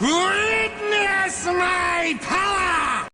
Witness my power!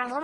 Hello,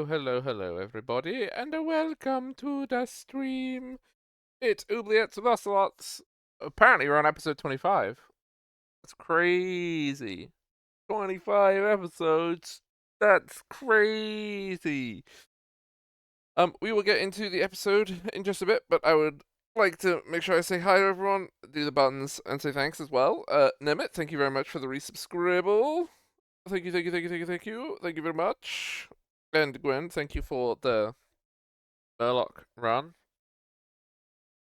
hello, hello, everybody, and a welcome to the stream. It's Oubliettes with Ocelots. Apparently, we're on episode 25. That's crazy. 25 episodes. That's crazy. We will get into the episode in just a bit, but I would like to make sure I say hi to everyone, do the buttons, and say thanks as well. Nemit, thank you very much for the resubscribe. Thank you, thank you, thank you, thank you, thank you. Thank you very much. And Gwen, thank you for the Murloc run.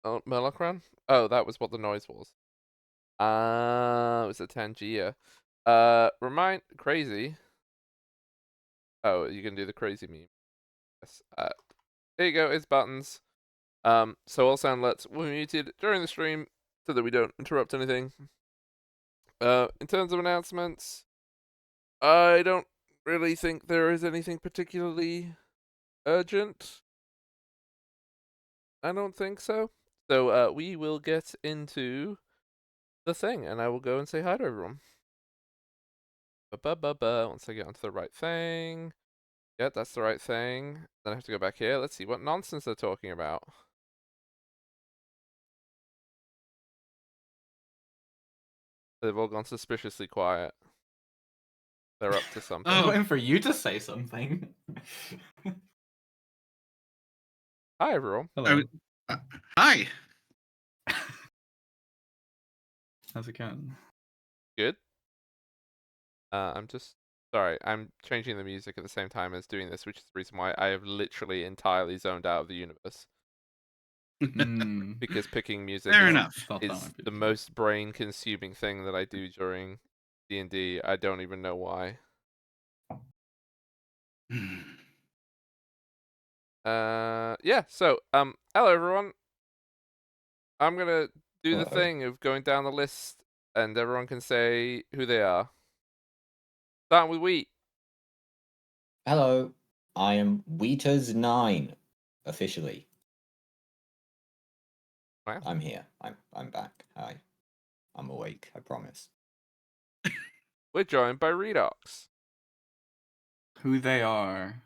Oh, Murloc run? Oh, that was what the noise was. It was a Tangia. Crazy. Oh, you can do the crazy meme. Yes. There you go, it's buttons. So all soundlets were muted during the stream so that we don't interrupt anything. In terms of announcements, I don't really think there is anything particularly urgent. I don't think so. So, we will get into the thing, and I will go and say hi to everyone. Once I get onto the right thing. Yeah, that's the right thing. Then I have to go back here. Let's see what nonsense they're talking about. They've all gone suspiciously quiet. They're up to something. I was waiting for you to say something. Hi, everyone. Hello. Hi. How's it going? Good. I'm just sorry. I'm changing the music at the same time as doing this, which is the reason why I have literally entirely zoned out of the universe. Because picking music Fair enough. is the most brain-consuming thing that I do during D&D. I don't even know why. Yeah. So, hello everyone. I'm gonna do the thing of going down the list, and everyone can say who they are. Starting with Wheat. Hello, I am Wheaters9, officially. Wow. I'm here. I'm back. Hi. I'm awake, I promise. We're joined by Redox. Who they are?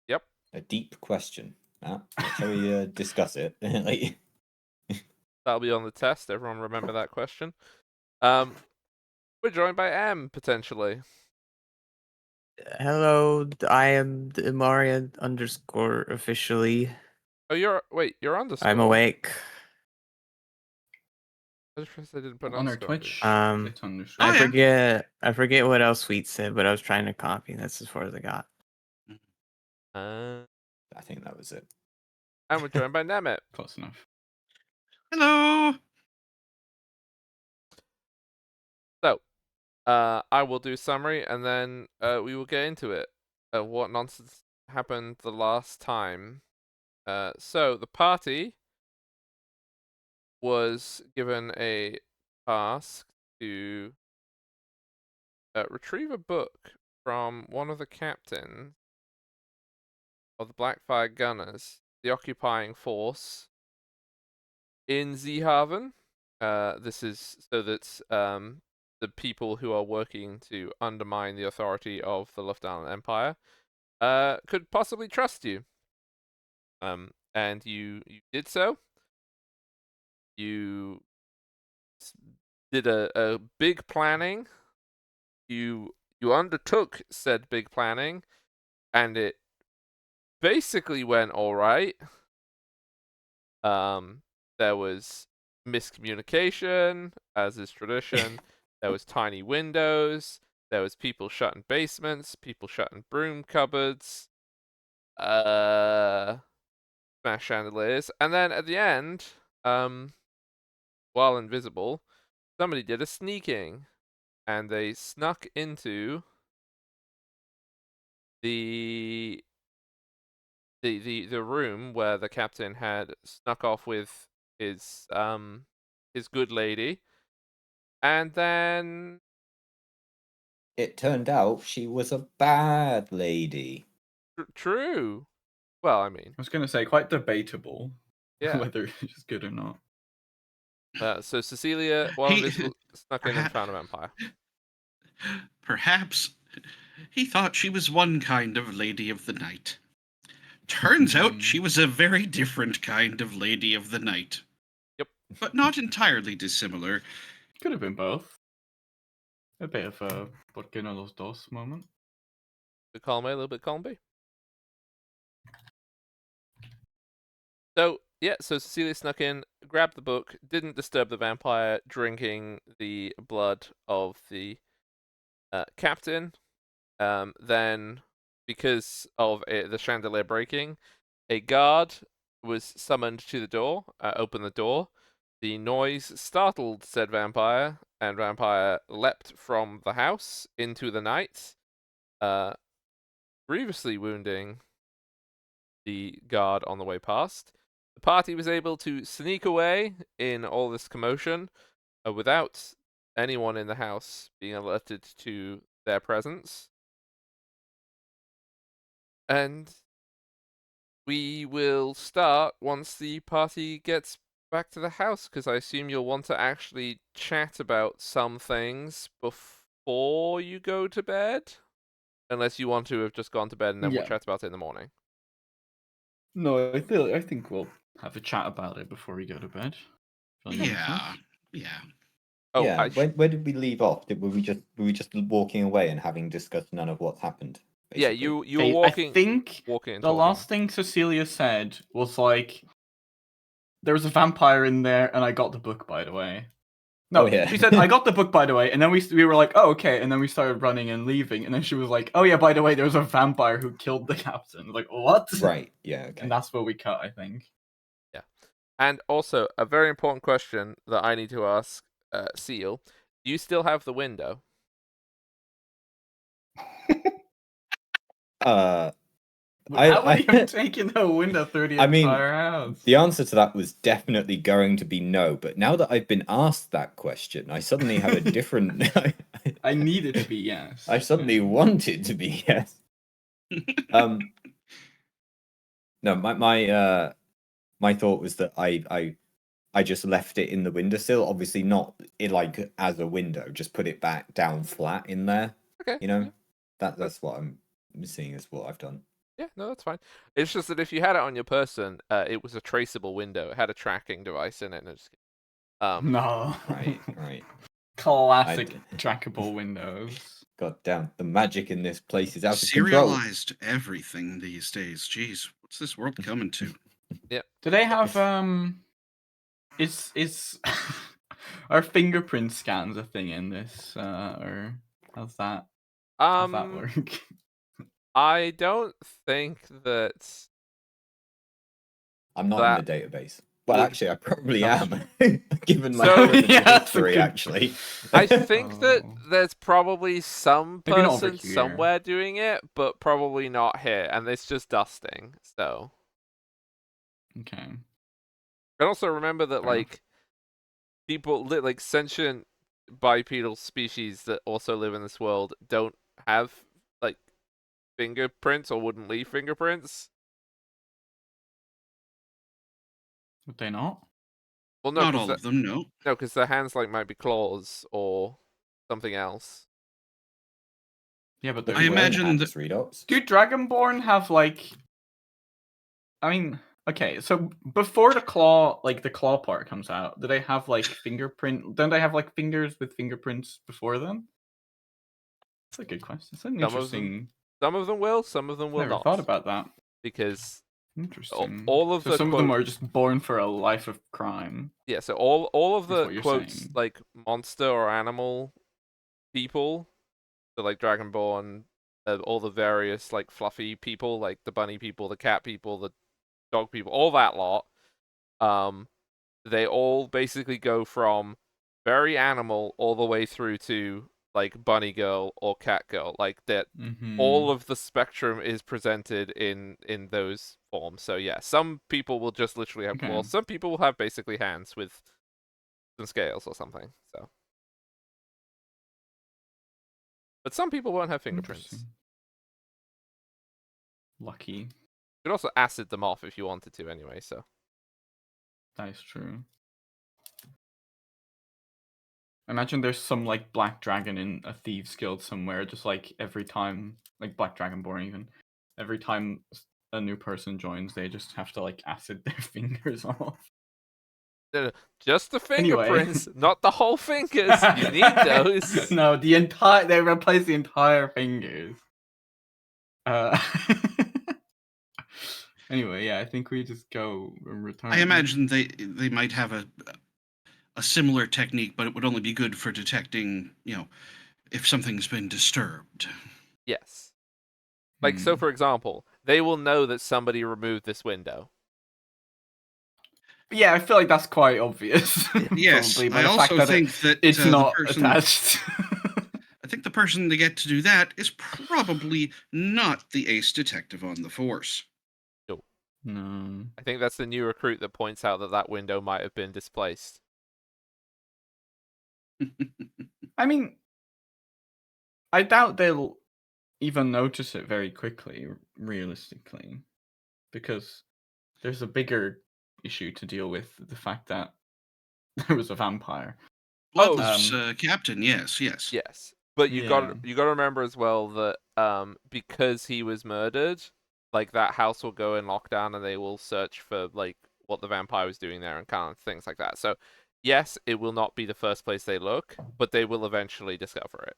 Yep. A deep question. Shall we discuss it? That'll be on the test. Everyone remember that question. We're joined by M, potentially. Hello, I am Maria _ officially. Oh, you're underscore. I'm awake. I just realized I didn't put On our underscore. Twitch. I forget what else Sweet said, but I was trying to copy. That's as far as I got. I think that was it. And we're joined by Nemit. Close enough. Hello. So, I will do summary, and then we will get into it. what nonsense happened the last time. So the party was given a task to retrieve a book from one of the captains of the Blackfire Gunners, the occupying force in Zeehaven. This is so that the people who are working to undermine the authority of the Lufthansa Empire could possibly trust you. And you did so. You did a big planning. You undertook said big planning, and it basically went all right. There was miscommunication, as is tradition. There was tiny windows. There was people shut in basements, people shut in broom cupboards. Smash chandeliers, and then at the end, while invisible, somebody did a sneaking, and they snuck into the room where the captain had snuck off with his good lady, and then It turned out she was a bad lady. true. Well, I mean, I was going to say, quite debatable yeah. whether it's good or not. So Cecilia, while invisible, snuck in and found a vampire. Perhaps he thought she was one kind of lady of the night. Turns out she was a very different kind of lady of the night. Yep. But not entirely dissimilar. Could have been both. A bit of a ¿Por qué no los dos moment. Bit column A, a little bit column B. So, yeah, so Cecilia snuck in, grabbed the book, didn't disturb the vampire drinking the blood of the captain. Then, because of the chandelier breaking, a guard was summoned to the door, opened the door. The noise startled said vampire, and vampire leapt from the house into the night, grievously wounding the guard on the way past. The party was able to sneak away in all this commotion without anyone in the house being alerted to their presence. And we will start once the party gets back to the house, because I assume you'll want to actually chat about some things before you go to bed. Unless you want to have just gone to bed and then we'll Yeah. chat about it in the morning. No, I think we'll have a chat about it before we go to bed. Feel like that makes Yeah, sense. yeah. Oh, yeah. Where did we leave off? Were we just walking away and having discussed none of what's happened? yeah, Basically? you were I think walking and the talking. last thing Cecilia said was like, there was a vampire in there, and I got the book, by the way. No, Oh, yeah. she said, I got the book, by the way, and then we were like, oh, okay, and then we started running and leaving, and then she was like, oh yeah, by the way, there was a vampire who killed the captain. Like, what? Right. Yeah. Okay. And that's where we cut, I think. Yeah. And also, a very important question that I need to ask Seal. Do you still have the window? How would you have taken a window through the I mean, entire house? The answer to that was definitely going to be no. But now that I've been asked that question, I suddenly have a different. I need it to be yes. I suddenly want it to be yes. No, my thought was that I just left it in the windowsill. Obviously, not like as a window. Just put it back down flat in there. Okay. You know, that's what I'm seeing as what I've done. Yeah, no, that's fine. It's just that if you had it on your person, it was a traceable window. It had a tracking device in it. And it just, No. Right. Classic trackable windows. God damn, the magic in this place is out of control. Serialized everything these days. Jeez, what's this world coming to? Yeah. Do they have is are fingerprint scans a thing in this or how's that work? I don't think that I'm not in the database. Well, Well, actually, I probably that's am, given my So- criminal Yeah, that's a history. good- Actually, I think that Oh. there's probably some Maybe not over person here. somewhere doing it, but probably not here, and it's just dusting. So, Okay. and also remember that Fair enough. like people like sentient bipedal species that also live in this world don't have like fingerprints or wouldn't leave fingerprints. Would they not? Well, no, Not because all of them, no. their hands like might be claws or something else. Yeah, but But I they're we weren't imagine that- Atlas Redox. Do Dragonborn have like? I mean, okay, so before the claw part comes out, do they have like fingerprint? Don't they have like fingers with fingerprints before them? That's a good question. It's an Some of them interesting. Some of them will, some of them will Never not. thought about that. Because Interesting. all of so the some of them quote- are just born for a life of crime. yeah, so all of Is the what you're quotes saying. like monster or animal people, so like Dragonborn, all the various like fluffy people, like the bunny people, the cat people, the dog people, all that lot. They all basically go from very animal all the way through to like bunny girl or cat girl, like that. Mm-hmm. All of the spectrum is presented in those forms. So yeah, some people will just literally have Okay. claws. Some people will have basically hands with some scales or something. So, but some people won't have fingerprints. Interesting. Lucky. You could also acid them off if you wanted to, anyway. So That is true. Imagine there's some like black dragon in a thieves guild somewhere, just like every time, like Black Dragonborn even, every time a new person joins, they just have to like acid their fingers off. just the Anyway. fingerprints, not the whole fingers. You need those. No, they replace the entire fingers. Uh, anyway, yeah, I think we just go and return. I imagine they might have a similar technique, but it would only be good for detecting, if something's been disturbed. Yes. Like, so Hmm. for example, they will know that somebody removed this window. Yeah, I feel like that's quite obvious. Yes, probably, by I the fact also that think that it's the not person, attached. I think the person they get to do that is probably not the ace detective on the force. No. I think that's the new recruit that points out that that window might have been displaced. I mean, I doubt they'll even notice it very quickly, realistically, because there's a bigger issue to deal with, the fact that there was a vampire. Bloodless captain, yes. Yes. But you Yeah. got to remember as well that because he was murdered, like that house will go in lockdown and they will search for like what the vampire was doing there and kind of things like that. So yes, it will not be the first place they look, but they will eventually discover it.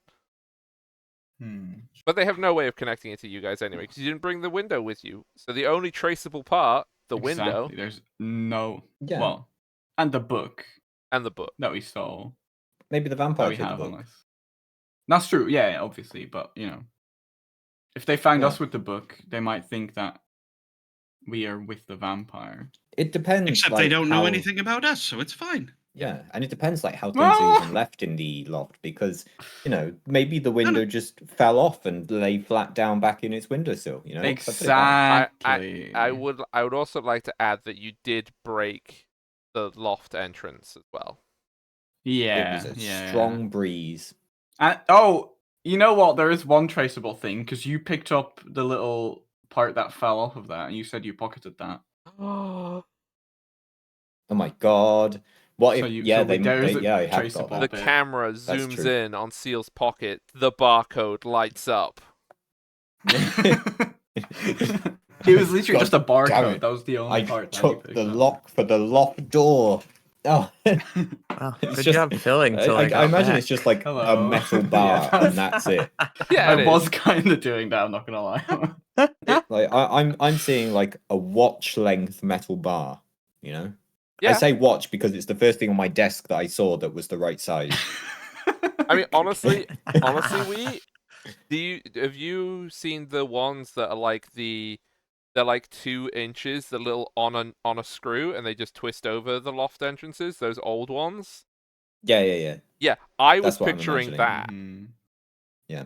But they have no way of connecting it to you guys anyway, because you didn't bring the window with you. So the only traceable part, the window Exactly. There's no. Yeah. Well, and the book and the book. that we stole. Maybe the That vampire we took the have on book. us. That's true. Yeah, obviously, but if they find Yeah. us with the book, they might think that we are with the vampire. It depends. Except like, they don't know how- anything about us, so it's fine. Yeah, and it depends like how things Well- are even left in the loft because maybe the window just fell off and lay flat down back in its windowsill. Stuff like that. Exactly. I would also like to add that you did break the loft entrance as well. Yeah. It was a yeah. strong breeze. Oh, you know what? There is one traceable thing because you picked up the little part that fell off of that, and you said you pocketed that. The Oh my god! What So if? you- Yeah, so there is a yeah, I have got traceable that. bit. camera zooms true. in on Seal's pocket. The barcode lights up. It was literally God just a damn barcode. it. That was the only I part. that you took picked the up. lock for the locked door. Oh, Wow, It's good just- job filling till I got I imagine back. it's just like Hello. a metal bar Yeah, and that's it. Yeah, I it was is. kind of doing that. I'm not gonna lie. Like I'm seeing like a watch length metal bar. I Yeah. say watch because it's the first thing on my desk that I saw that was the right size. I mean, honestly, have you seen the ones that are like the they're like 2 inches, the little on a screw, and they just twist over the loft entrances. Those old ones. Yeah. Yeah, I was That's what I'm picturing imagining. that. Mhm. Yeah.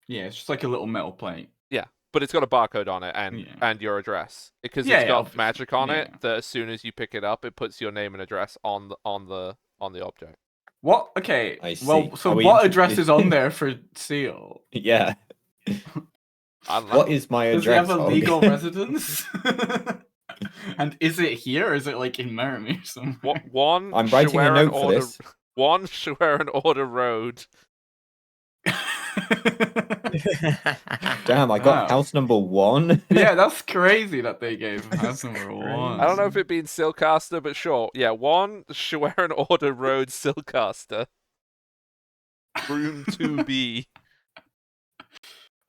Yeah, it's just like a little metal plate. Yeah, but it's got a barcode on it and Yeah. and your address because Yeah, it's yeah, got obviously. magic on Yeah. it. That as soon as you pick it up, it puts your name and address on the object. What? Okay. I see. Well, so Are we what intro- address is on there for Seal? Yeah. I don't know. What is my Does he address? have a Hog? legal residence? And is it here or is it like in Merrimere somewhere? What one? I'm writing a Schwerin note for order, this. One Schwerin Order Road. Damn, I got Wow. house number 1. Yeah, that's crazy that they gave house number crazy. 1. I don't know if it being Silcaster, but sure. Yeah, 1 Schwerin Order Road, Silcaster. Room 2B.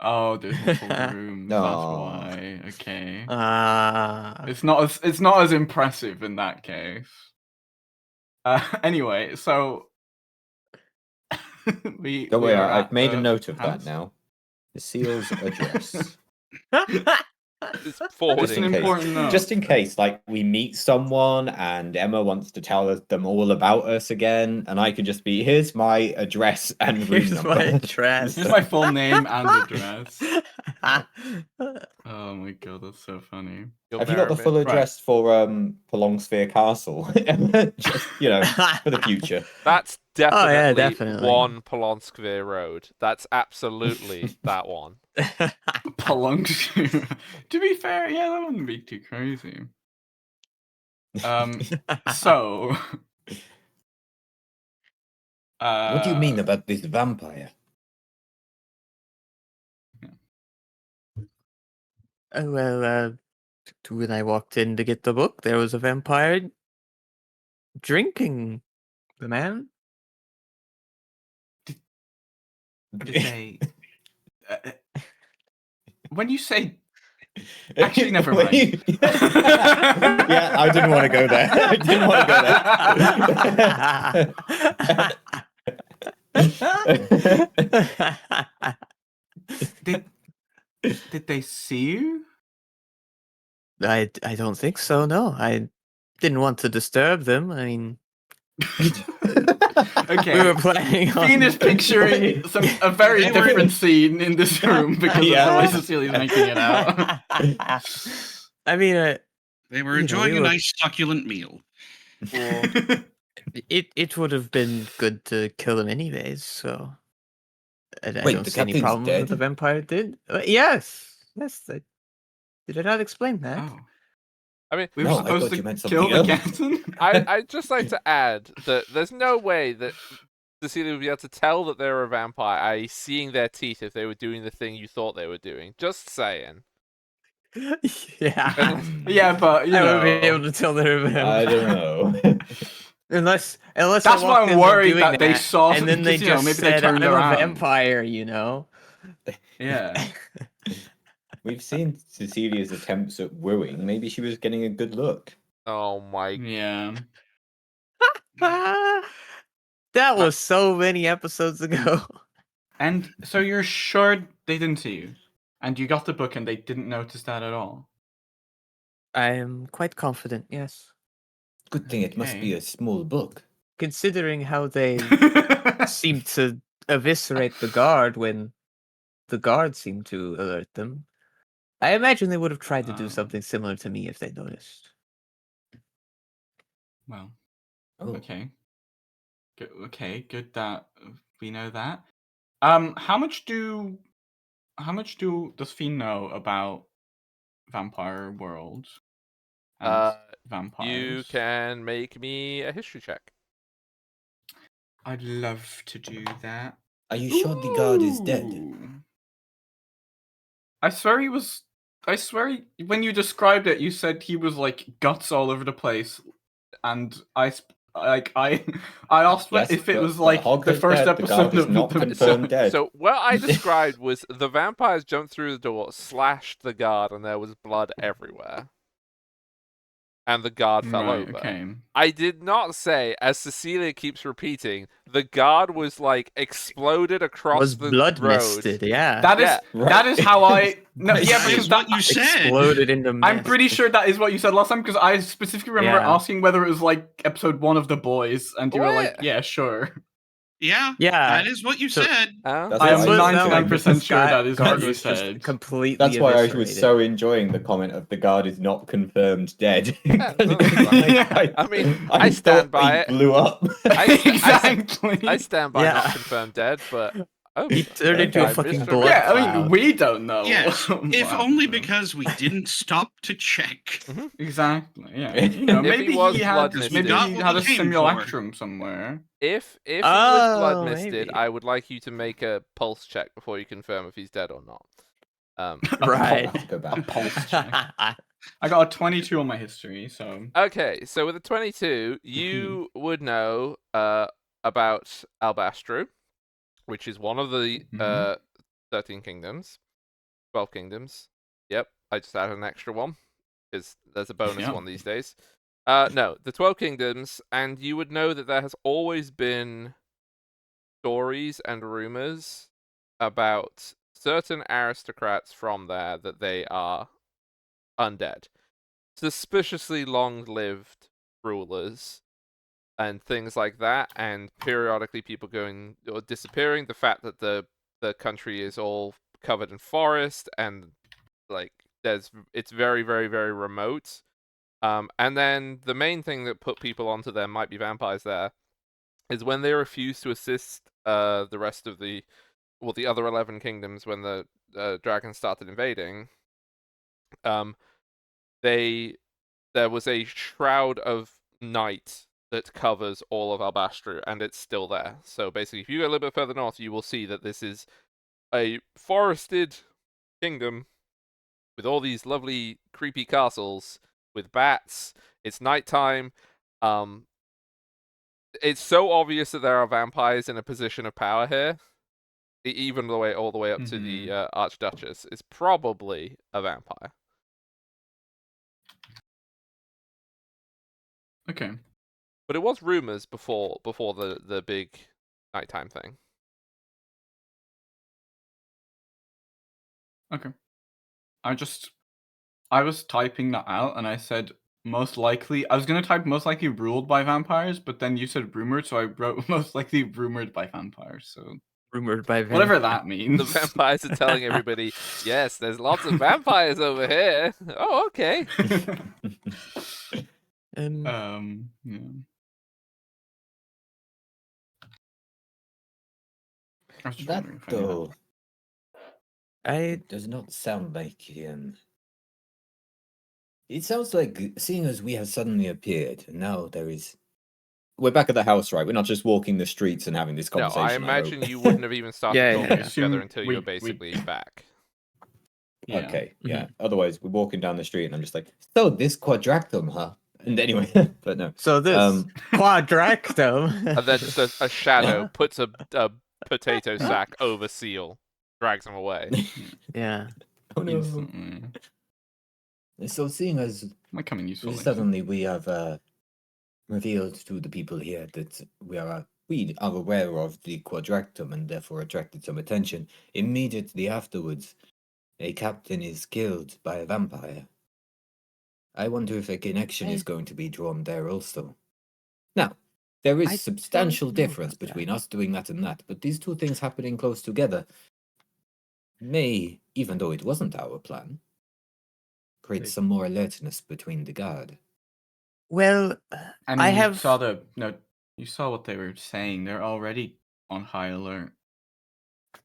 Oh, there's multiple rooms. That's Aw. why. Okay. Ah. It's not as impressive in that case. Anyway, so we Don't we worry, are I've at made a the note of house. that now. The Seal's address. It's Just an forwarding. important note. Just in case, like, we meet someone and Emma wants to tell them all about us again, and I could just be, here's my address and room Here's number. my address. Here's my full name and address. Oh my god, that's so funny. Your Have you got the full merriment. address for Polongsphere Castle? Just, for the future. That's definitely, yeah, definitely. 1 Polonskvir Road. That's absolutely that one. Belongs to. To be fair, yeah, that wouldn't be too crazy. So. What do you mean about this vampire? Well, when I walked in to get the book, there was a vampire drinking the man. Did they? When you say. Actually, never mind. Yeah, I didn't want to go there. I didn't want to go there. Did they see you? I don't think so. No, I didn't want to disturb them. I mean, Okay. we were planning on. Fiend is picturing a very They were- different scene in this room because Yeah. of the way Cecilia's making it out. I mean, They were You know, enjoying we a were- nice succulent meal. it would have been good to kill him anyways. So I Wait, don't the see any captain's problem with the dead? vampire did. Yes. Did I not explain that? Oh. I mean, We were No, I supposed thought to you meant kill the something captain? I'd just like to add that there's no way that Cecilia would be able to tell that they were a vampire, i.e. seeing their teeth if they were doing the thing you thought they were doing. Just saying. Yeah. Yeah, but you I know. wouldn't be able to tell they're a I vampire. don't know. Unless That's I why walked I'm in worried doing that they saw and then they because, you know, just maybe they said, turned "I'm around." a vampire," you know. Yeah. We've seen Cecilia's attempts at wooing. Maybe she was getting a good look. Oh my. Yeah. That was so many episodes ago. And so you're sure they didn't see you? And you got the book and they didn't notice that at all? I am quite confident, yes. Good thing it must be Okay. a small book. Considering how they seemed to eviscerate the guard when the guard seemed to alert them, I imagine they would have tried to do Oh. something similar to me if they noticed. Well, Oh. okay. Good that we know that. How much does Fiend know about Vampire World? And vampires? You can make me a history check. I'd love to do that. Are you sure the guard is dead? Ooh. I swear when you described it, you said he was like guts all over the place, and I asked Yes, if it but- was but like Hog the is first dead, the guard episode is of not the confirmed dead. So what I described was the vampires jumped through the door, slashed the guard, and there was blood everywhere. and the guard fell Right, over. okay. I did not say, as Cecilia keeps repeating, the guard was like exploded across Was the blood road. misted, yeah. That is Yeah. that is how I no yeah That because is what you said. Exploded into mist. I'm pretty sure that is what you said last time because I specifically remember Yeah. asking whether it was like episode 1 of The Boys, and you were like, What? "Yeah, sure." Yeah, Yeah. that is what you So- said. That's I am what I was 99% saying. sure that is what guard you was just said. completely That's why I was eviscerated. so enjoying the comment of the guard is not confirmed dead. Yeah, no, that's fine. Yeah. I mean, I thought stand by he it. blew up. Exactly. I stand by not Yeah. confirmed dead, but He turned into a I fucking misremembered. blood Yeah, I mean, cloud. we don't know. Yes, what if happened only to him. because we didn't stop to check. Exactly. Yeah. You know, If maybe he was he had blood maybe misted. he Got had what a he came for. simulacrum somewhere. If he was blood Oh, misted, maybe. I would like you to make a pulse check before you confirm if he's dead or not. Right. I'll have to go A back. pulse check. I got a 22 on my history, so Okay, so with a 22, you would know about Albastro, which is one of the 13 kingdoms, 12 kingdoms. Yep, I just added an extra one because there's a bonus Yep. one these days. No, the 12 kingdoms, and you would know that there has always been stories and rumors about certain aristocrats from there that they are undead, suspiciously long-lived rulers and things like that, and periodically people going or disappearing. The fact that the country is all covered in forest and like it's very very very remote. And then the main thing that put people onto there might be vampires there is when they refuse to assist the rest of the other 11 kingdoms when the dragons started invading. There was a shroud of night that covers all of Albastro, and it's still there. So basically, if you go a little bit further north, you will see that this is a forested kingdom with all these lovely, creepy castles with bats. It's nighttime. It's so obvious that there are vampires in a position of power here. Even all the way up to the Archduchess. It's probably a vampire. okay. But it was rumors before the big nighttime thing. Okay. I was typing that out and I said most likely I was gonna type most likely ruled by vampires, but then you said rumored, so I wrote most likely rumored by vampires. So Rumored by whatever vampire. that means. The vampires are telling everybody, yes, there's lots of vampires over here. Oh, okay. Yeah. I was just That wondering if I knew that. though I does not sound like it sounds like seeing as we have suddenly appeared and now we're back at the house, right? We're not just walking the streets and having this No, conversation. I imagine hope. you wouldn't have even started Yeah, talking yeah. together Assume until we- you're we- basically back. Yeah. Okay, yeah. Otherwise, we're walking down the street and I'm just like, so this quadractum, huh? And anyway, but no. so this quadractum. And then just a shadow puts a potato sack over Seal, drags him away. Yeah. Oh no. Instantly. So seeing as Might come in useful. later. suddenly we have revealed to the people here that we are aware of the quadractum and therefore attracted some attention. Immediately afterwards, a captain is killed by a vampire. I wonder if a connection is going to be drawn there also. Now, there is I substantial don't know difference about that. between us doing that and that, but these two things happening close together may, even though it wasn't our plan, create Wait. some more alertness between the guard. Well, I mean, I you have- saw what they were saying. They're already on high alert.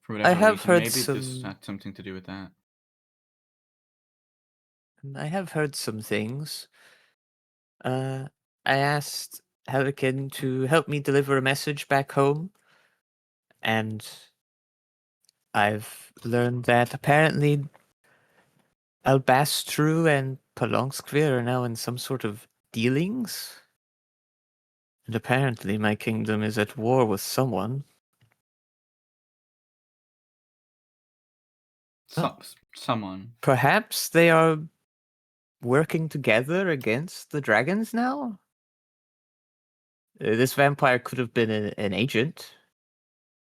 For whatever I have reason. heard Maybe this some- had something to do with that. I have heard some things. I asked Helikin to help me deliver a message back home, and I've learned that apparently Albastru and Polonskvir are now in some sort of dealings. And apparently my kingdom is at war with someone. Someone. Perhaps they are working together against the dragons now? This vampire could have been an agent,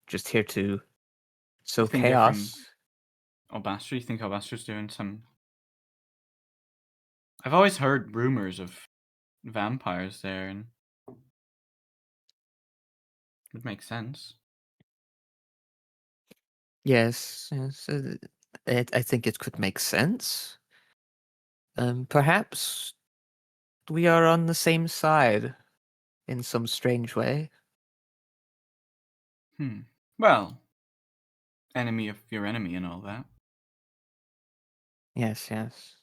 just here to sow think they're from chaos. Albastra? You think Albastra's doing some? I've always heard rumors of vampires there, and it would make sense. Yes, yes. I think it could make sense. Perhaps we are on the same side in some strange way. Well, enemy of your enemy and all that. Yes, yes.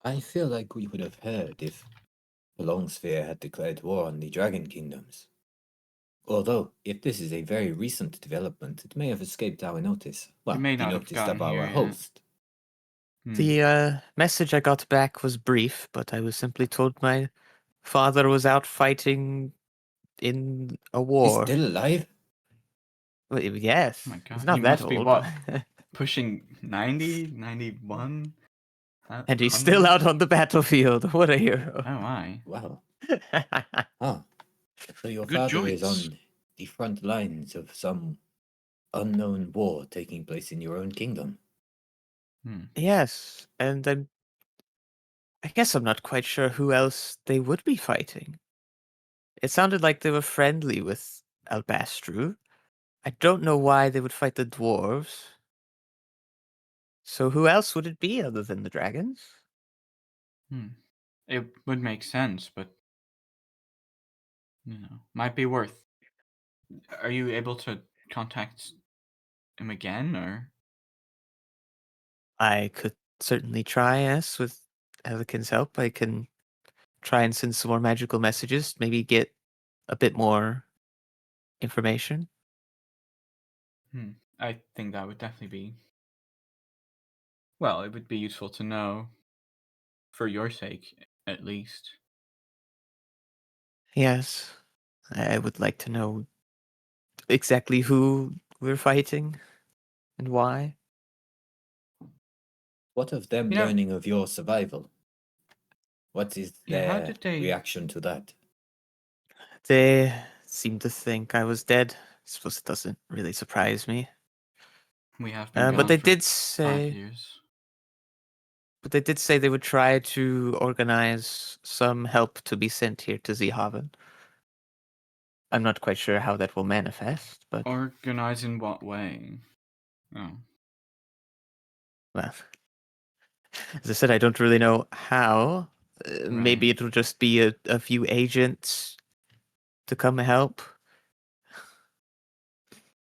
I feel like we would have heard if the Long Sphere had declared war on the Dragon Kingdoms. Although, if this is a very recent development, it may have escaped our notice. Well, may the not have notice gotten of our here yet. host. The message I got back was brief, but I was simply told my father was out fighting in a He's war. still alive? Well, yes, Oh my he's God, not he that must be old. what? Pushing 90, 91? And he's still 100? out on the battlefield. What a hero. Oh my. Wow. Ah, so your Good father is joints. on the front lines of some unknown war taking place in your own kingdom. Yes, and I guess I'm not quite sure who else they would be fighting. It sounded like they were friendly with Albastru. I don't know why they would fight the dwarves. So who else would it be other than the dragons? It would make sense, but might be worth. Are you able to contact him again, or? I could certainly try, yes, with Elikin's help. I can try and send some more magical messages, maybe get a bit more information. I think that would definitely be. Well, it would be useful to know, for your sake, at least. Yes, I would like to know exactly who we're fighting and why. What of them learning of your survival? What is how their did they? reaction to that? They seem to think I was dead. I suppose it doesn't really surprise me. We have been But gone they for did 5 say, years. but they did say they would try to organize some help to be sent here to Zeehaven. I'm not quite sure how that will manifest, but Organize in what way? Oh. well, as I said, I don't really know how. Maybe Right. it'll just be a few agents to come help.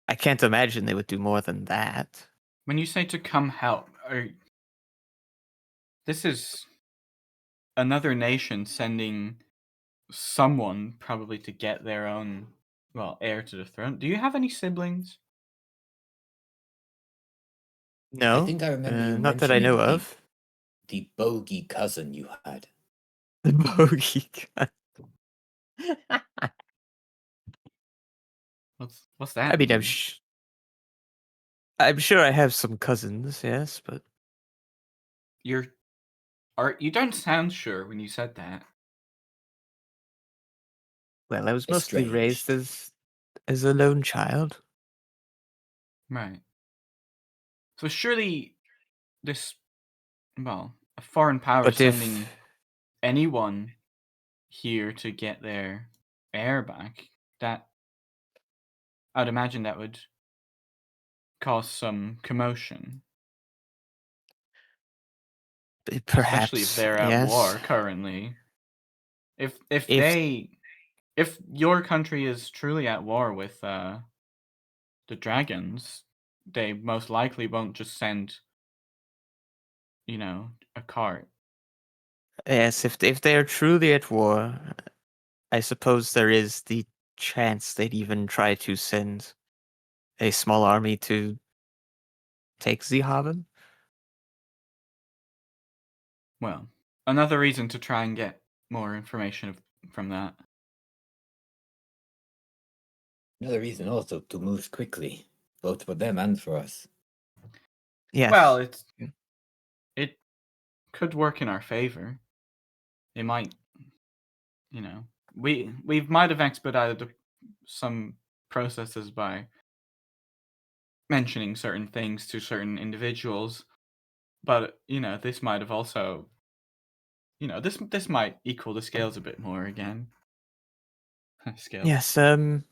I can't imagine they would do more than that. When you say to come help, this is another nation sending someone probably to get their own, heir to the throne. Do you have any siblings? No, I think I remember you not that I know mentioning of. the bogey cousin you had. The bogey gun. What's that I mean, mean? I'm sure I have some cousins, yes, but You don't sound sure when you said that. well, I was mostly raised Estranged. as a lone child. Right. So surely this, a foreign power But sending if anyone here to get their heir back, that I'd imagine that would cause some commotion, especially if perhaps, they're at yes, war currently. If if your country is truly at war with the dragons, they most likely won't just send, a cart. yes, if they are truly at war, I suppose there is the chance they'd even try to send a small army to take Zeehaven. Well, another reason to try and get more information from that. Another reason also to move quickly, both for them and for us. Yes. Well, could work in our favor. It might, we might have expedited some processes by mentioning certain things to certain individuals, but this might have also, this might equal the scales a bit more again. Scales. Yes. In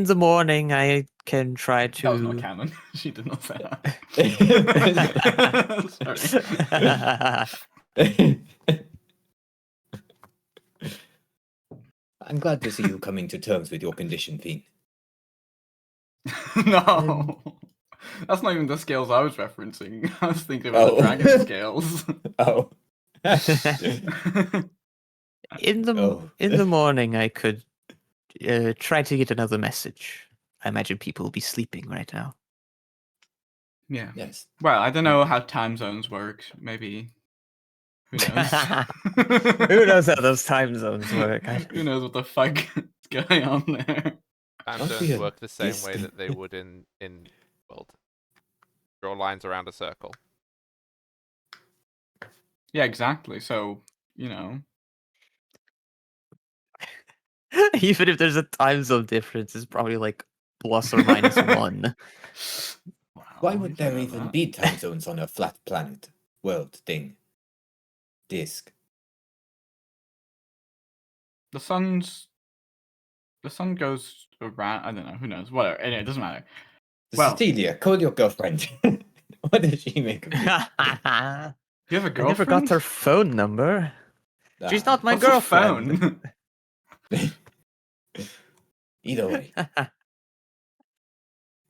the morning, I can try That was not to. canon. She did not say that. Sorry. I'm glad to see you coming to terms with your condition, Fiend. No. That's not even the scales I was referencing. I was thinking about the dragon scales. Oh. in the morning, I could try to get another message. I imagine people will be sleeping right now. Yeah. Yes. Well, I don't know how time zones work. Maybe. Who knows? Who knows how those time zones work? Who knows what the fuck is going on there? Time Must be zones a work the same way disc. that they would in world. Draw lines around a circle. Yeah, exactly. So, Even if there's a time zone difference, it's probably like plus or minus 1. Wow, Why would you there know even that. be time zones on a flat planet, world, thing, disc? The sun goes around. I don't know. Who knows? Whatever. Anyway, it doesn't matter. Well, Cecilia, call your girlfriend. What does she make of you? you have a I girlfriend? never got her phone number. She's Ah, not my What's girlfriend. a phone? either way, come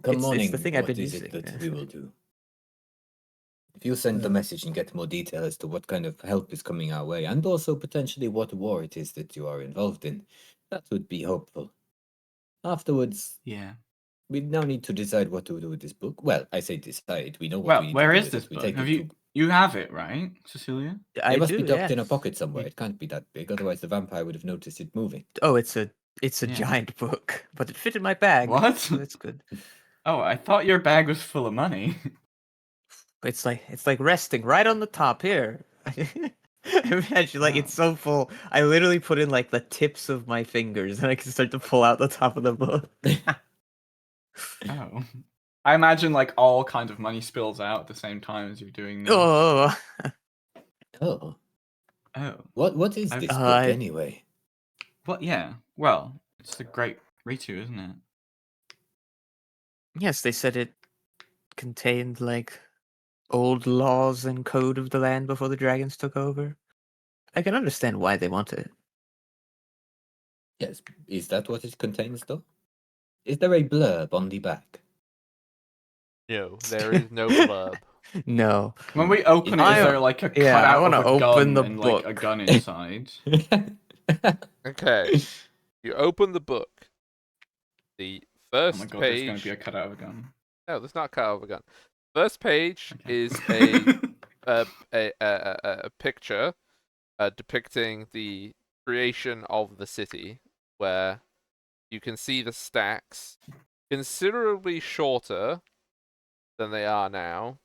It's morning, the thing I've what been is it using. that we will do? If you send the message and get more detail as to what kind of help is coming our way, and also potentially what war it is that you are involved in, that would be hopeful. Afterwards, Yeah. we now need to decide what to do with this book. Well, I say decide. We know what Well, we need where to do is with this it. We book? take Have it to. you have it, right, Cecilia? I It must do, be tucked in a yes. pocket somewhere. It can't be that big, otherwise the vampire would have noticed it moving. Oh, it's a Yeah. giant book, but it fit in my bag. What? So that's good. Oh, I thought your bag was full of money. It's like resting right on the top here. Imagine, like, Wow. it's so full. I literally put in like the tips of my fingers, and I can start to pull out the top of the book. Oh. I imagine like all kinds of money spills out at the same time as you're doing this. Oh, Oh, Oh. what is I- this book anyway? Well, yeah. Well, it's the Great Ritu, isn't it? yes, they said it contained like old laws and code of the land before the dragons took over. I can understand why they want it. Yes, is that what it contains, though? Is there a blurb on the back? No, there is no blurb. No. When we open it, is I- there like a yeah, I cutout wanna of a open gun the and like a book. gun inside? Okay, you open the book. The Oh first my god, page. there's going to be a cutout of a gun. No, there's not a cut of a gun. First page Okay. is a picture depicting the creation of the city, where you can see the stacks considerably shorter than they are now,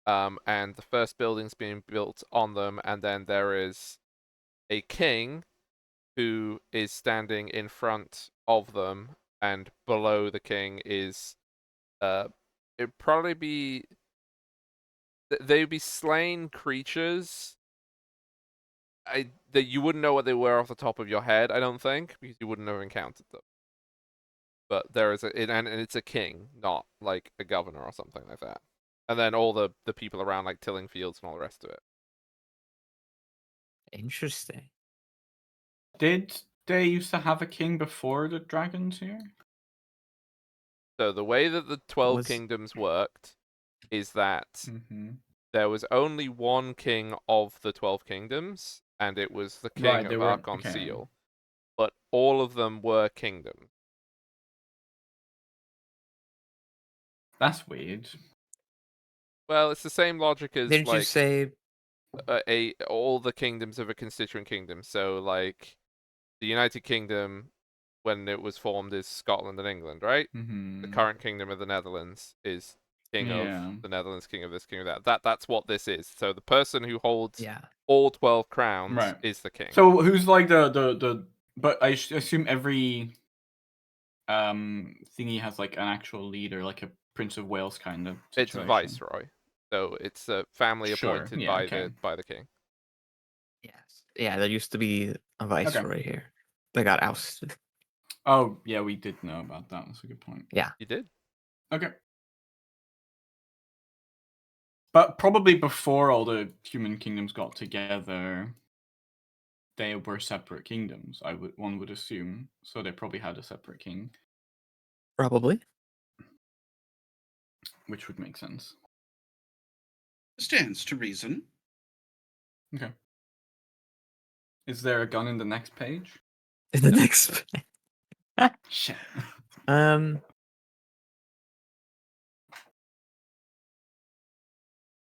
and the first building's being built on them, and then there is a king who is standing in front of them, and below the king is it'd probably be they'd be slain creatures that you wouldn't know what they were off the top of your head, I don't think, because you wouldn't have encountered them. But there is and it's a king, not like a governor or something like that. And then all the people around, like tilling fields and all the rest of it. Interesting. Did they used to have a king before the dragons here? So the way that the 12 Was- kingdoms worked is that Mm-hmm. there was only one king of the 12 kingdoms, and it was the king Right, they of weren't- Archon okay. Seal. But all of them were kingdoms. That's weird. Well, it's the same logic as Didn't you like say all the kingdoms of a constituent kingdom. So like the United Kingdom, when it was formed, is Scotland and England, right? Mm-hmm. The current kingdom of the Netherlands is king Yeah. of the Netherlands, king of this, king of that. That's what this is. So the person who holds Yeah. all 12 crowns Right. is the king. So who's like the but I assume every thingy has like an actual leader, like a Prince of Wales kind of It's a situation. viceroy. So it's a family Sure, appointed yeah, by okay. the king. Yes. Yeah, there used to be a viceroy here. They got ousted. Oh yeah, we did know about that. That's a good point. Yeah. You did? Okay. But probably before all the human kingdoms got together, they were separate kingdoms. One would assume. So they probably had a separate king, Probably. which would make sense. Stands to reason. Okay. Is there a gun in the next page? In the next. Shit.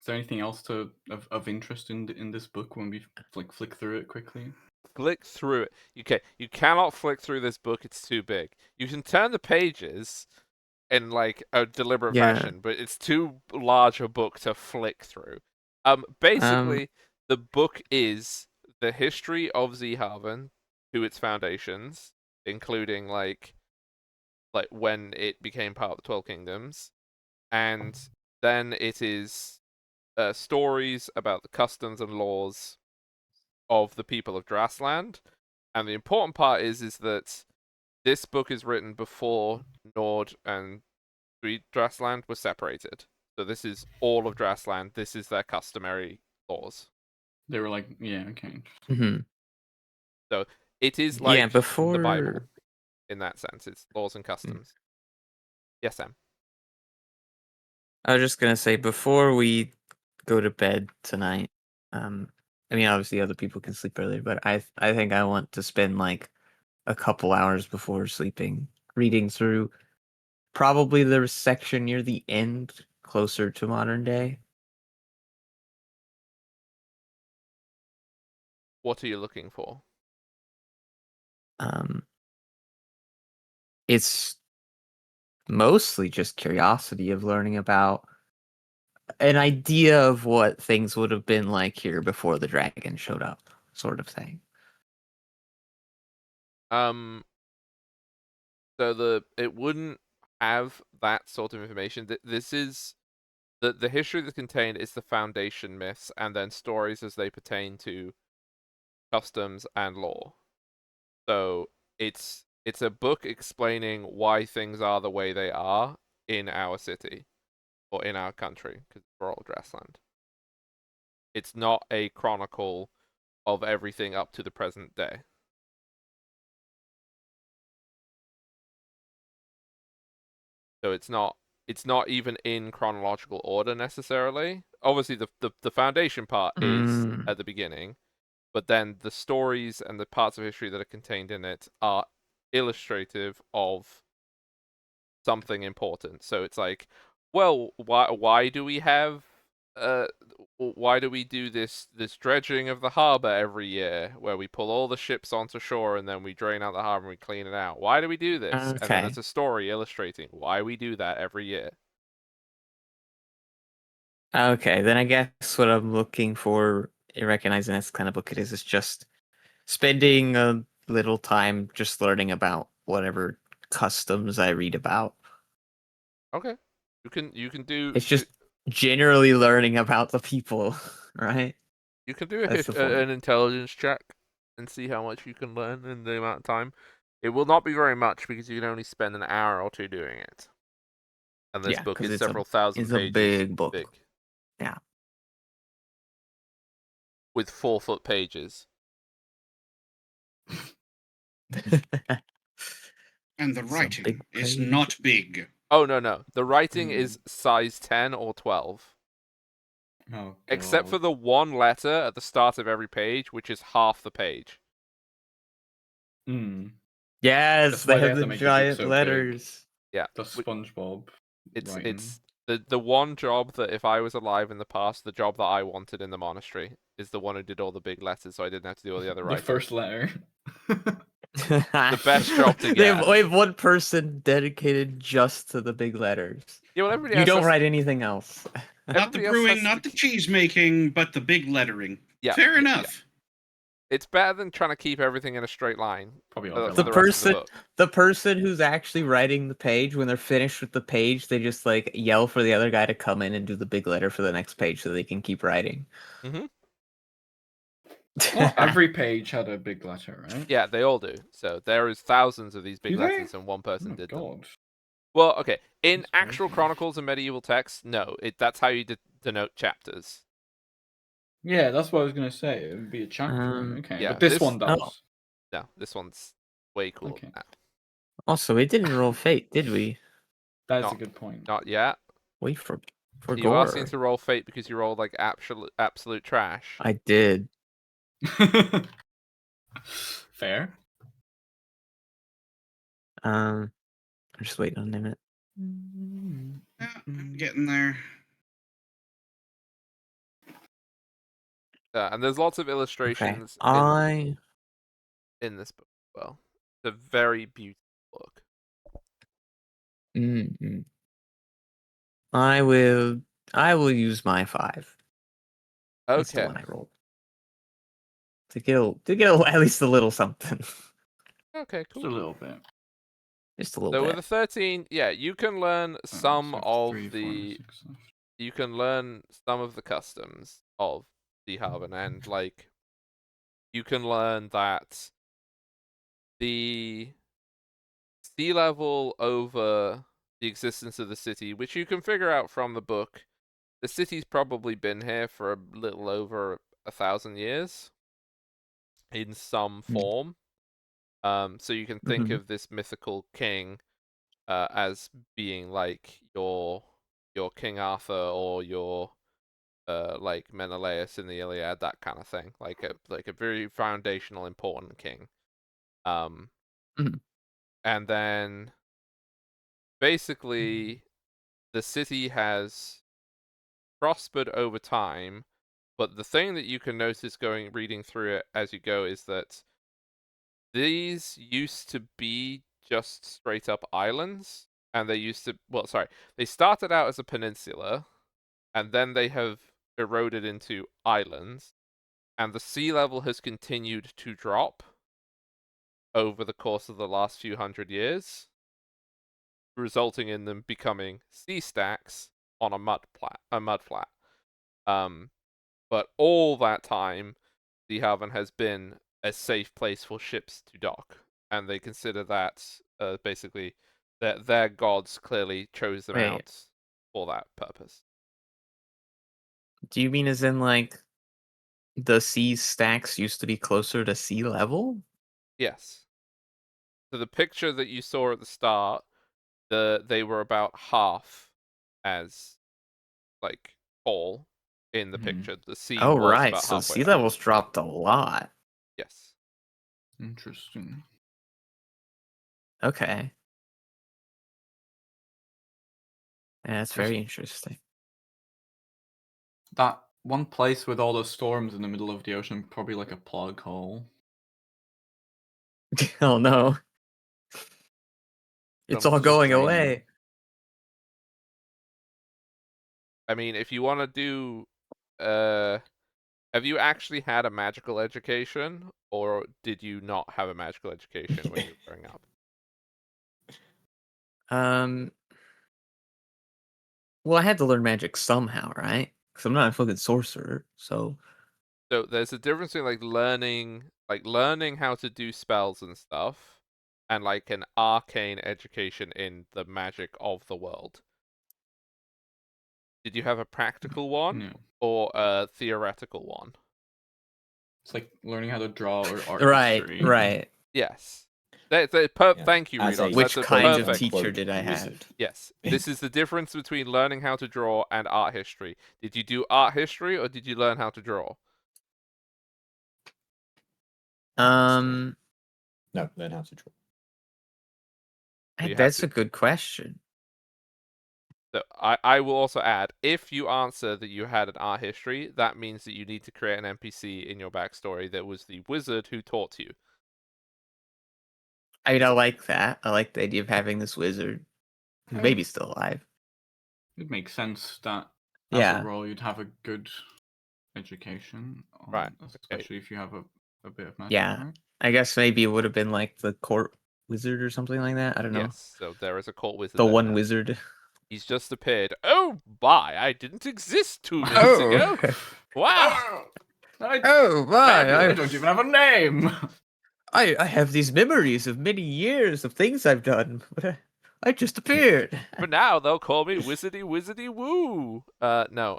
Is there anything else of interest in this book when we flick through it quickly? Flick through it. Okay, you cannot flick through this book. It's too big. You can turn the pages in like a deliberate Yeah. fashion, but it's too large a book to flick through. Basically, the book is the history of Zeehaven to its foundations, including like when it became part of the 12 Kingdoms, and then it is stories about the customs and laws of the people of Drassland. And the important part is that this book is written before Nord and Drassland were separated. So this is all of Drassland. This is their customary laws. They were like, yeah, okay. Mm-hmm. So it is like Yeah, before the Bible in that sense. It's laws and customs. Yes, Sam. I was just gonna say before we go to bed tonight. I mean, obviously other people can sleep earlier, but I think I want to spend like a couple hours before sleeping reading through probably the section near the end, closer to modern day. What are you looking for? It's mostly just curiosity of learning about an idea of what things would have been like here before the dragon showed up, sort of thing. So it wouldn't have that sort of information. This is the history that's contained is the foundation myths and then stories as they pertain to customs and law. So it's a book explaining why things are the way they are in our city or in our country because we're all Dressland. It's not a chronicle of everything up to the present day. So it's not even in chronological order necessarily. Obviously the foundation part is at the beginning, but then the stories and the parts of history that are contained in it are illustrative of something important. So it's like, well, why do we have why do we do this dredging of the harbor every year where we pull all the ships onto shore and then we drain out the harbor and we clean it out? Why do we do this? Okay. And then there's a story illustrating why we do that every year. Okay, then I guess what I'm looking for in recognizing this kind of book it is just spending a little time just learning about whatever customs I read about. Okay. You can do It's just generally learning about the people, right? you can do That's the point. an intelligence check and see how much you can learn in the amount of time. It will not be very much because you can only spend an hour or two doing it. And this Yeah, book 'cause is it's a- several thousand it's a pages big book. big. Yeah. With 4-foot pages. And the It's a writing big is page. not big. Oh no. The writing is size 10 or 12. Oh, Except for God. the one letter at the start of every page, which is half the page. Yes, That's they why they have have to the make the book giant so big. letters. Yeah. The SpongeBob It's writing. it's the one job that if I was alive in the past, the job that I wanted in the monastery is the one who did all the big letters, so I didn't have to do all the other the writing. first letter. The best job to They have get. one person dedicated just to the big letters. Yeah, well, everybody You else don't has- write anything else. Not the Everybody else has brewing, to not the keep- cheese making, but the big lettering. Yeah, Fair yeah. enough. It's better than trying to keep everything in a straight line Probably for overlap. the rest of the book. The person who's actually writing the page, when they're finished with the page, they just like yell for the other guy to come in and do the big letter for the next page so they can keep writing. Mm-hmm. Well, every page had a big letter, right? Yeah, they all do. So there is thousands of these big Do they? letters, and one Oh person my did them. god. Well, okay. In That's actual crazy. chronicles and medieval texts, no. That's how you denote chapters. Yeah, that's what I was gonna say. It would be a chapter. Okay, yeah, but this this- one does. No, this one's way cooler Okay. than that. Also, we didn't roll fate, did we? That is Not- a good point. Not yet. Wait for You gore. asking to roll fate because you rolled like absolute trash. I did. Fair. I'm just waiting on a minute. Yeah, I'm getting there. And there's lots of illustrations Okay. in this book as well. It's a very beautiful book. Mm-mm. I will use my 5. That's the Okay. one I rolled. To get at least a little something. Okay, Just a cool. little bit. Just a little So bit. with a 13, yeah, you can learn some So of 3, 4, the 6 left. you can learn some of the customs of the Haven, and like you can learn that the sea level over the existence of the city, which you can figure out from the book. The city's probably been here for a little over 1,000 years in some form. So you can think Mhm. of this mythical king as being like your King Arthur or your like Menelaus in the Iliad, that kind of thing, like a very foundational, important king. Mhm. And then basically the city has prospered over time, but the thing that you can notice reading through it as you go is that these used to be just straight up islands, and they started out as a peninsula, and then they have eroded into islands, and the sea level has continued to drop over the course of the last few hundred years, resulting in them becoming sea stacks on a mud flat. But all that time, the Haven has been a safe place for ships to dock, and they consider that basically that their gods clearly chose them Wait. out for that purpose. Do you mean as in like the sea stacks used to be closer to sea level? Yes. So the picture that you saw at the start, they were about half as like tall in the Mhm. picture. The sea Oh was right, about so halfway sea up. levels dropped a lot. Yes. Interesting. Okay. Yeah, that's Yes. very interesting. That one place with all the storms in the middle of the ocean, probably like a plug hole. Oh no. It's That all was just going draining. away. I mean, if you want to do, have you actually had a magical education, or did you not have a magical education when you were growing up? Well, I had to learn magic somehow, right? Because I'm not a fucking sorcerer, so So there's a difference between learning how to do spells and stuff, and like an arcane education in the magic of the world. Did you have a practical one No. or a theoretical one? It's like learning how to draw or art right, history. right. Yes. Yeah. Thank you, As a Redox. Which That's a kind of perfect. teacher did I have? wizard. Yes. This is the difference between learning how to draw and art history. Did you do art history or did you learn how to draw? Um, No, learn how to draw. You have that's to- a good question. So I will also add, if you answer that you had an art history, that means that you need to create an NPC in your backstory that was the wizard who taught you. I mean, I like that. I like the idea of having this wizard who may be still alive. It makes sense that as a Yeah, role you'd have a good education, Right, okay. especially if you have a bit of magic, yeah. right? I guess maybe it would have been like the court wizard or something like that. I don't know. Yes, so there is a court wizard. The there one now. wizard. He's just appeared. Oh, my, I didn't exist 2 minutes ago. Wow. Oh I my! don't even have a name. I have these memories of many years of things I've done, but I just appeared. For now, they'll call me Wizardy Wizardy Woo. No,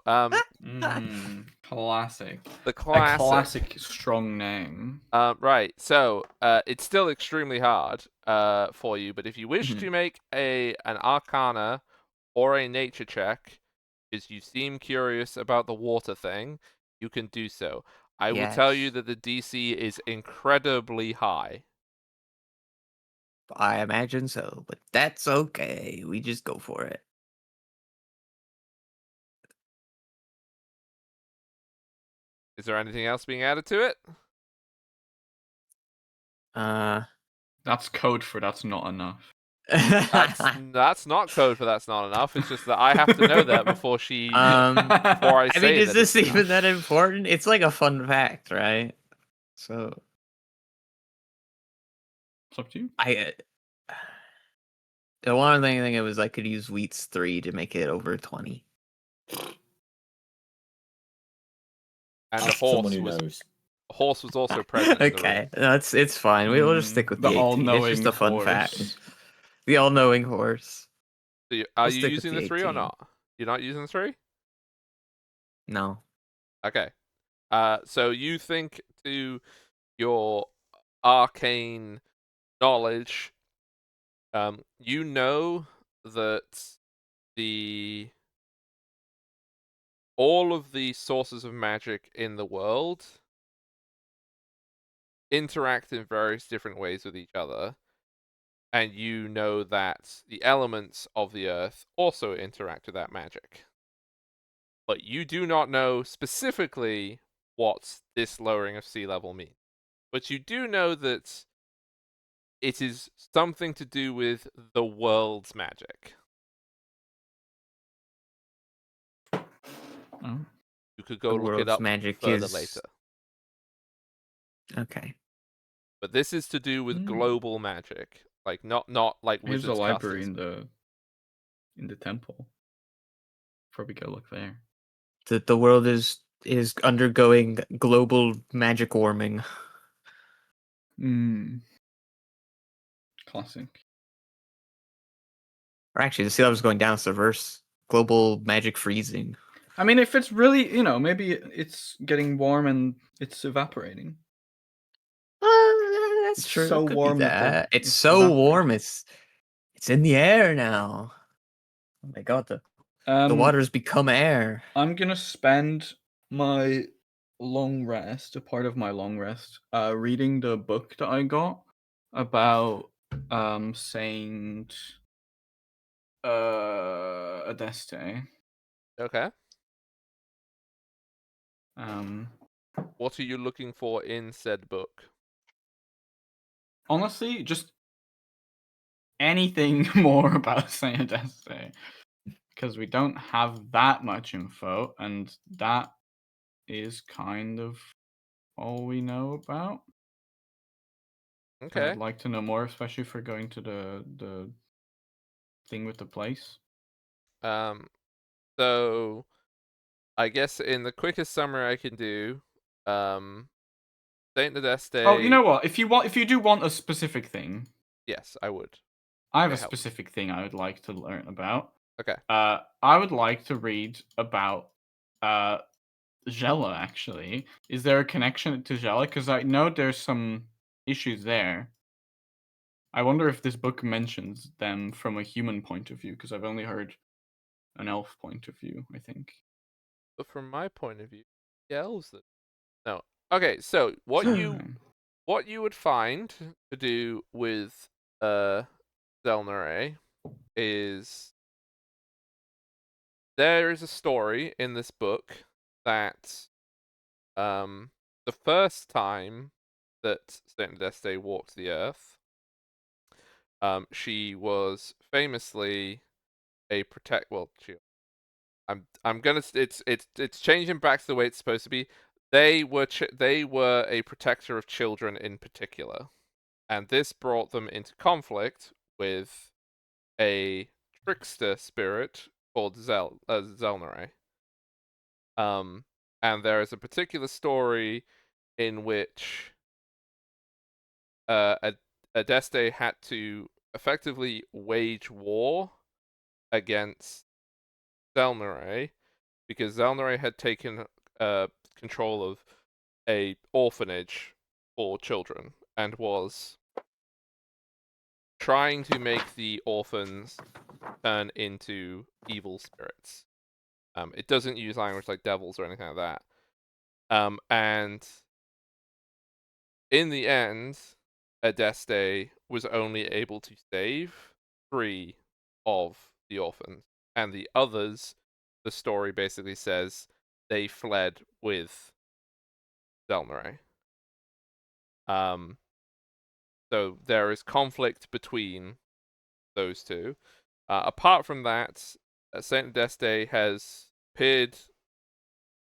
Classic. the A classic. classic strong name. Right. So, it's still extremely hard, for you. But if you wish to make an Arcana or a Nature check, because you seem curious about the water thing, you can do so. I will tell you Yes. that the DC is incredibly high. I imagine so, but that's okay. We just go for it. Is there anything else being added to it? That's code for that's not enough. That's not code for that's not enough. It's just that I have to know that before she before I I say mean, is that this it's even that important? It's like a fun fact, right? So It's up to you. the one thing it was I could use Wheats 3 to make it over 20. And the Ask someone horse who was knows. also present in the room. Okay, it's fine. We'll just stick with The the 18. It's all-knowing just a fun horse. fact. The all-knowing horse. So are We'll you stick with using the the 3 or 18. not? You're not using the 3? No. Okay. So you think to your arcane knowledge, you know that all of the sources of magic in the world interact in various different ways with each other, and you know that the elements of the earth also interact with that magic. But you do not know specifically what this lowering of sea level means. But you do know that it is something to do with the world's magic. Oh. You could go The look it world's up magic further is later. Okay. But this is to do with global magic, like not like Here's wizards a library casting. in the temple. Probably go look there. The world is undergoing global magic warming. Classic. Or actually, the sea level is going down. It's the reverse. Global magic freezing. I mean, if it's really, maybe it's getting warm and it's evaporating. That's It's true. so It could warm be that that. It's it's so evaporating. warm. It's in the air now. Oh my god, the water's become air. I'm gonna spend my long rest, a part of my long rest, reading the book that I got about Saint Adeste. Okay. Um, What are you looking for in said book? honestly, just anything more about Saint Adeste, because we don't have that much info, and that is kind of all we know about. Okay. I'd like to know more, especially for going to the thing with the place. So I guess in the quickest summary I can do, Saint Adeste. Oh, you know what? If you do want a specific thing, yes, I would. I have It a helps. specific thing I would like to learn about. Okay. I would like to read about Gela. Actually, is there a connection to Gela? Because I know there's some issues there. I wonder if this book mentions them from a human point of view, because I've only heard an elf point of view, I think. But from my point of view, the elves that no. Okay, so what you would find to do with Zelnare is there is a story in this book that the first time that Saint Adeste walked the earth, she was famously she I'm gonna it's changing back to the way it's supposed to be. They were a protector of children in particular, and this brought them into conflict with a trickster spirit called Zelnare. And there is a particular story in which Adeste had to effectively wage war against Zelnare because Zelnare had taken control of a orphanage for children and was trying to make the orphans turn into evil spirits. It doesn't use language like devils or anything like that. And in the end, Adeste was only able to save 3 of the orphans, and the others, the story basically says, they fled with Zelnare. So there is conflict between those two. Apart from that, Saint Adeste has appeared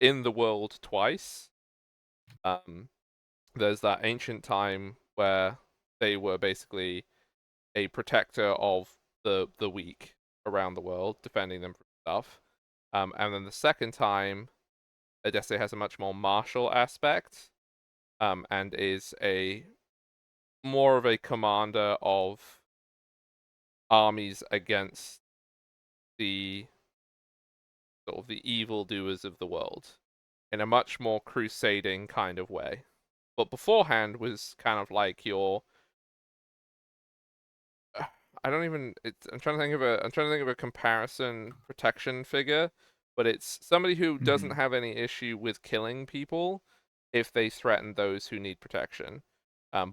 in the world twice. There's that ancient time where they were basically a protector of the weak around the world, defending them from stuff. And then the second time, Adeste has a much more martial aspect, and is a more of a commander of armies against the sort of the evildoers of the world in a much more crusading kind of way. But beforehand was kind of like your I don't even. I'm trying to think of a comparison protection figure, but it's somebody who doesn't have any issue with killing people if they threaten those who need protection,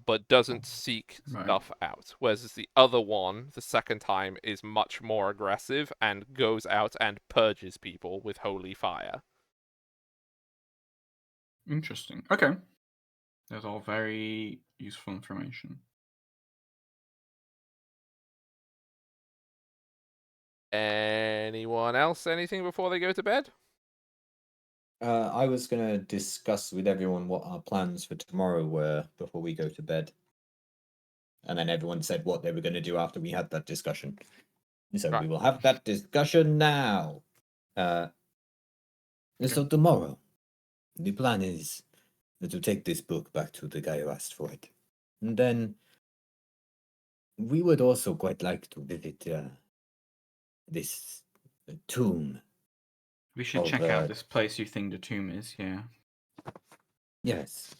but doesn't seek stuff out. Whereas the other one, the second time, is much more aggressive and goes out and purges people with holy fire. Interesting. Okay. That's all very useful information. Anyone else? Anything before they go to bed? I was going to discuss with everyone what our plans for tomorrow were before we go to bed. And then everyone said what they were going to do after we had that discussion. So Right. we will have that discussion now. So tomorrow, the plan is to take this book back to the guy who asked for it. And then we would also quite like to visit this tomb. We should check out this place you think the tomb is, yeah. Yes.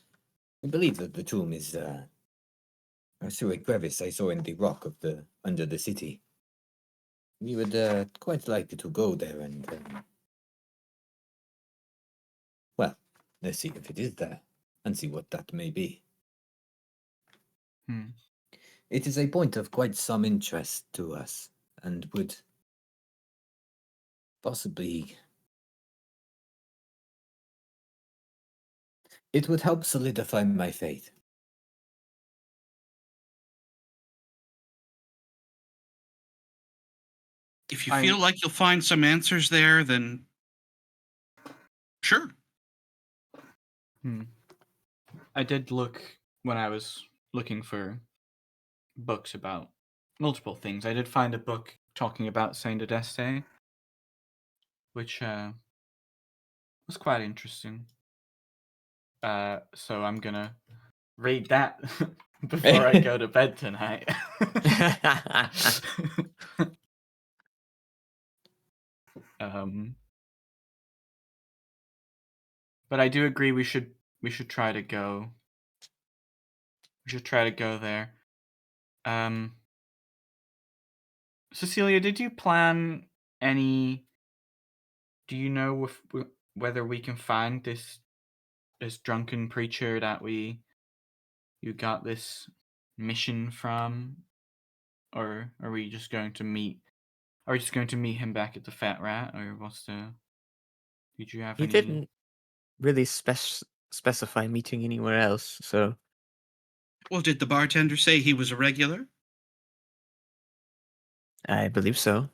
I believe that the tomb is through a crevice I saw in the rock of the under the city. We would quite like to go there and well, let's see if it is there and see what that may be. It is a point of quite some interest to us and would possibly it would help solidify my faith. If you feel like you'll find some answers there, then sure. I did look when I was looking for books about multiple things. I did find a book talking about Saint Adeste, which was quite interesting. So I'm gonna read that before I go to bed tonight. But I do agree we should try to go. We should try to go there. Cecilia, did you plan any? Do you know whether we can find this drunken preacher that you got this mission from, or are we just going to meet? Are we just going to meet him back at the Fat Rat, or what's the? Did you have He any? didn't really specify meeting anywhere else, so. Well, did the bartender say he was a regular? I believe so.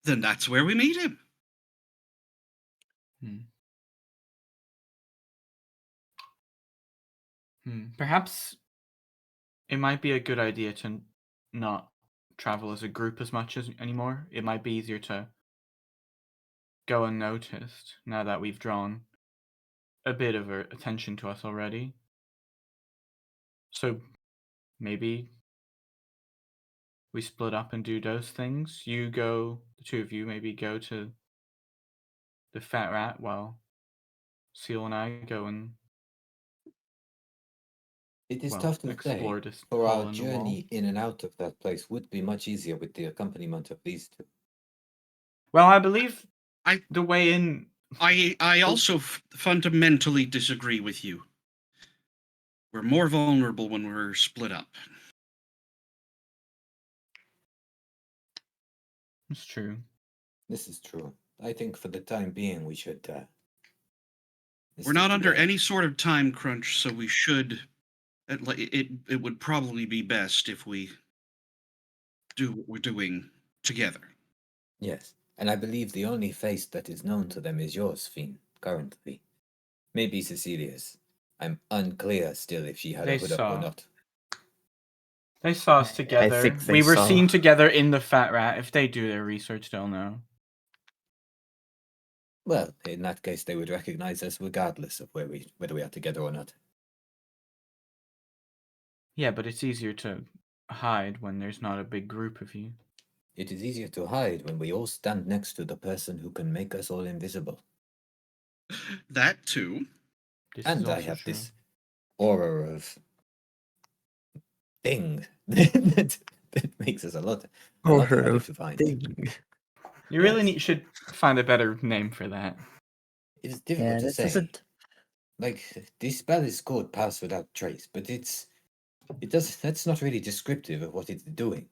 Then that's where we meet him. Perhaps it might be a good idea to not travel as a group as much as anymore. It might be easier to go unnoticed now that we've drawn a bit of attention to us already. So maybe we split up and do those things. The two of you maybe go to the Fat Rat while Seal and I go and It is tough to explore say, this for hole our in the wall. journey in and out of that place would be much easier with the accompaniment of these two. Well, I believe I- the way in. I also fundamentally disagree with you. We're more vulnerable when we're split up. It's true. This is true. I think for the time being we should We're not under any sort of time crunch, so we should. It would probably be best if we do what we're doing together. Yes, and I believe the only face that is known to them is yours, Fiend, currently. Maybe Cecilia's. I'm unclear still if she had a hood up or not. They saw us together. I think we were seen together in the Fat Rat. If they do their research, they'll know. Well, in that case, they would recognize us regardless of whether we are together or not. Yeah, but it's easier to hide when there's not a big group of you. It is easier to hide when we all stand next to the person who can make us all invisible. That too. And I have this aura of thing that makes us a lot harder to find. You really should find a better name for that. It is difficult to say. Like, this spell is called Pass Without Trace, but that's not really descriptive of what it's doing.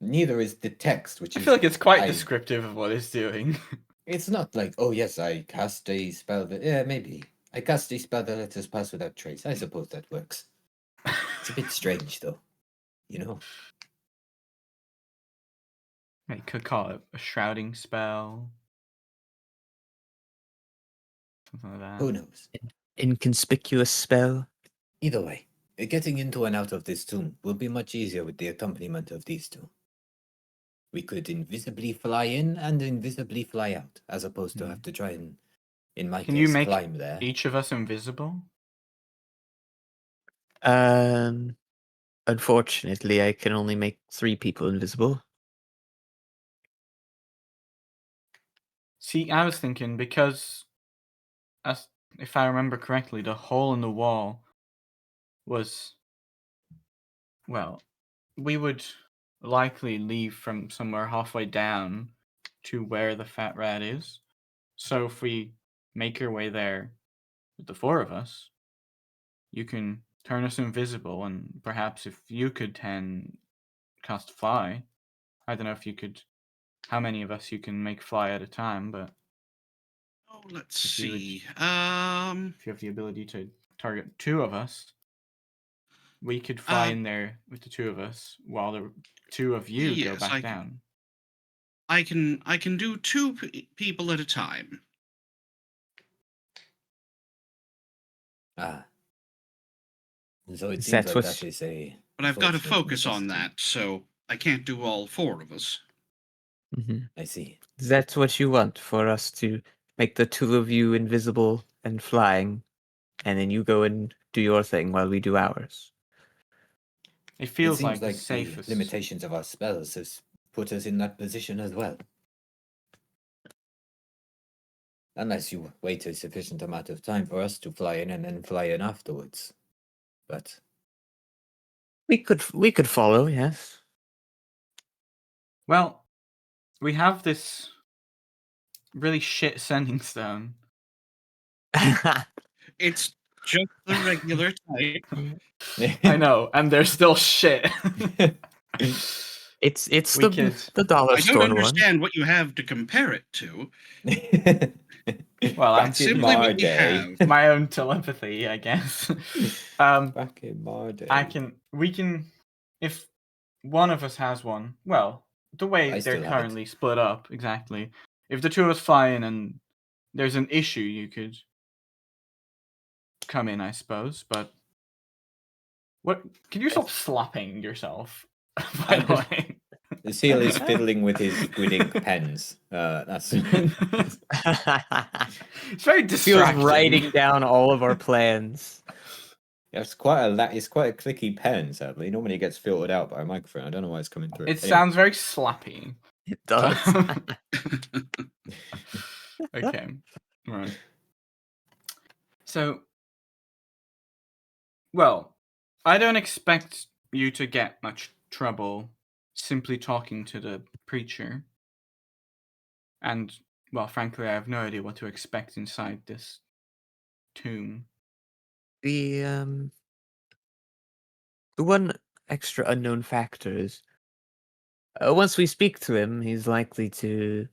Neither is the text, which I feel like it's quite descriptive of what it's doing. It's not like, oh yes, I cast a spell that... Yeah, maybe. I cast a spell that lets us pass without trace. I suppose that works. It's a bit strange, though. You know? I could call it a shrouding spell. Something like that. Who knows? Inconspicuous spell. Either way, getting into and out of this tomb will be much easier with the accompaniment of these two. We could invisibly fly in and invisibly fly out, as opposed to have to try and, in my case, climb there. Each of us invisible? Unfortunately, I can only make 3 people invisible. See, I was thinking because, if I remember correctly, the hole in the wall was, well, we would likely leave from somewhere halfway down to where the Fat Rat is. So if we make our way there with the 4 of us, you can turn us invisible, and perhaps if you could cast fly, I don't know if you could, how many of us you can make fly at a time, but let's see. If you have the ability to target 2 of us, we could fly in there with the 2 of us while the 2 of you go back down. I can do 2 people at a time. So it seems like that is a... But I've got to focus on that, so I can't do all 4 of us. I see. That's what you want, for us to make the 2 of you invisible and flying, and then you go and do your thing while we do ours. It feels like the safest. The limitations of our spells has put us in that position as well. Unless you wait a sufficient amount of time for us to fly in and then fly in afterwards. But we could follow, yes. Well, we have this really shit sending stone. It's just the regular type. I know, and they're still shit. It's the dollar store one. I don't understand what you have to compare it to. Well, I'm simply what you have. My own telepathy, I guess. Back in my day. We can, if one of us has one, well, the way they're currently split up, exactly. If the 2 of us fly in and there's an issue, you could come in, I suppose. But what? Can you stop slapping yourself? By the way, The seal is fiddling with his squid ink pens. That's it's very Feels distracting. writing down all of our plans. it's quite a clicky pen. Sadly, normally it gets filtered out by a microphone. I don't know why it's coming through. It Anyway. sounds very slappy. It does. Okay, right. So, well, I don't expect you to get much trouble simply talking to the preacher. And, well, frankly, I have no idea what to expect inside this tomb. The one extra unknown factor is once we speak to him, he's likely to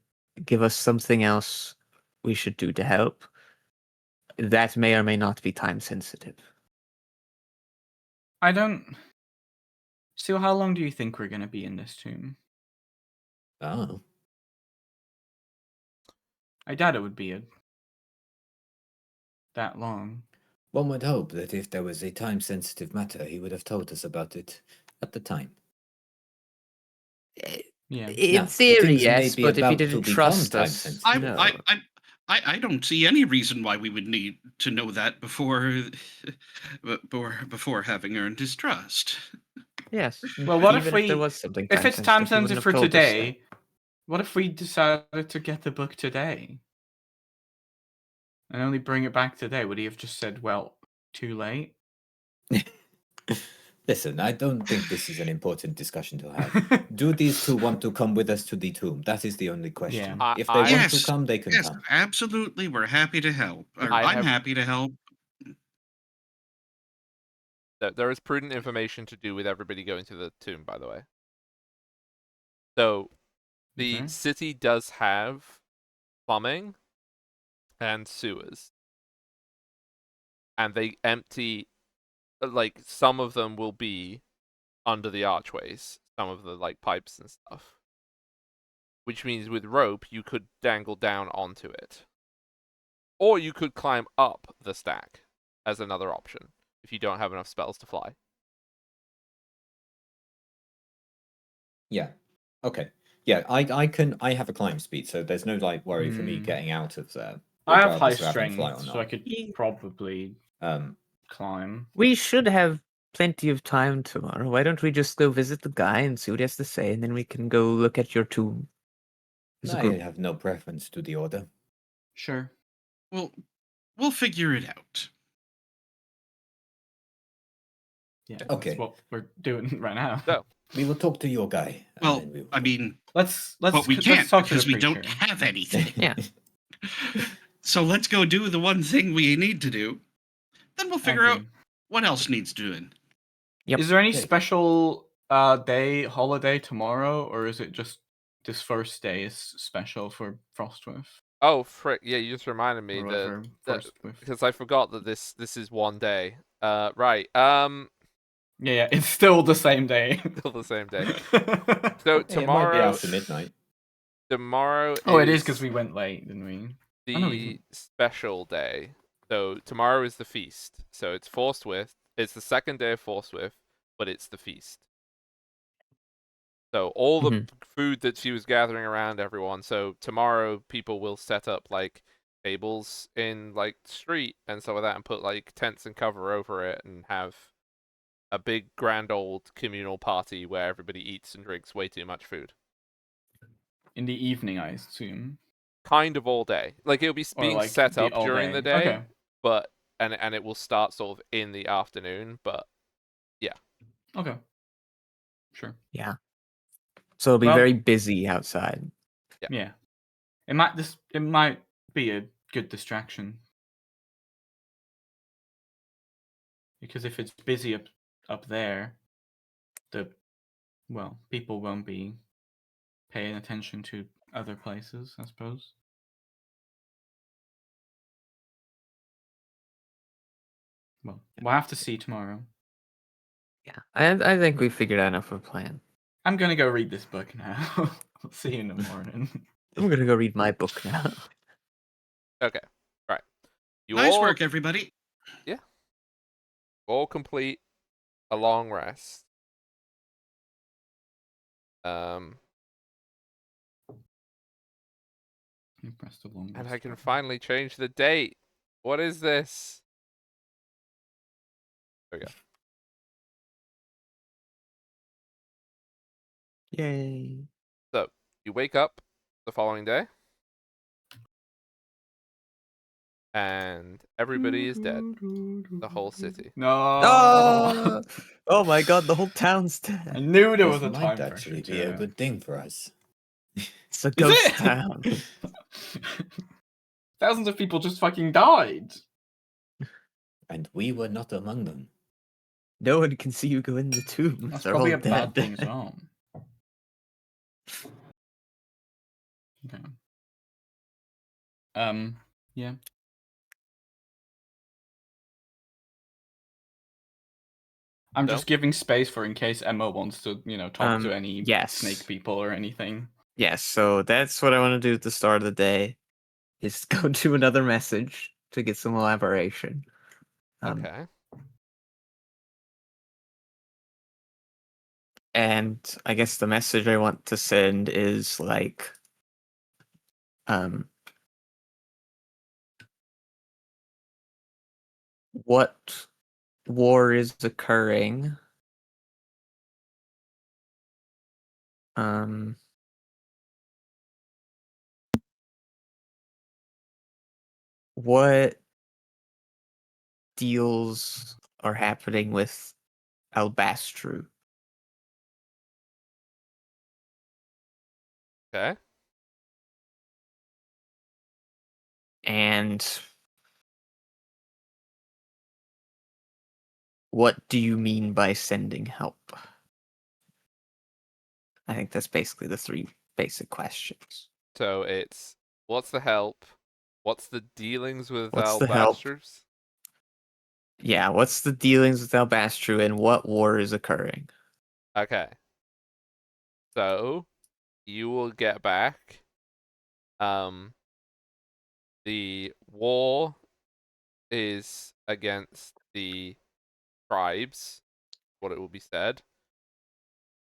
give us something else we should do to help. That may or may not be time sensitive. I don't... So how long do you think we're going to be in this tomb? Oh, I doubt it would be that long. one would hope that if there was a time-sensitive matter, he would have told us about it at the time. Yeah. In Now, theory, things may yes, be but if he about to didn't become trust us, time-sensitive. no. I don't see any reason why we would need to know that before having earned his trust. Yes. Well, what even if there we... was something If it's time he wouldn't sensitive have for told us today, what if we decided to get the book today? And only bring it back today? Would he have just said, well, too late? Listen, I don't think this is an important discussion to have. Do these two want to come with us to the tomb? That is the only question. Yeah. If they want Yes, to come, they can yes, come. absolutely. We're happy to help. Or I I'm have- happy to help. There is prudent information to do with everybody going to the tomb, by the way. So, the Okay. city does have plumbing and sewers. And they empty, like, some of them will be under the archways, some of the, like, pipes and stuff. Which means with rope, you could dangle down onto it. Or you could climb up the stack as another option, if you don't have enough spells to fly. Yeah. Okay. Yeah, I have a climb speed, so there's no like worry for me Hmm. getting out of there. I have high regardless of having fly or strength, so I not. could probably climb. We should have plenty of time tomorrow. Why don't we just go visit the guy and see what he has to say, and then we can go look at your tomb as a I group. have no preference to the order. Sure. We'll figure it out. Yeah. Okay. That's what we're doing right now. So, We will talk to your guy. and Well, then we will I mean, let's but we let's can't talk to because the we don't preacher. have anything. Yeah. So let's go do the one thing we need to do. Then we'll I figure out agree. what else needs doing. Yep. Is there any Okay. special holiday tomorrow, or is it just this first day is special for Frostwolf? oh frick! Yeah, you just reminded me Or that whatever, Frostwolf. because I forgot that this is one day. Right. Yeah, it's still the same day. Still the same day. So So Hey, it might be tomorrow. after midnight. Tomorrow. oh, it is because we went late, didn't we? the I know we special day. So tomorrow is the feast. So it's Forthwith. It's the second day of Forthwith, but it's the feast. So all the food that she was gathering around everyone. So tomorrow people will set up like tables in like the street and stuff like that, and put like tents and cover over it, and have a big grand old communal party where everybody eats and drinks way too much food. in the evening, I assume. Kind of all day. Like it'll be Or being like set the up all during day. the day, Okay. but and it will start sort of in the afternoon, but Okay. Sure. Yeah. So it'll be Well- very busy outside. Yeah. It might be a good distraction. Because if it's busy up there, people won't be paying attention to other places, I suppose. Well, we'll have to see tomorrow. Yeah. I think we figured out enough of a plan. I'm gonna go read this book now. I'll see you in the morning. I'm gonna go read my book now. Okay. Right. You Nice all work, everybody. all complete a long rest. You pressed the long And rest I can button. finally change the date. What is this? There we go. Yay. So you wake up the following day, and everybody is dead. The whole city. No. Oh! Oh my god, the whole town's I dead. knew there This was a might time actually pressure be to a it. good thing for us. It's a Is ghost it? town. Thousands of people just fucking died. And we were not among them. No one can see you go in the tomb. That's They're probably all a bad dead. thing as well. Okay. Yeah. I'm So? just giving space for in case Emma wants to, talk to any yes. snake people or anything. Yes, so that's what I want to do at the start of the day. Is go to another message to get some elaboration. Okay. And I guess the message I want to send is like, what war is occurring? What deals are happening with Albastru? Okay. And what do you mean by sending help? I think that's basically the three basic questions. So it's what's the help? What's the dealings with What's the help? Albasters? Yeah, what's the dealings with Albastru and what war is occurring? Okay. So you will get back. The war is against the tribes, what it will be said.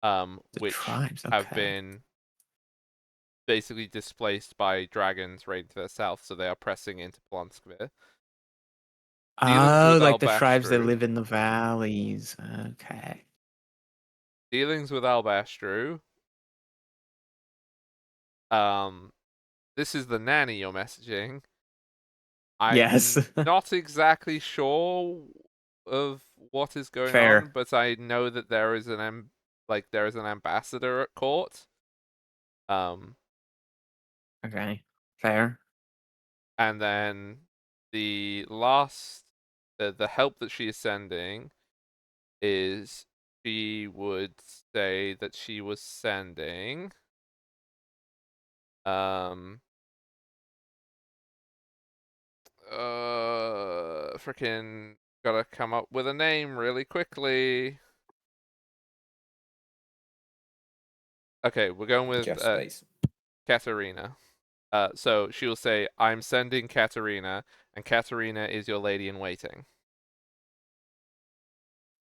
The Which tribes, have okay. been basically displaced by dragons raiding to the south, so they are pressing into Polonskvir. Dealings Oh, with like the tribes that Albastru. live in the valleys. Okay. Dealings with Albastru. This is the nanny you're messaging. I'm Yes. not exactly sure of what is going Fair. on, but I know that there is an ambassador at court. Okay. Fair. And then the help that she is sending is she would say that she was sending freaking gotta come up with a name really quickly. Okay, we're going with Jeff Space. Katerina. So she will say, I'm sending Katerina, and Katerina is your lady in waiting.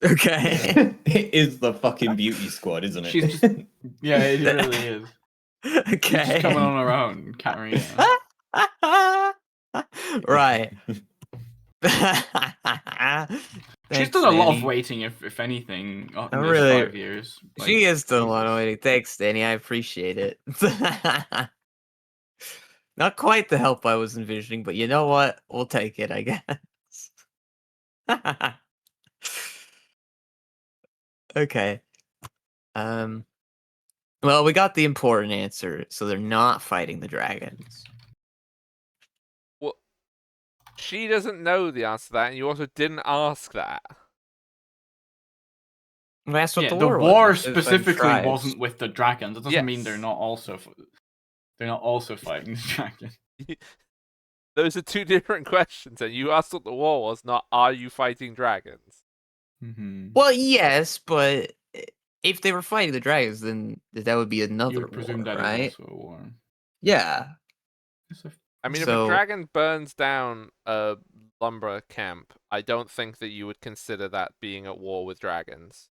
Okay. It is the fucking beauty squad, isn't it? She's just, yeah, it really is. She's just coming Okay. on her own, Katarina. Right. She's Thanks, done a lot of Danny. waiting, if anything, in I this really- 5 years. She has done a lot of Jesus. waiting. Thanks, Danny. I appreciate it. Not quite the help I was envisioning, but you know what? We'll take it, I guess. Okay. Well, we got the important answer, so they're not fighting the dragons. Well, she doesn't know the answer to that, and you also didn't ask that. That's what Yeah, the the war war was. It was fighting specifically tribes. wasn't with the dragons. It doesn't mean they're Yes. not also fighting the dragon. Those are two different questions, and you asked what the war was, not are you fighting dragons? Mm-hmm. Well, yes, but if they were fighting the dragons, then that would be You another would presume war, that is right? also a war. Yeah. I mean, if a So- dragon burns down a lumber camp, I don't think that you would consider that being at war with dragons.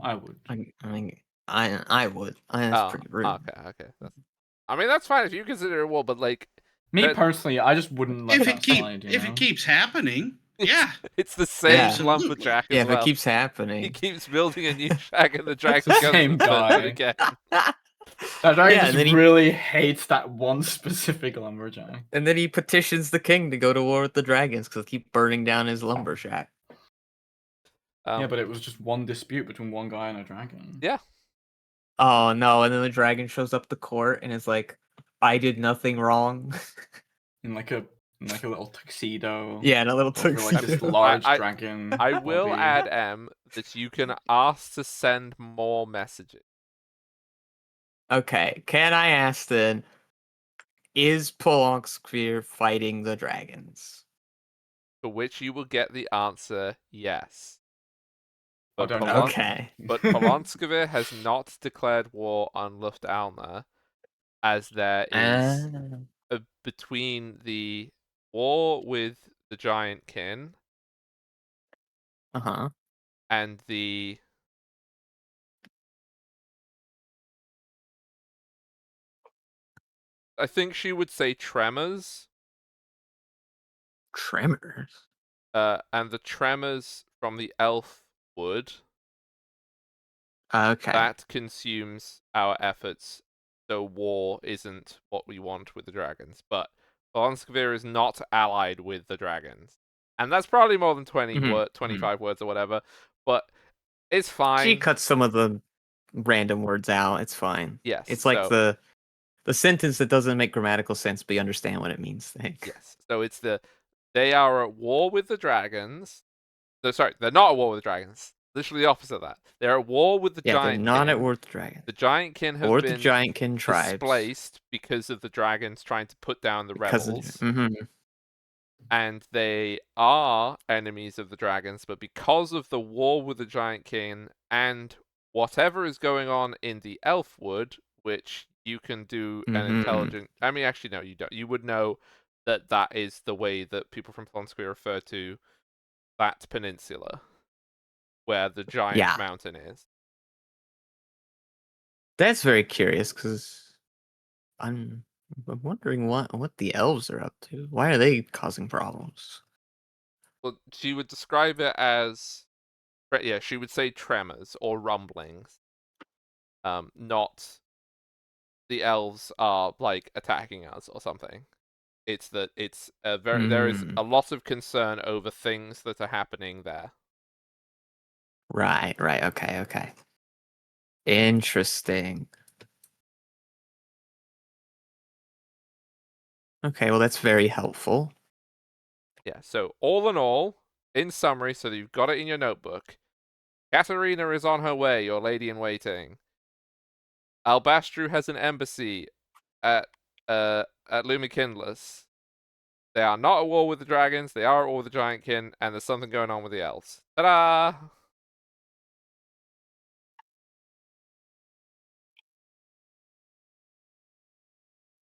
I would. I would. That's pretty rude. Okay. I mean, that's fine if you consider it a war, but like, Me that- personally, I just wouldn't let If that it keep slide. You if know? it keeps happening, yeah, it's the same Yeah. lumberjack as Yeah, if well. it keeps He happening. keeps building a new shack, and the dragon the comes same and burns guy. it again. That dragon Yeah, just and then he- really hates that one specific lumberjack. And then he petitions the king to go to war with the dragons because they keep burning down his lumber shack. Yeah, but it was just one dispute between one guy and a dragon. Yeah. Oh no! And then the dragon shows up to court and is like, "I did nothing wrong." In like a little tuxedo. Yeah, in a little Over like this tuxedo. large I- dragon. I will body. add, that you can ask to send more messages. Okay, can I ask then? Is Polonskvir fighting the dragons? To which you will get the answer yes. I But don't know. Okay. But Polonskvir has not declared war on Luftalna, as there is between the war with the giant kin Uh-huh. and the I think she would say tremors, Tremors. and the tremors from the elf wood Okay. that consumes our efforts. So war isn't what we want with the dragons, but Polonskvir is not allied with the dragons, and that's probably more than 25 words or whatever. But it's fine. She cuts some of the random words out. It's fine. Yes, It's like so- the sentence that doesn't make grammatical sense, but you understand what it means thing. Yes. So it's they are at war with the dragons. No, sorry, they're not at war with the dragons. Literally the opposite of that. They're at war with the Yeah, giant they're not kin. at war with the dragons. The giant kin have Or been the giant kin tribes. displaced because of the dragons trying to put down the rebels. And they are enemies of the dragons, but because of the war with the giant king and whatever is going on in the Elfwood, which you can do an intelligent. I mean, actually, no, you don't. You would know that that is the way that people from Polonskvir refer to that peninsula, where the giant mountain is. That's very curious because I'm wondering what the elves are up to. Why are they causing problems? Well, she would describe it as, yeah, she would say tremors or rumblings. Not the elves are like attacking us or something. It's that it's there is a lot of concern over things that are happening there. Right. Okay. Interesting. Okay, well that's very helpful. Yeah, so all in all, in summary, so that you've got it in your notebook, Katerina is on her way, your lady in waiting. Albastru has an embassy at Lumikindless. They are not at war with the dragons, they are at war with the giantkin, and there's something going on with the elves. Ta-da!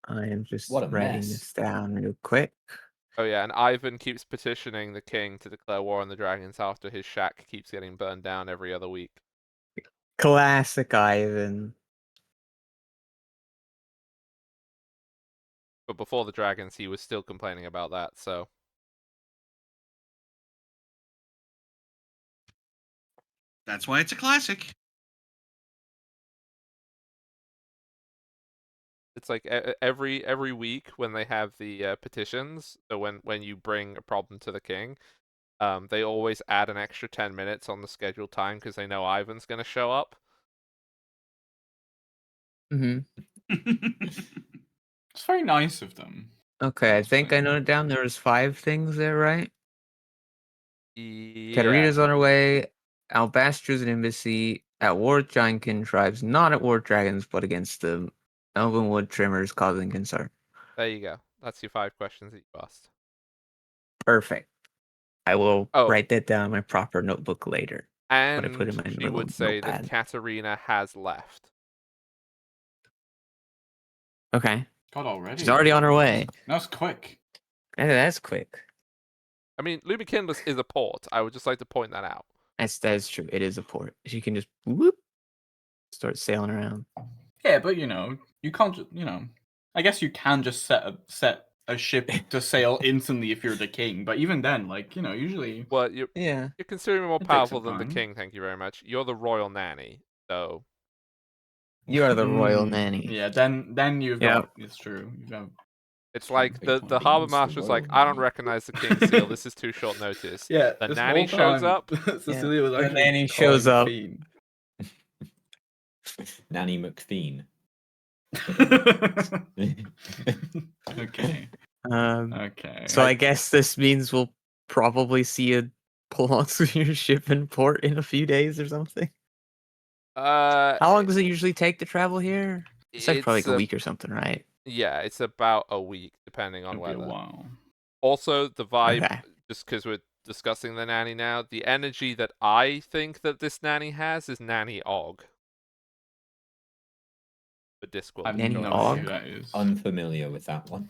I am just What a writing mess. this down real quick. Oh yeah, and Ivan keeps petitioning the king to declare war on the dragons after his shack keeps getting burned down every other week. Classic Ivan. But before the dragons, he was still complaining about that, so... That's why it's a classic. It's like every week when they have the petitions, so when you bring a problem to the king, they always add an extra 10 minutes on the scheduled time because they know Ivan's going to show up. It's very nice of them. Okay, I think I noted down there was 5 things there, right? Yeah. Katarina's on her way. Albastru's an embassy. At war with Giantkin tribes, not at war with dragons, but against the Elvenwood trimmers causing concern. There you go. That's your 5 questions that you asked. Perfect. I will write that down in my proper notebook later. And I put in my she little would say that notepad. Katerina has left. Okay. God, already. She's already on her way. That's quick. That's quick. I mean, Lumikindless is a port. I would just like to point that out. That is true. It is a port. She can just whoop, start sailing around. Yeah, but you can't. I guess you can just set a ship to sail instantly if you're the king. But even then, usually. Well, you're considering me more It takes powerful some than the time. king. Thank you very much. You're the royal nanny, so You are the royal nanny. Yeah, then you've Yep. got. It's true. You've got. it's True, like big the point. harbor Beans, the master's like, royal I don't nanny. recognize the king's seal. This is too short notice. Yeah, The this nanny whole shows time, up. Cecilia was The actually nanny calling shows up. Fiend. Nanny McPheen. Okay. Okay. So I guess this means we'll probably see a pull onto your ship in port in a few days or something. How long does it usually take to travel here? It's like probably like a week or something, right? Yeah, it's about a week, depending on It'll be a weather. while. Also, the vibe, Okay. just because we're discussing the nanny now, the energy that I think that this nanny has is Nanny Og. For Discworld. I've Nanny no Og? idea who that is. Unfamiliar with that one.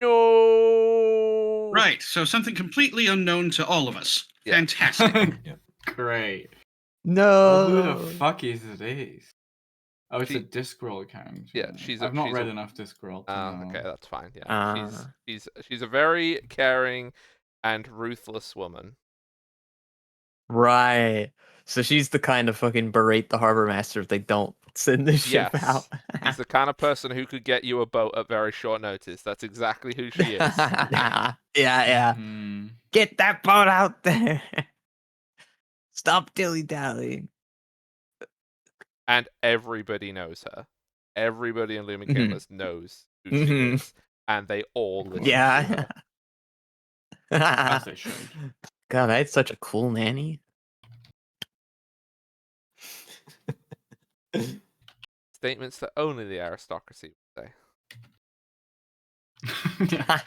No. Right, so something completely unknown to all of us. Yeah. Fantastic. Great. No. Well, who the fuck is this? Oh, it's She- a Discworld character. Yeah, she's I've not she's read enough Discworld to know. okay, that's fine. Yeah, Ah. she's a very caring and ruthless woman. Right. So she's the kind of fucking berate the harbor master if they don't send the ship Yes. out. She's the kind of person who could get you a boat at very short notice. That's exactly who she is. yeah. Hmm. Get that boat out there. Stop dilly-dallying. And everybody knows her. Everybody in Lumikindless knows who she Mhm. is, and they all listen to Yeah. her. As they should. God, I had such a cool nanny. Statements that only the aristocracy would say. Yeah.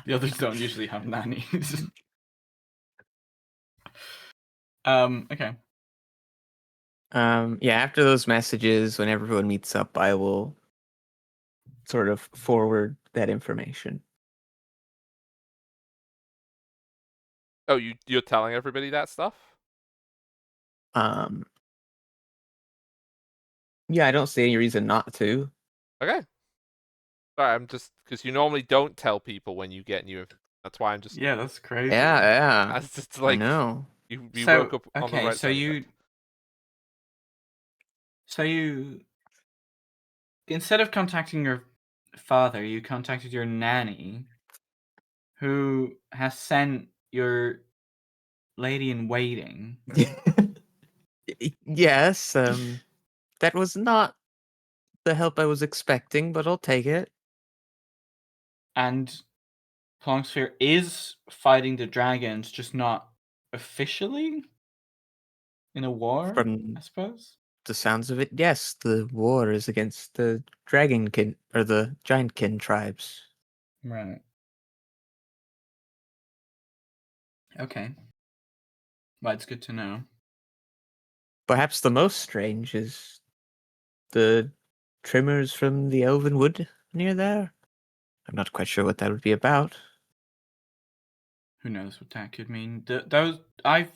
The others don't usually have nannies. Okay. Yeah, after those messages, when everyone meets up, I will sort of forward that information. Oh, you're telling everybody that stuff? Yeah, I don't see any reason not to. Okay. Sorry, I'm just because you normally don't tell people when you get new. That's why I'm just. Yeah, that's crazy. Yeah. That's just I like know. you So, woke up on the okay, right so side of you, it. so you, instead of contacting your father, you contacted your nanny, who has sent your lady in waiting. Yes, that was not the help I was expecting, but I'll take it. And Plongsphere is fighting the dragons, just not officially in a war, From I suppose. the sounds of it, yes, the war is against the dragonkin or the giantkin tribes. Right. Okay. Well, it's good to know. Perhaps the most strange is the trimmers from the Elven Wood near there. I'm not quite sure what that would be about. Who knows what that could mean? Those I've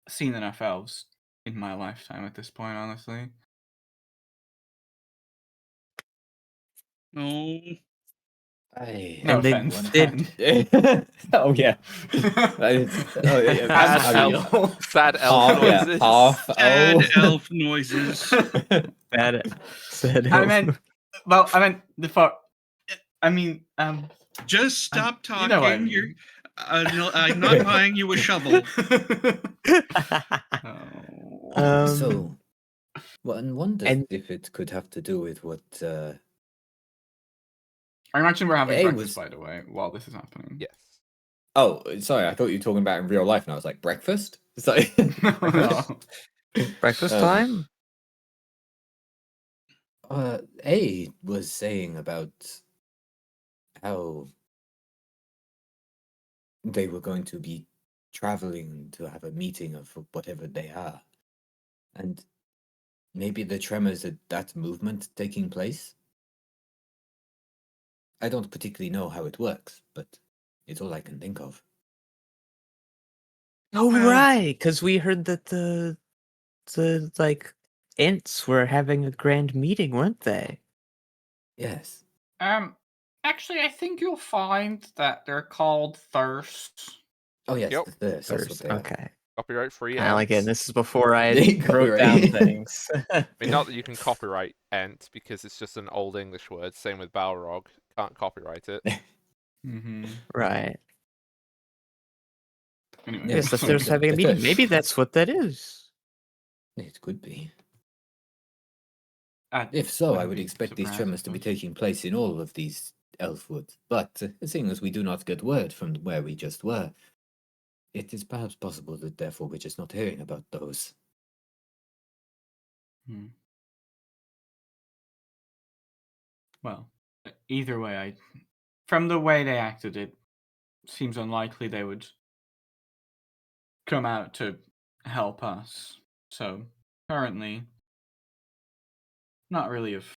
seen enough elves in my lifetime at this point, honestly. No. No And they offense. did- Oh yeah. Sad elf noises. Sad elf noises. That said, I meant, Just stop talking. You know what I mean. No, I'm not buying you a shovel. Oh. So, one wonders And- if it could have to do with what. I imagine we're having It breakfast, was- by the way, while this is happening. Yes. Oh, sorry. I thought you were talking about in real life, and I was like, breakfast. It's like No. Breakfast Um, time? A was saying about how they were going to be traveling to have a meeting of whatever they are, and maybe the tremors at that movement taking place. I don't particularly know how it works, but it's all I can think of. Oh Well- right, because we heard that the like Ints were having a grand meeting, weren't they? Yes. Actually, I think you'll find that they're called thirsts. Oh yes, Yep. the thirst. That's what First, they are. okay. Copyright free Well, again, ents. this is before I They wrote down copyright. things. I mean, not that you can copyright ent because it's just an old English word. Same with Balrog. Can't copyright it. Mm-hmm. Right. Anyway, Yeah, Yes, the so Thirst having a the meeting. Thirst. Maybe that's what that is. It could be. I If so, I wouldn't would be expect these surprised, tremors I to be suppose. taking place in all of these elf woods. But seeing as we do not get word from where we just were, it is perhaps possible that therefore we're just not hearing about those. Hmm. Well, either way, from the way they acted, it seems unlikely they would come out to help us. So currently, not really of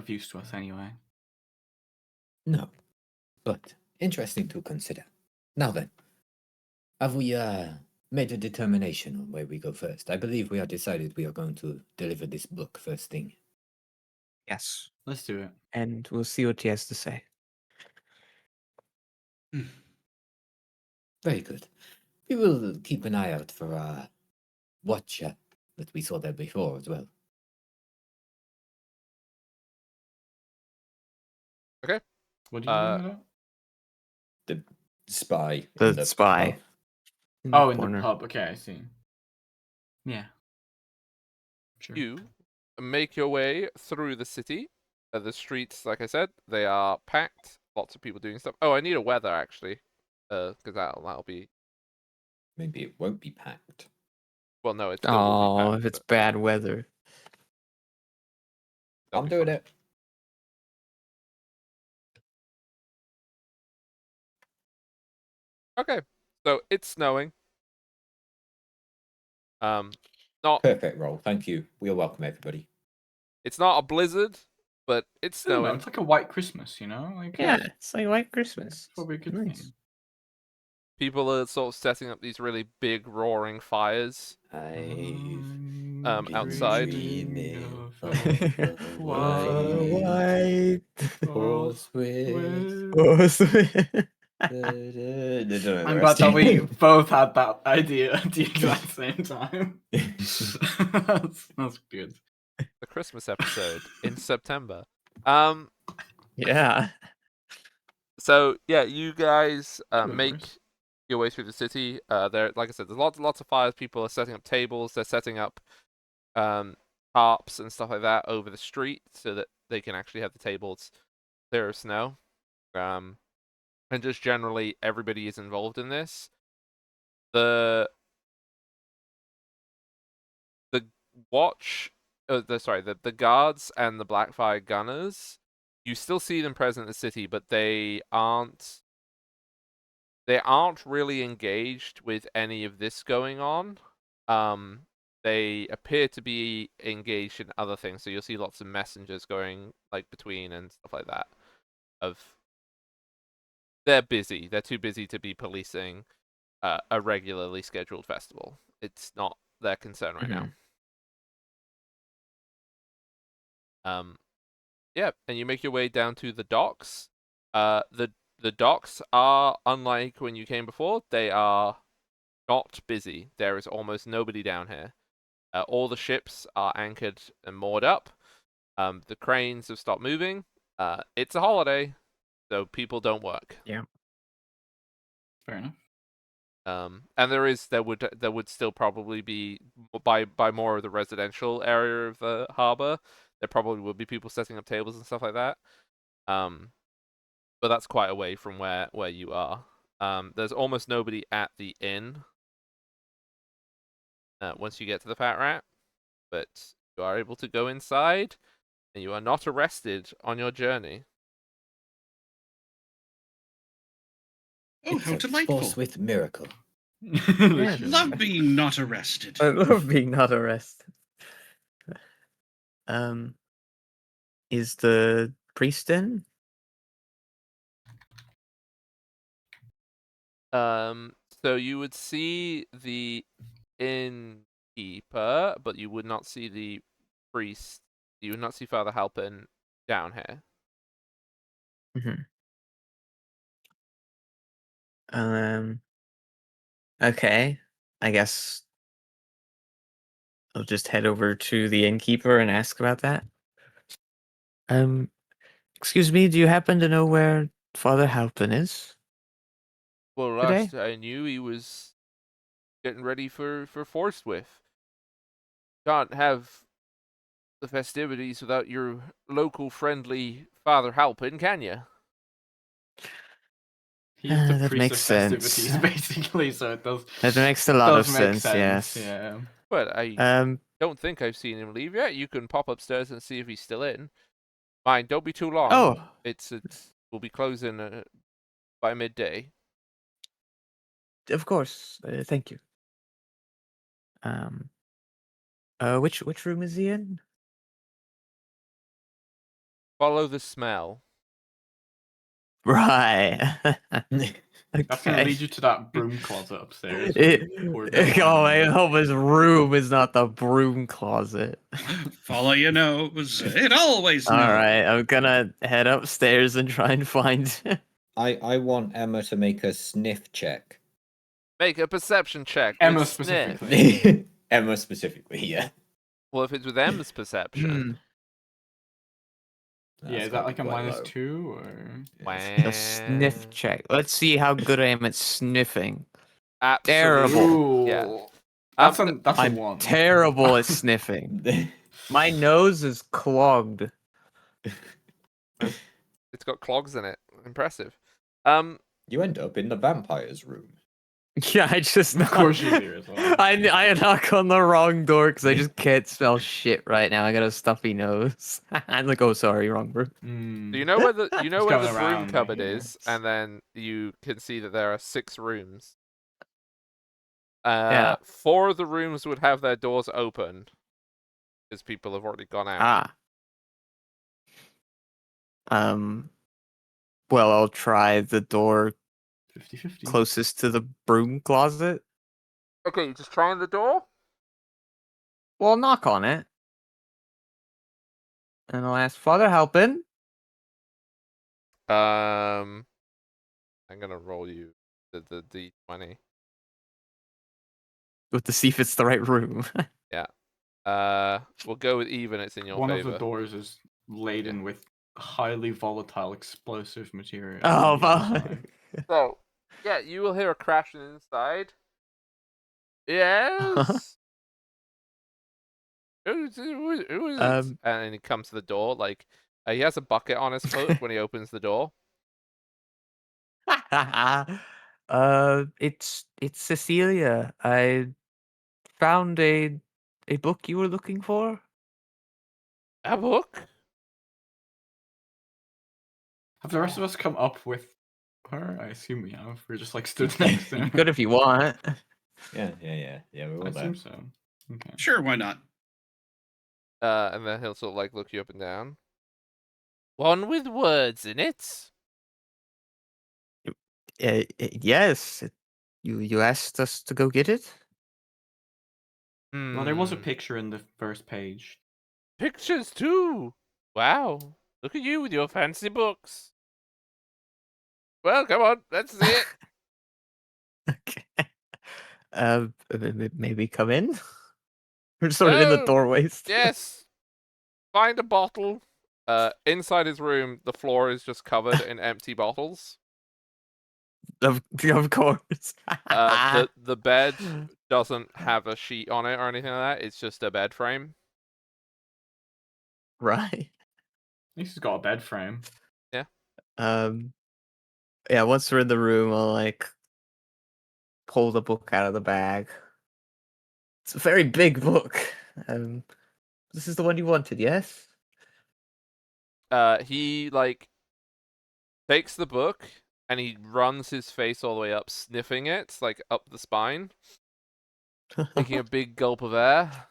use to us anyway. No. But interesting to consider. Now then, have we made a determination on where we go first? I believe we have decided we are going to deliver this book first thing. Yes. Let's do it. And we'll see what he has to say. Very good. We will keep an eye out for our watcher that we saw there before as well. Okay. What do you mean by that? The spy. The in the spy. pub. In the Oh, in corner. the pub. Okay, I see. Yeah. Sure. You make your way through the city. The streets, like I said, they are packed. Lots of people doing stuff. Oh, I need a weather actually, because that'll be. Maybe it won't be packed. Well, no, it still will Oh, be packed. if it's but bad weather. that'll I'm be doing fine. it. Okay, so it's snowing. Not. Perfect roll. Thank you. We are welcome, everybody. It's not a blizzard, but it's I don't know. snowing. It's like a white Christmas, you know? Like Yeah, it's like White Christmas. probably a good Nice. thing. People are sort of setting up these really big roaring fires. Outside. Dreaming of of a white horse with. I'm glad that we both had that idea at the exact same time. That's good. The Christmas episode in September. Yeah. So yeah, you guys Good make worse. your way through the city. There, like I said, there's lots of fires. People are setting up tables. They're setting up tarps and stuff like that over the street so that they can actually have the tables clear of snow. And just generally everybody is involved in this. The watch, the guards and the Blackfire gunners. You still see them present in the city, but they aren't really engaged with any of this going on. They appear to be engaged in other things. So you'll see lots of messengers going like between and stuff like that. They're busy. They're too busy to be policing a regularly scheduled festival. It's not their concern right now. Yeah, and you make your way down to the docks. The docks are unlike when you came before. They are not busy. There is almost nobody down here. All the ships are anchored and moored up. The cranes have stopped moving. It's a holiday, so people don't work. Yeah. Fair enough. And there would still probably be by more of the residential area of the harbor. There probably would be people setting up tables and stuff like that. But that's quite away from where you are. There's almost nobody at the inn once you get to the Fat Rat, but you are able to go inside, and you are not arrested on your journey. Oh, It's how a delightful. with miracle. I love being not arrested. I love being not arrested. Is the priest in? So you would see the innkeeper, but you would not see the priest. You would not see Father Halpin down here. Okay. I guess I'll just head over to the innkeeper and ask about that. Excuse me, do you happen to know where Father Halpin is? Well, Today? last I knew, he was getting ready for Forthwith. Can't have the festivities without your local friendly Father Halpin, can you? He's the That priest makes of sense. festivities, basically, so it does. That makes a lot of does make sense, yes. Yeah. But I don't think I've seen him leave yet. You can pop upstairs and see if he's still in. Mind, don't be too long. Oh, We'll be closing by midday. of course. Thank you. Which room is he in? Follow the smell. Right. That's gonna lead Okay. you to that broom closet upstairs. where you poured that Oh, wine. I hope his room is not the broom closet. Follow your nose. It always All knows. right, I'm gonna head upstairs and try and find. I want Emma to make a sniff check. Make a perception check. Emma with sniff. specifically. Emma specifically, yeah. Well, if it's with Em's perception. Yeah, is that like a -2 or? A sniff check. Let's see how good I am at sniffing. Absolutely. Terrible. Ooh. Yeah. That's a I'm 1. terrible at sniffing. My nose is clogged. It's got clogs in it. Impressive. You end up in the vampire's room. Yeah, I just Of course you do as well. I knock on the wrong door because I just can't smell shit right now. I got a stuffy nose. I'm like, oh, sorry, wrong room. Do you know where the It's broom going around, I cupboard hear. is? And then you can see that there are 6 rooms. Yeah. 4 of the rooms would have their doors open, because people have already gone out. Well, I'll try the door 50-50. closest to the broom closet. Okay, just trying the door. Well, I'll knock on it. And I'll ask, Father Halpin? I'm gonna roll you the D20. To see if it's the right room. We'll go with even. It's in your One favor. of the doors is laden with highly volatile explosive material. Oh, on the outside. So, yeah, you will hear a crashing inside. Yes. Who is it? And he comes to the door. Like he has a bucket on his foot when he opens the door. It's Cecilia. I found a book you were looking for. A book? Have the rest of us come up with her? I assume we have. We're just like stood next to her. You could if you want. Yeah, we're all I there. assume so. Okay. Sure, why not? And then he'll sort of like look you up and down. One with words in it. Yes. You asked us to go get it? Well, there was a picture in the first page. Pictures too. Wow. Look at you with your fancy books. Well, come on, let's see it. Okay. Maybe come in? We're sort of in the Oh, doorway still. Yes. Find a bottle. Inside his room, the floor is just covered in empty bottles. Of course. The bed doesn't have a sheet on it or anything like that. It's just a bed frame. Right. At least he's got a bed frame. Yeah. Yeah, once we're in the room, I'll like pull the book out of the bag. It's a very big book. This is the one you wanted, yes? He like takes the book and he runs his face all the way up, sniffing it, like up the spine, taking a big gulp of air.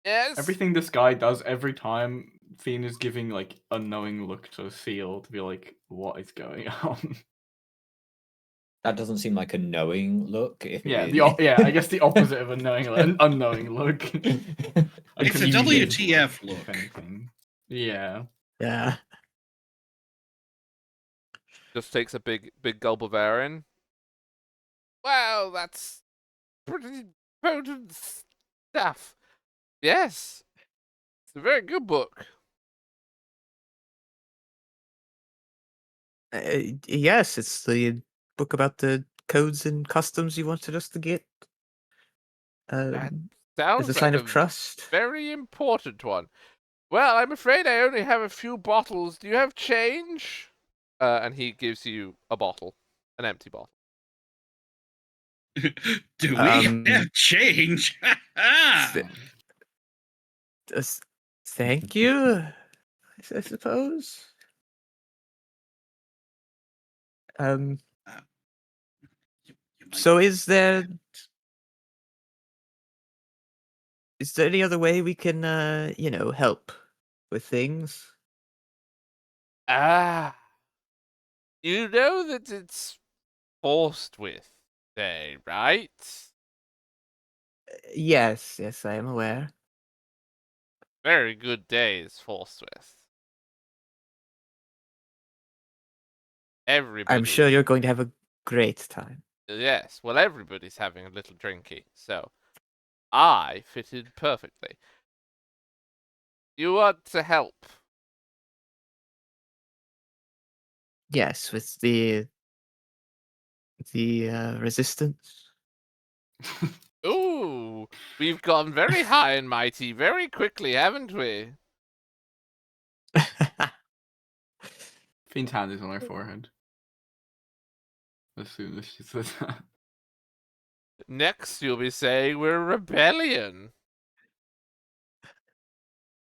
Yes. Everything this guy does every time, Fiend is giving like a knowing look to Seal to be like, what is going on? That doesn't seem like a knowing look. If Yeah, it I guess the opposite of a knowing, an unknowing look. It's a confused WTF if look. anything. Yeah. Yeah. Just takes a big gulp of air in. Wow, that's pretty potent stuff. Yes, it's a very good book. Yes, it's the book about the codes and customs you wanted us to get. That As sounds a sign like of trust. very important one. Well, I'm afraid I only have a few bottles. Do you have change? And he gives you a bottle, an empty bottle. Do we Um, have change? th- Thank you, I suppose. You- you might- So is there any other way we can, help with things? Ah, you know that it's forced with day, right? Yes, I am aware. Very good day is forced with. Everybody. I'm sure you're going to have a great time. Yes, well, everybody's having a little drinky, so I fitted perfectly. You want to help? Yes, with the resistance. Ooh, we've gone very high and mighty very quickly, haven't we? Fiend's hand is on her forehead. As soon as she says that. Next, you'll be saying we're a rebellion.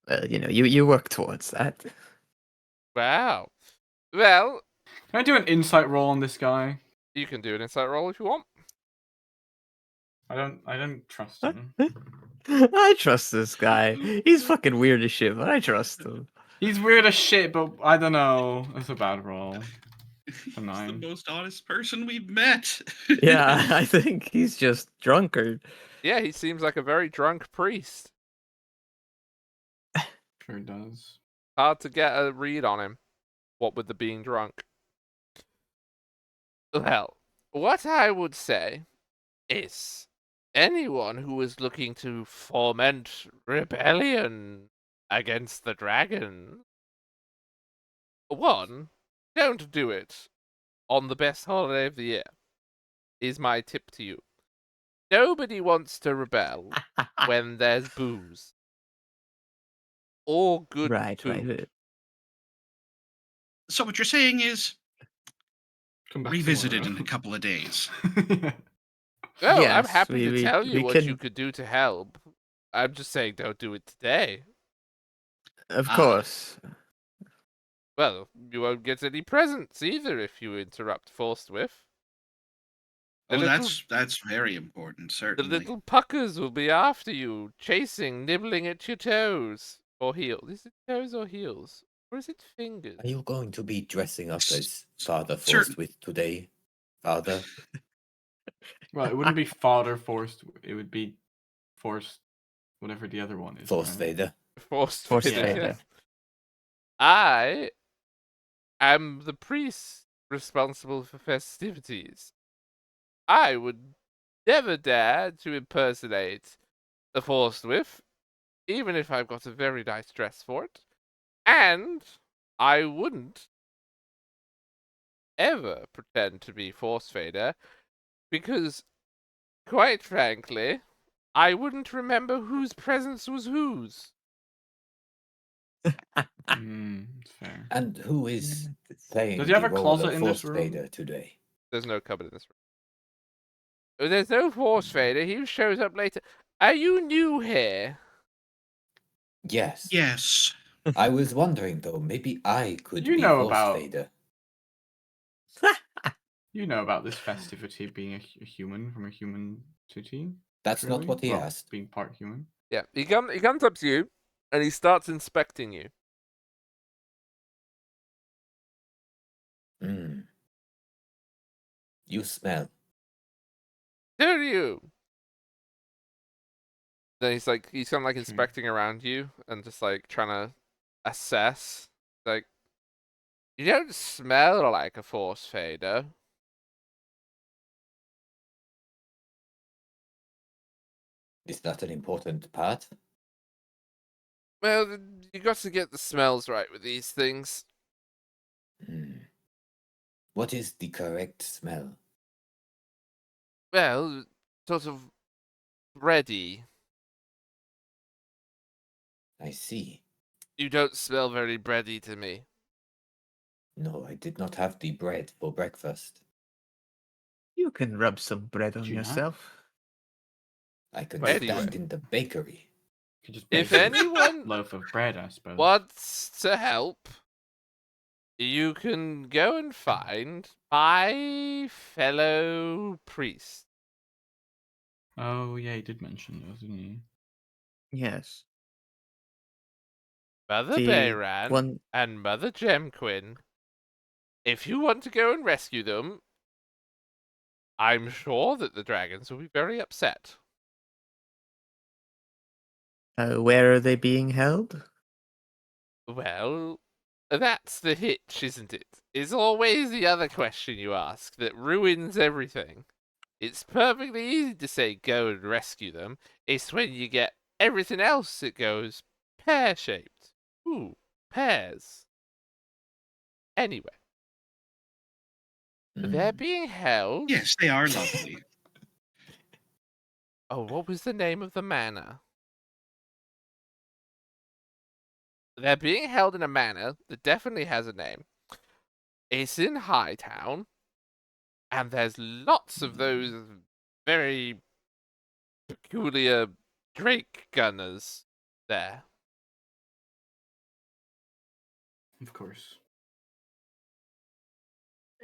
Well, you work towards that. Wow. Well, Can I do an insight roll on this guy? you can do an insight roll if you want. I don't trust him. I trust this guy. He's fucking weird as shit, but I trust him. He's weird as shit, but I don't know. That's a bad roll. He's A the 9. most honest person we've met. Yeah, I think he's just drunkard. Yeah, he seems like a very drunk priest. Sure does. Hard to get a read on him, what with the being drunk. Well, what I would say is anyone who is looking to foment rebellion against the dragon, one, don't do it on the best holiday of the year, is my tip to you. Nobody wants to rebel when there's booze or good Right. food. So what you're saying is Come back revisit it tomorrow. in a couple of days. Oh, I'm Yes, happy to tell you we what you can- could do to help. I'm just saying don't do it today. Of Ah. course. Well, you won't get any presents either if you interrupt Forthwith. Oh, that's very important, The certainly. little puckers will be after you, chasing, nibbling at your toes. Or heels. Is it toes or heels? Or is it fingers? Are you going to be dressing up as Father Certain- Forced today, Father? Well, it wouldn't be father forced. It would be forced, whatever the other one is. Force right? Vader? Forced Forced Vader, Vader. yes. I am the priest responsible for festivities. I would never dare to impersonate the Forthwith, even if I've got a very nice dress for it. And I wouldn't ever pretend to be Force Vader, because, quite frankly, I wouldn't remember whose presence was whose. It's fair. And who is playing Does he have the a role closet of in this Force room? Vader today? There's no cupboard in this room. There's no Force Vader. He shows up later. Are you new here? Yes. Yes. I was wondering though, maybe I could You be know Force about- Vader. You know about this festivity being a human from a human city? That's not surely? what he Well, asked. Being part human. Yeah, he comes up to you, and he starts inspecting you. Hmm. You smell. Do you? Then he's kind of like Hmm. inspecting around you and just like trying to assess. Like, you don't smell like a force fader. Is that an important part? Well, you got to get the smells right with these things. Hmm. What is the correct smell? Well, sort of bready. I see. You don't smell very bready to me. No, I did not have the bread for breakfast. You can rub some bread on Do you not? yourself. I could Anyway. stand in the bakery. You could just If bake a anyone loaf of bread, I suppose. wants to help, you can go and find my fellow priest. Oh yeah, he did mention those, didn't he? Yes. Mother The Bayran one. and Mother Gemquin. If you want to go and rescue them, I'm sure that the dragons will be very upset. Where are they being held? Well, that's the hitch, isn't it? It's always the other question you ask that ruins everything. It's perfectly easy to say go and rescue them. It's when you get everything else that goes pear-shaped. Ooh, pears. Anyway, they're Hmm. being held. Yes, they are lovely. Oh, what was the name of the manor? They're being held in a manor that definitely has a name. It's in Hightown, and there's lots of those very peculiar Drake gunners there. Of course.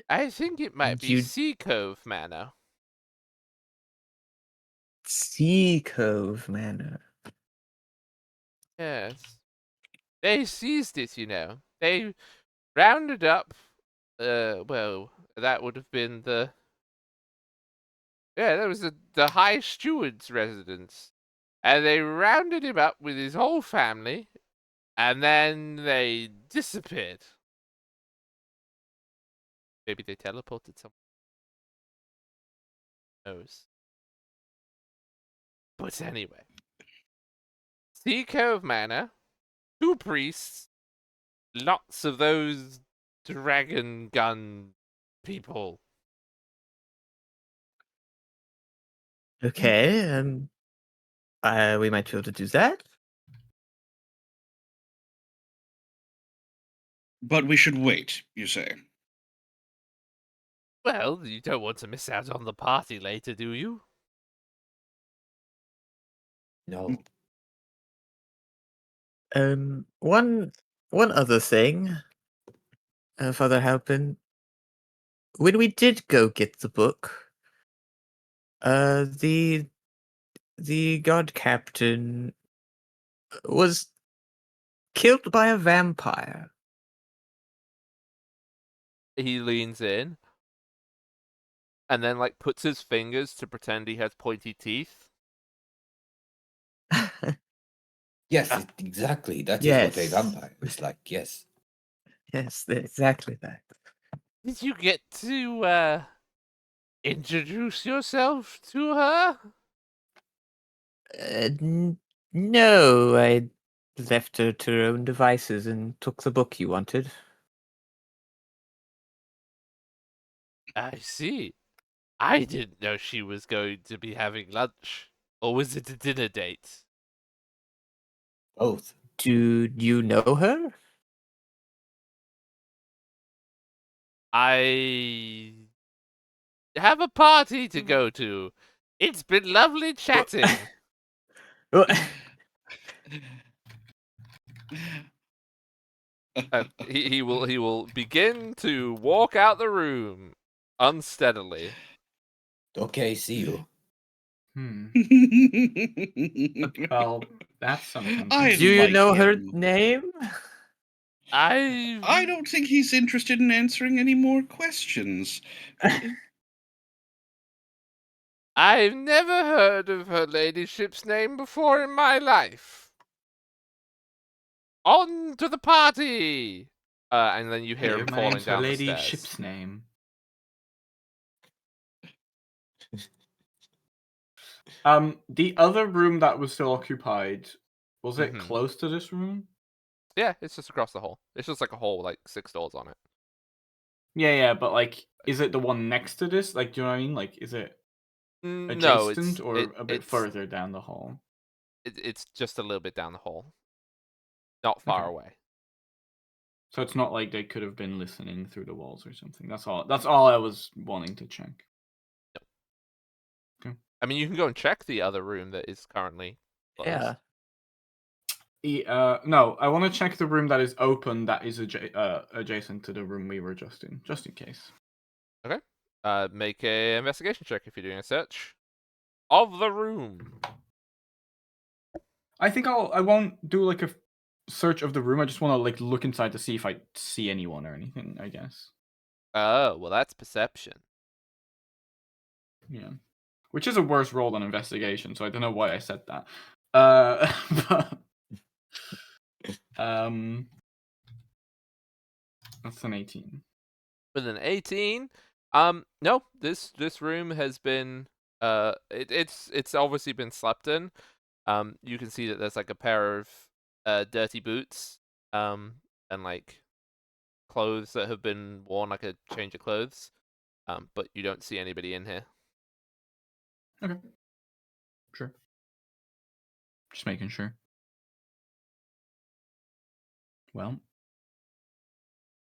I think it might be You- Sea Cove Manor. Sea Cove Manor. Yes. They seized it, you know. They rounded up, well, that would have been that was the High Steward's residence. And they rounded him up with his whole family, and then they disappeared. Maybe they teleported somewhere. Who knows? But anyway. Sea Cove Manor, 2 priests, lots of those dragon gun people. Okay. We might be able to do that. But we should wait, you say. Well, you don't want to miss out on the party later, do you? No. One other thing, Father Halpin. When we did go get the book, the god captain was killed by a vampire. He leans in and then like puts his fingers to pretend he has pointy teeth. Yes, Ah. exactly. That is what a Yes. vampire is like. Yes. Yes, exactly that. Did you get to introduce yourself to her? No, I left her to her own devices and took the book you wanted. I see. I didn't know she was going to be having lunch. Or was it a dinner date? Both. Do you know her? I have a party to go to. It's been lovely chatting. Well, And he will begin to walk out the room unsteadily. Okay, see you. Hmm. Well, that's something. I do you like know her him. name? I don't think he's interested in answering any more questions. I've never heard of her ladyship's name before in my life. On to the party! And then you hear Hello, him my falling name's her down the lady stairs. ship's name. The other room that was still occupied, was it close to this room? Yeah, it's just across the hall. It's just like a hole, like 6 doors on it. Yeah, but like, is it the one next to this? Like, do you know what I mean? Like, is it No, adjacent or a bit further down the hall? It's just a little bit down the hall, not far Okay. away. So it's not like they could have been listening through the walls or something. That's all I was wanting to check. Okay. I mean, you can go and check the other room that is currently closed. Yeah. No, I want to check the room that is open that is adjacent to the room we were just in case. Okay. Make a investigation check if you're doing a search of the room. I think I won't do like a search of the room. I just want to like look inside to see if I see anyone or anything, I guess. Oh, well, that's perception. Yeah. Which is a worse roll than investigation, so I don't know why I said that. But that's an 18. With an 18, no, this room has been it's obviously been slept in. You can see that there's like a pair of dirty boots, and like clothes that have been worn, like a change of clothes. But you don't see anybody in here. Okay. Sure. Just making sure. Well,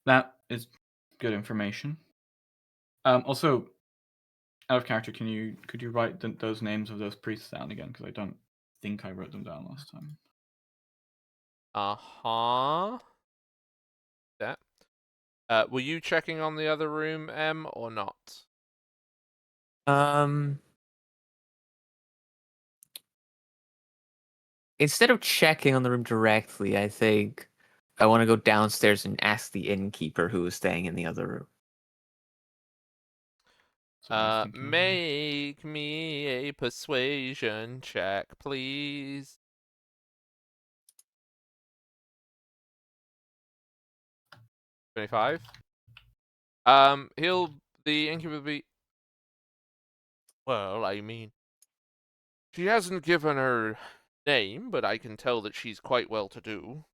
that is good information. Also, out of character, could you write those names of those priests down again? Because I don't think I wrote them down last time. Uh-huh. That. Were you checking on the other room, M, or not? Instead of checking on the room directly, I think I want to go downstairs and ask the innkeeper who was staying in the other room. So I was thinking as well. Make me a persuasion check, please. 25. The innkeeper will be. Well, I mean, she hasn't given her name, but I can tell that she's quite well to do.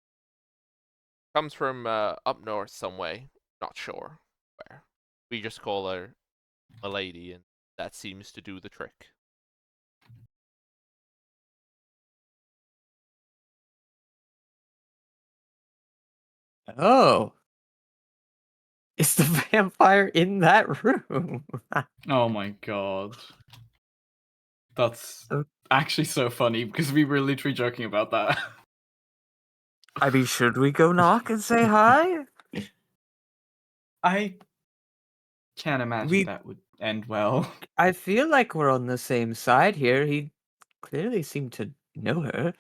Comes from up north some way. Not sure where. We just call her a lady, and that seems to do the trick. Oh. Is the vampire in that room? Oh my god. That's Uh, actually so funny because we were literally joking about that. I mean, should we go knock and say hi? I can't imagine that would end well. I feel like we're on the same side here. He clearly seemed to know her.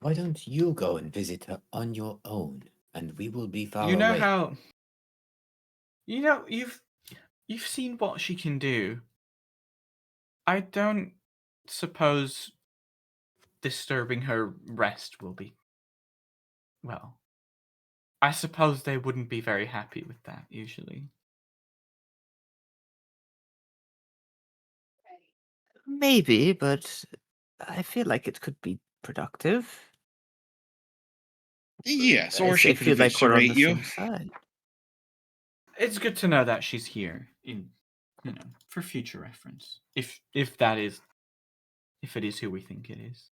Why don't you go and visit her on your own, and we will be far You know away. how you've seen what she can do. I don't suppose disturbing her rest will be. Well, I suppose they wouldn't be very happy with that usually. Maybe, but I feel like it could be productive. Yes, I, or she I could feel like we're on eviscerate the you. same side. It's good to know that she's here for future reference. If it is who we think it is.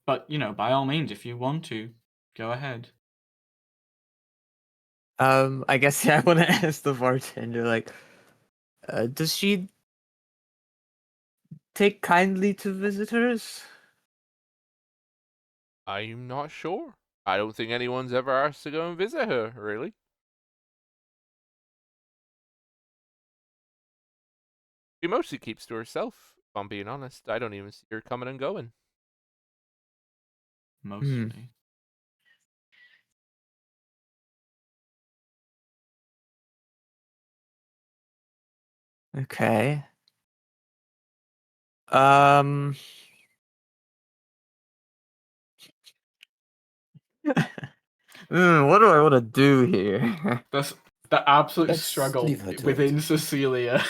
But, by all means, if you want to, go ahead. I guess I want to ask the bartender, like, does she take kindly to visitors? I'm not sure. I don't think anyone's ever asked to go and visit her, really. She mostly keeps to herself, if I'm being honest. I don't even see her coming and going. Mostly. Okay. Um. What do I want to do here? That's the absolute Let's struggle leave her to within it. Cecilia.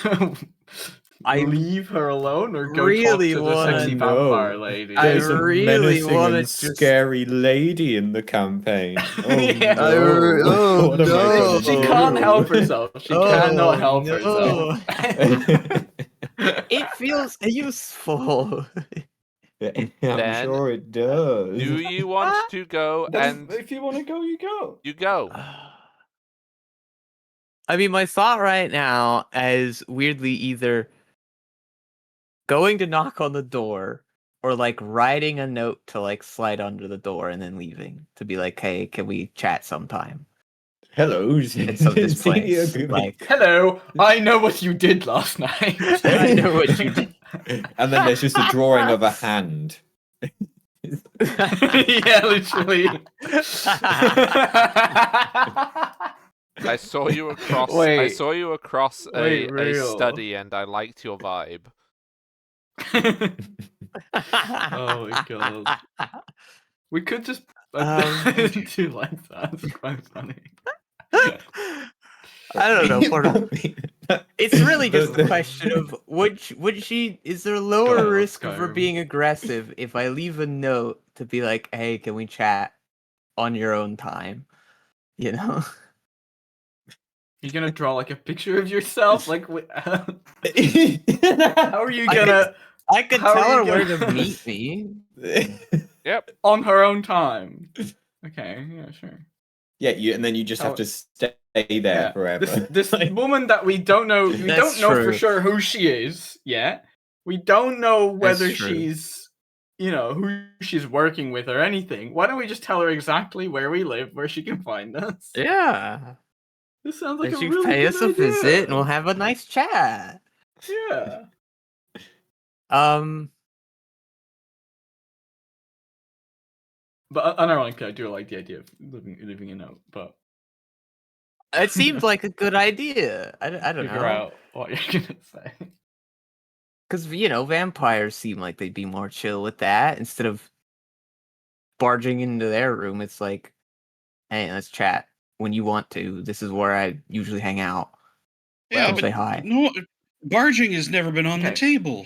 I Leave her alone or go really talk to the wanna sexy know. vampire lady. I There's a really menacing wanna and just- scary lady in the campaign. Oh Yeah. no! oh, What am I no. gonna She do? can't help herself. She cannot help no. herself. It feels useful. I'm Then, sure it does. Do you want to go and if you want to go, you go. you go? I mean, my thought right now is weirdly either going to knock on the door or like writing a note to like slide under the door and then leaving to be like, hey, can we chat sometime? Hello, It's of this Celia place. Goodman. Like, Hello, I know what you did last night. I know what you did. And then there's just a drawing of a hand. Yeah, literally. I saw you across. I Wait. saw you across Wait, a real. study, and I liked your vibe. Oh my god. We could just do like that. It's quite funny. I don't know. Part of, it's really just The- a question of would she is there Go lower ahead, risk of her Skyrim. being aggressive if I leave a note to be like, hey, can we chat on your own time? You know? You're gonna draw like a picture of yourself? Like, how are you I gonna I could How are tell you her where gonna- to meet me. Yep. on her own time? Okay, yeah, sure. Yeah, and then you just have to stay there forever. This woman that we don't know, we That's don't know for true. sure who she is yet. We don't know whether That's true. she's, who she's working with or anything. Why don't we just tell her exactly where we live, where she can find us? Yeah. This sounds like And a she really pay good us a idea. visit and we'll have a nice chat. Yeah. But unironically, I do like the idea of leaving a note, but It seems like a good idea. I don't figure know. out what you're gonna say. Because, vampires seem like they'd be more chill with that. Instead of barging into their room, it's like, hey, let's chat when you want to. This is where I usually hang out. Yeah, Come but say hi. no, barging has never been on the Okay. table.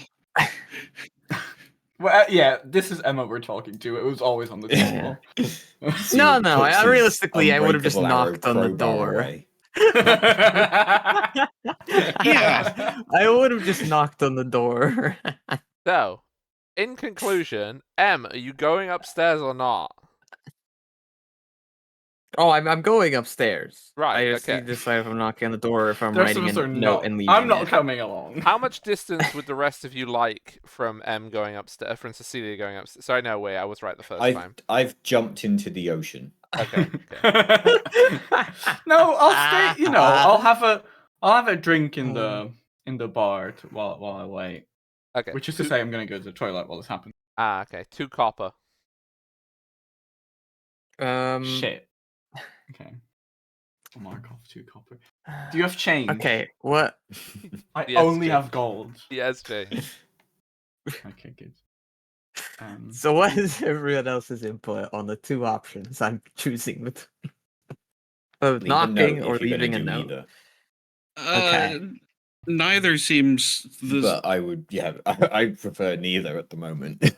Well, yeah, this is Emma we're talking to. It was always on the Yeah. table. No, Puts I his realistically, I would have just unbreakable arrow knocked on the crowbar door. away. Yeah. I would have just knocked on the door. So, in conclusion, are you going upstairs or not? Oh, I'm going upstairs. Right, I just okay. need to decide if I'm knocking on the door or if I'm The rest of writing us a are note not. and leaving. I'm not it. coming along. How much distance would the rest of you like from going upstairs, from Cecilia going upstairs? Sorry, no, wait, I was right the first time. I've jumped into the ocean. Okay. No, I'll stay. I'll have a drink in the bar while I wait. Okay. Which is to say, I'm gonna go to the toilet while this happens. Okay. 2 copper. Shit. Okay. I'll mark off 2 copper. Do you have change? Okay, what? I Yes, only Jake. have gold. Yes, Jane. Okay, good. So what is everyone else's input on the 2 options I'm choosing between? Leave a Knocking note or if you're gonna leaving a do note. either. Okay. Neither seems But I would, I prefer neither at the moment.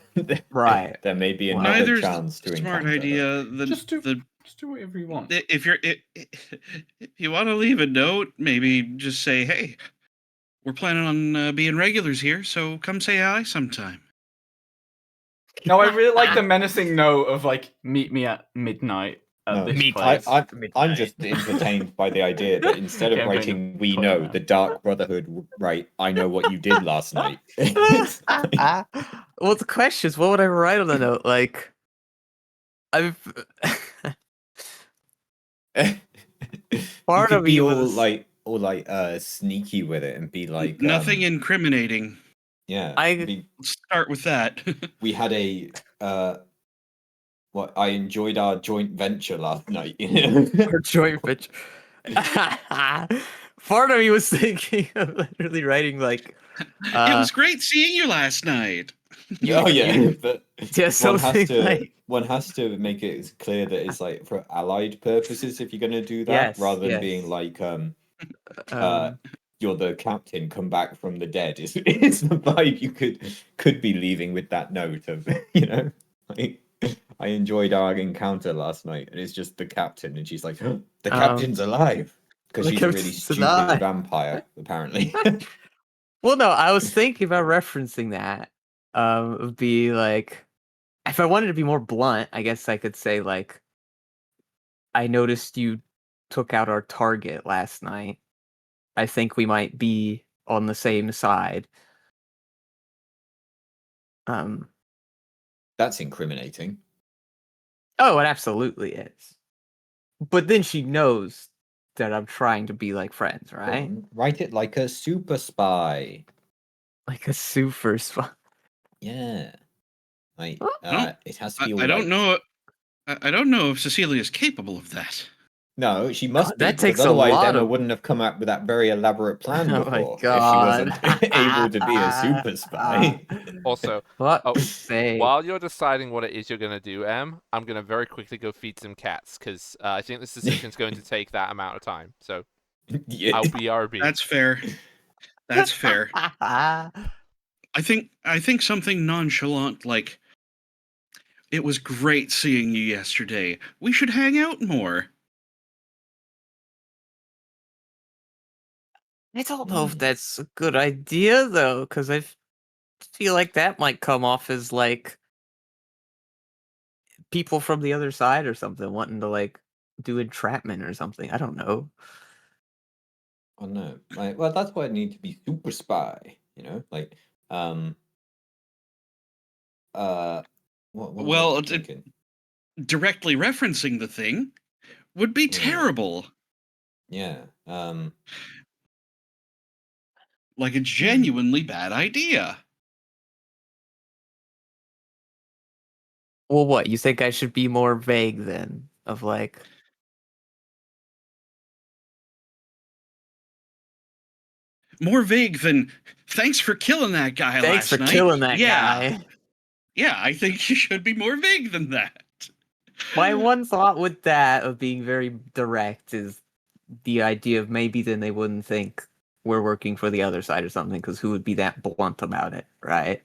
Right. There may be Well, another neither's chance to a smart encounter her. idea. Just do whatever you want. If you want to leave a note, maybe just say, "Hey, we're planning on being regulars here, so come say hi sometime." No, I really like the menacing note of like, meet me at midnight at No, this place. I'm just entertained by the idea that instead Okay, of I'm going writing to "We toilet know," now. the Dark Brotherhood would write "I know what you did last night." Well, the question is, what would I write on the note? Like, I've Part you of could be me all was- like sneaky with it and be like Nothing incriminating. Yeah, I- Let's start with that. we had a I enjoyed our joint venture last night. or joint venture. part of me was thinking of literally writing like, It was great seeing you last night. Oh yeah, but yeah, something like, one has to make it clear that it's like for allied purposes if you're gonna do that, yes, rather than yes. being like Um, you're the captain come back from the dead. It's the vibe you could be leaving with that note of like I enjoyed our encounter last night, and it's just the captain, and she's like, the captain's alive because the she's a really captain's stupid alive. vampire, apparently. well, no, I was thinking about referencing that. Would be like, if I wanted to be more blunt, I guess I could say like, I noticed you took out our target last night. I think we might be on the same side. That's incriminating. Oh, it absolutely is. But then she knows that I'm trying to be like friends, Go right? on, write it like a super spy. Like a super spy. Yeah. Like No, it has to be all I don't like know. I don't know if Cecilia is capable of that. no, she God, must be, that because takes a otherwise lot Emma of. wouldn't have come up with that very elaborate plan Oh my before if she god. wasn't able to be a super spy. Also, What? oh, Say. while you're deciding what it is you're going to do, Em, I'm going to very quickly go feed some cats, because I think this decision's going to take that amount of time. So, Yeah. I'll BRB. That's fair. That's fair. I think something nonchalant like, "It was great seeing you yesterday. We should hang out more." I don't know if that's a good idea though, because I feel like that might come off as like people from the other side or something wanting to like do entrapment or something. I don't know. Oh no. Like, well, that's why I need to be super spy, like uh what was I Well, thinking? directly referencing the thing would be Yeah. terrible. Yeah. Like a genuinely bad idea. Well, what you think I should be more vague then? Of like, More vague than "Thanks for killing that guy thanks for last night." killing that Yeah. guy. Yeah, I think you should be more vague than that. My one thought with that of being very direct is the idea of maybe then they wouldn't think we're working for the other side or something, because who would be that blunt about it, right?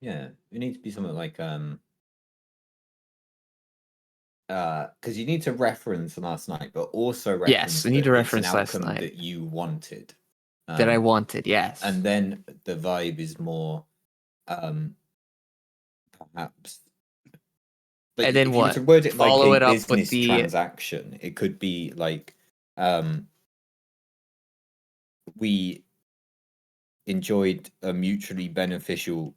Yeah. It needs to be something like because you need to reference last night, but also reference Yes, we need to that it's an reference last outcome night that you wanted. that I wanted. Yes, And then the vibe is more perhaps, like, and then if you were what? to word it like Follow a it up with business the transaction, it could be like we enjoyed a mutually beneficial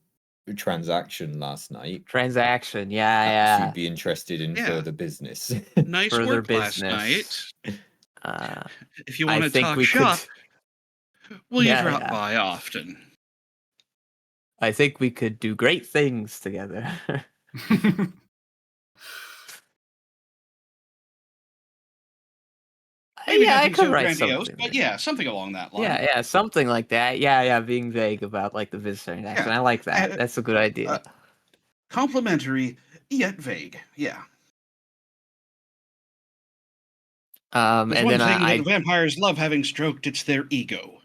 transaction last night. transaction. Perhaps Yeah, you'd be interested in Yeah. further business. Nice further work last business. night. Uh, If you I want to think talk we could. shop, will you drop Yeah. by often? I think we could do great things together. Maybe Yeah, I nothing could so write grandiose, something. but yeah, something along that line. Yeah, something like that. Yeah, being vague about like the visitor action. Yeah. I like that. Uh, That's a good idea. Complimentary, yet vague. Yeah. There's And one then thing that I the vampires love having stroked, it's their ego.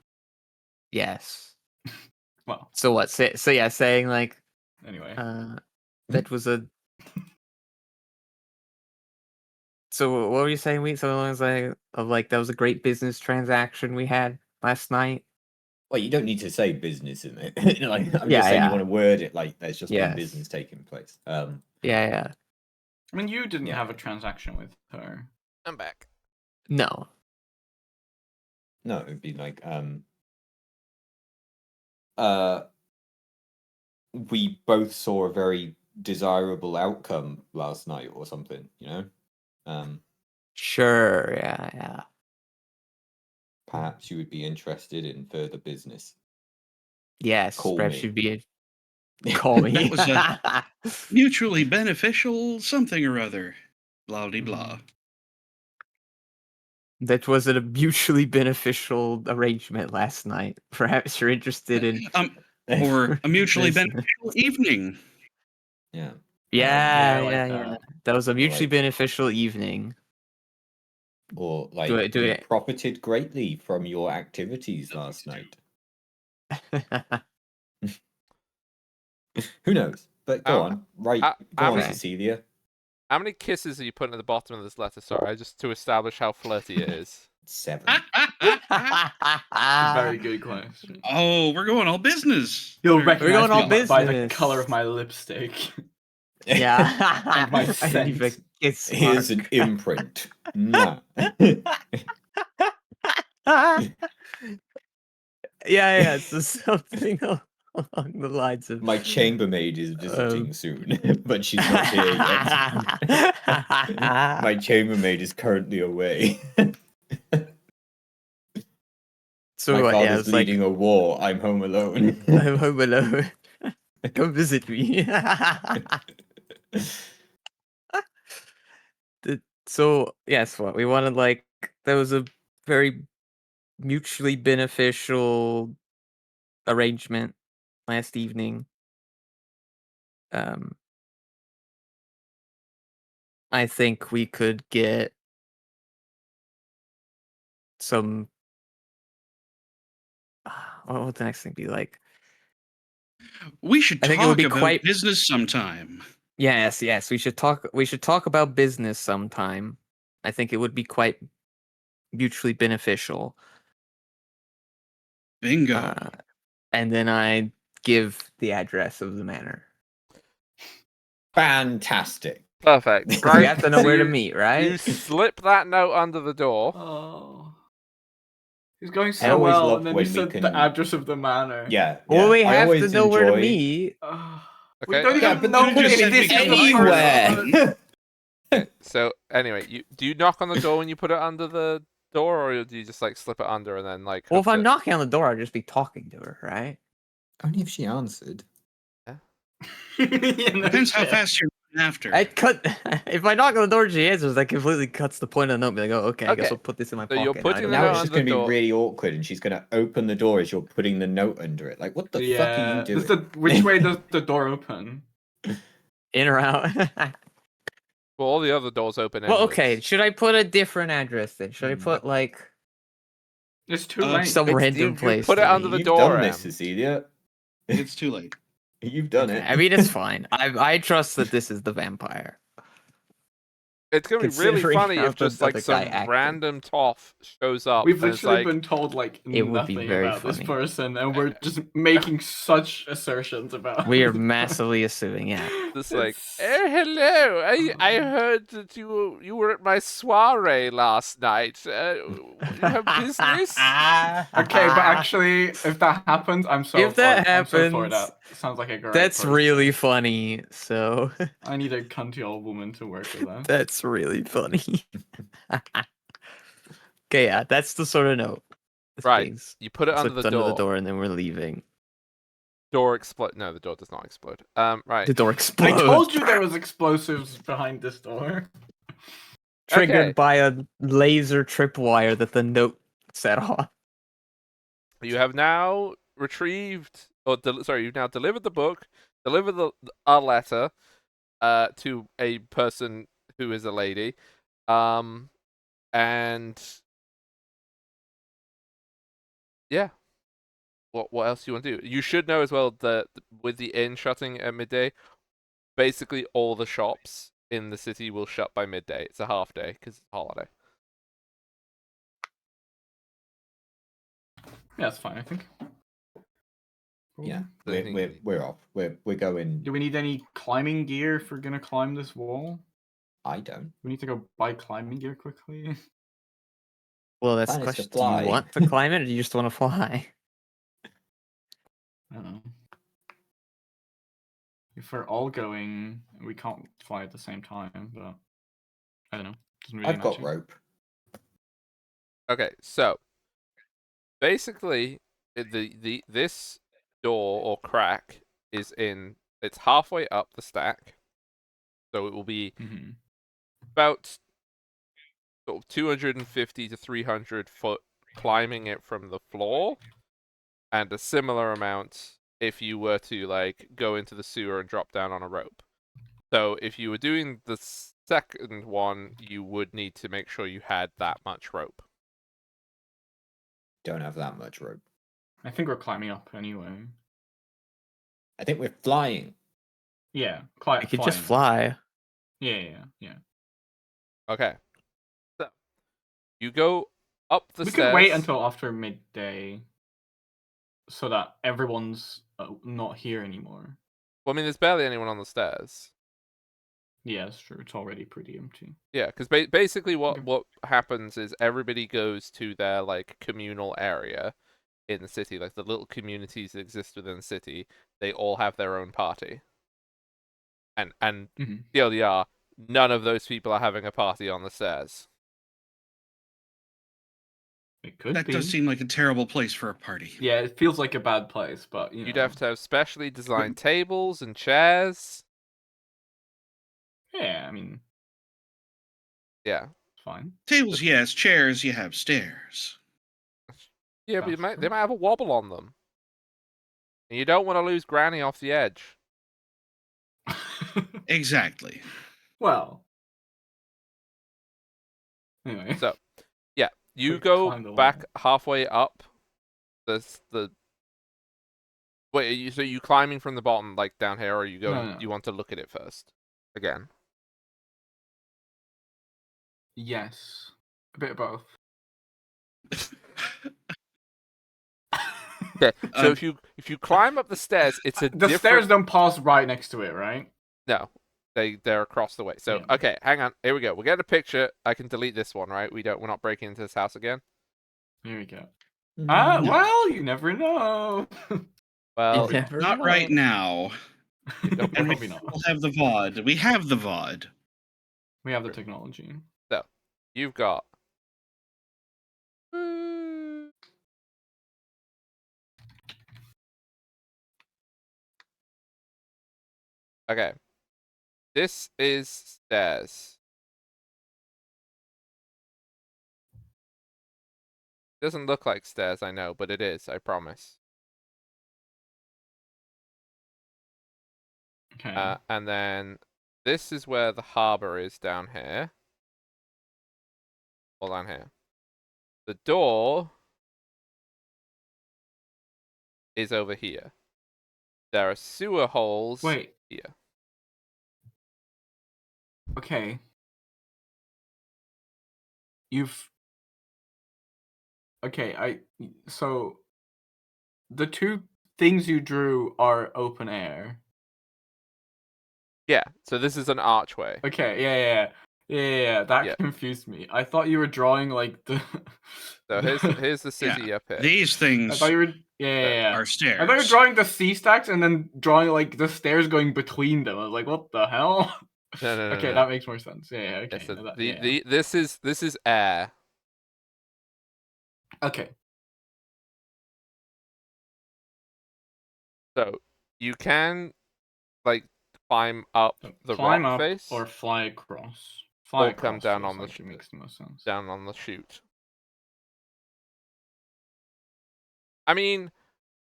yes. Well, So what? So yeah, saying like anyway. that was a. So what were you saying? We so long as like that was a great business transaction we had last night. Well, you don't need to say business in it. Like, I'm Yeah, just saying you yeah. want to word it like there's just been Yes. business taking place. Yeah. I mean, you didn't Yeah. have a transaction with her. I'm back. No. No, it'd be like we both saw a very desirable outcome last night or something, Sure. Yeah. perhaps you would be interested in further business. Yes. Call Perhaps me. you'd be. Call me. That was a mutually beneficial something or other. Blah de blah. That was a mutually beneficial arrangement last night. Perhaps you're interested in Or a mutually business. beneficial evening. Yeah. Yeah, like yeah, that. yeah. That was a mutually Like- beneficial evening. Or like Do you it. profited greatly from your activities last night. Who knows? But go on. Right. Go on, okay. Cecilia. How many kisses are you putting at the bottom of this letter? Sorry, just to establish how flirty it is. 7. A very good question. Oh, we're going all business. You'll Very recognize going all me by the business. color of my lipstick. Yeah. And my I leave a scent. kiss Here's an mark. imprint. Mwah. Yeah, it's just something along the lines of My chambermaid is visiting soon, but she's not here yet. My chambermaid is currently away. So My what, yeah, father's it's like leading a war. I'm home alone. I'm home alone. Come visit me. So yes, what we wanted, like, there was a very mutually beneficial arrangement last evening. I think we could get some. What would the next thing be like? We should I think it would talk be about quite- business sometime. Yes, we should talk. We should talk about business sometime. I think it would be quite mutually beneficial. Bingo. And then I give the address of the manor. Fantastic. Perfect. We Right. have to know so where to you- meet, right? You slip that note under the door. Oh. He's going I so always well, love and then when you we said can- the address of the manor. Yeah. Well, we I have to always know where to enjoy- meet. We Okay. don't Yeah, even but know you just if said this is because the of- first. Okay, so anyway, do you knock on the door when you put it under the door, or do you just like slip it under and then like? Well, hope if I'm that- knocking on the door, I'd just be talking to her, right? Only if she answered. Depends how fast you're after. I cut. If I knock on the door and she answers, that completely cuts the point of the note. Be like, oh, okay, I guess Okay. I'll put this in my So pocket. you're I putting don't the Now know. note it's on just the going to be door. really awkward, and she's going to open the door as you're putting the note under it. Like, what the fuck are you doing? Which way does the door open? In or out. Well, all the other doors open. Well, inwards. okay. Should I put a different address then? Should I put like It's too Uh, late. some random you place? put it to under meet? the You've door. done this, Cecilia. It's too late. You've done Okay, it. I mean, it's fine. I trust that this is the vampire. It's gonna be really Considering funny how if the just like other guy some acted. random toff shows up. We've and it's literally like, been told like It would be nothing very about this funny. person, and we're just making such assertions about. We are massively assuming, yeah. just like, It's- hello. I heard that you were at my soiree last night. You have business? Okay, but actually, if that happens, I'm so If that I'm so for happens, that. Sounds like a great. that's person. really funny. So I need a cunty old woman to work with us. that's really funny. Okay, yeah, that's the sort of note. Right. Things. You put it under Slipped the under door. the door, and then we're leaving. Door explode. No, the door does not explode. Right. The door I explodes. told you there was explosives behind this door. Triggered Okay. by a laser tripwire that the note set off. You have now retrieved, or you've now delivered the book, delivered a letter, to a person who is a lady, and yeah. What else do you want to do? You should know as well that with the inn shutting at midday, basically all the shops in the city will shut by midday. It's a half day because it's a holiday. Yeah, that's fine. I think. Yeah, Cool. we're off. We're going. Do we need any climbing gear if we're gonna climb this wall? I don't. We need to go buy climbing gear quickly. Well, that's the Plan is to question. Do you fly. want to climb it, or do you just want to fly? I don't know. If we're all going, we can't fly at the same time, but I don't know. Doesn't really I've got matter. rope. Okay, so basically, this door or crack is it's halfway up the stack, so it will be Mhm. about sort of 250 to 300 foot climbing it from the floor, and a similar amount if you were to like go into the sewer and drop down on a rope. So if you were doing the second one, you would need to make sure you had that much rope. Don't have that much rope. I think we're climbing up anyway. I think we're flying. Yeah, I could just flying. fly. Yeah. Okay. So you go up the We stairs. could wait until after midday, so that everyone's not here anymore. Well, I mean, there's barely anyone on the stairs. Yeah, that's true. It's already pretty empty. Yeah, because basically Okay. what happens is everybody goes to their like communal area in the city, like the little communities that exist within the city. They all have their own party, and Mhm. TLDR, none of those people are having a party on the stairs. It could That be. does seem like a terrible place for a party. Yeah, it feels like a bad place, but you You'd know. have to have specially designed tables and chairs. Yeah, I mean, Yeah. it's fine. Tables, yes. Chairs, you have stairs. Yeah, but That's they might have a wobble on them. And you don't want to lose Granny off the edge. Exactly. Well. Anyway. So, yeah, you We go climbed the back wall. halfway up. Wait, so you climbing from the bottom, like down here, or are you going? No. You want to look at it first, again? Yes. A bit of both. Okay, so Um, if you climb up the stairs, it's a The different. stairs don't pass right next to it, right? No, they're across the way. So Yeah. okay, hang on. Here we go. We'll get a picture. I can delete this one, right? We're not breaking into this house again. Here we go. No. Well, you never know. Well, You never not know. right now. Don't And we Probably not. will have the VOD. We have the VOD. We have the technology. so you've got. Okay. This is stairs. Doesn't look like stairs, I know, but it is, I promise. Okay. And then this is where the harbor is down here. Hold on here. The door is over here. There are sewer holes Wait. here. Okay. So the two things you drew are open air. Yeah, so this is an archway. Okay, yeah. That Yeah. confused me. I thought you were drawing like the. So here's the city Yeah. up here. These I things thought you were. Yeah. are I thought you were stairs. drawing the C stacks and then drawing like the stairs going between them. I was like, what the hell? No. Okay, that makes more sense. Yeah. Okay. Yeah, so no, that- this is air. Okay. So you can like climb up the Climb rock up face or fly across. Fly or come across down feels on the like it makes the most sense. down on the chute. I mean,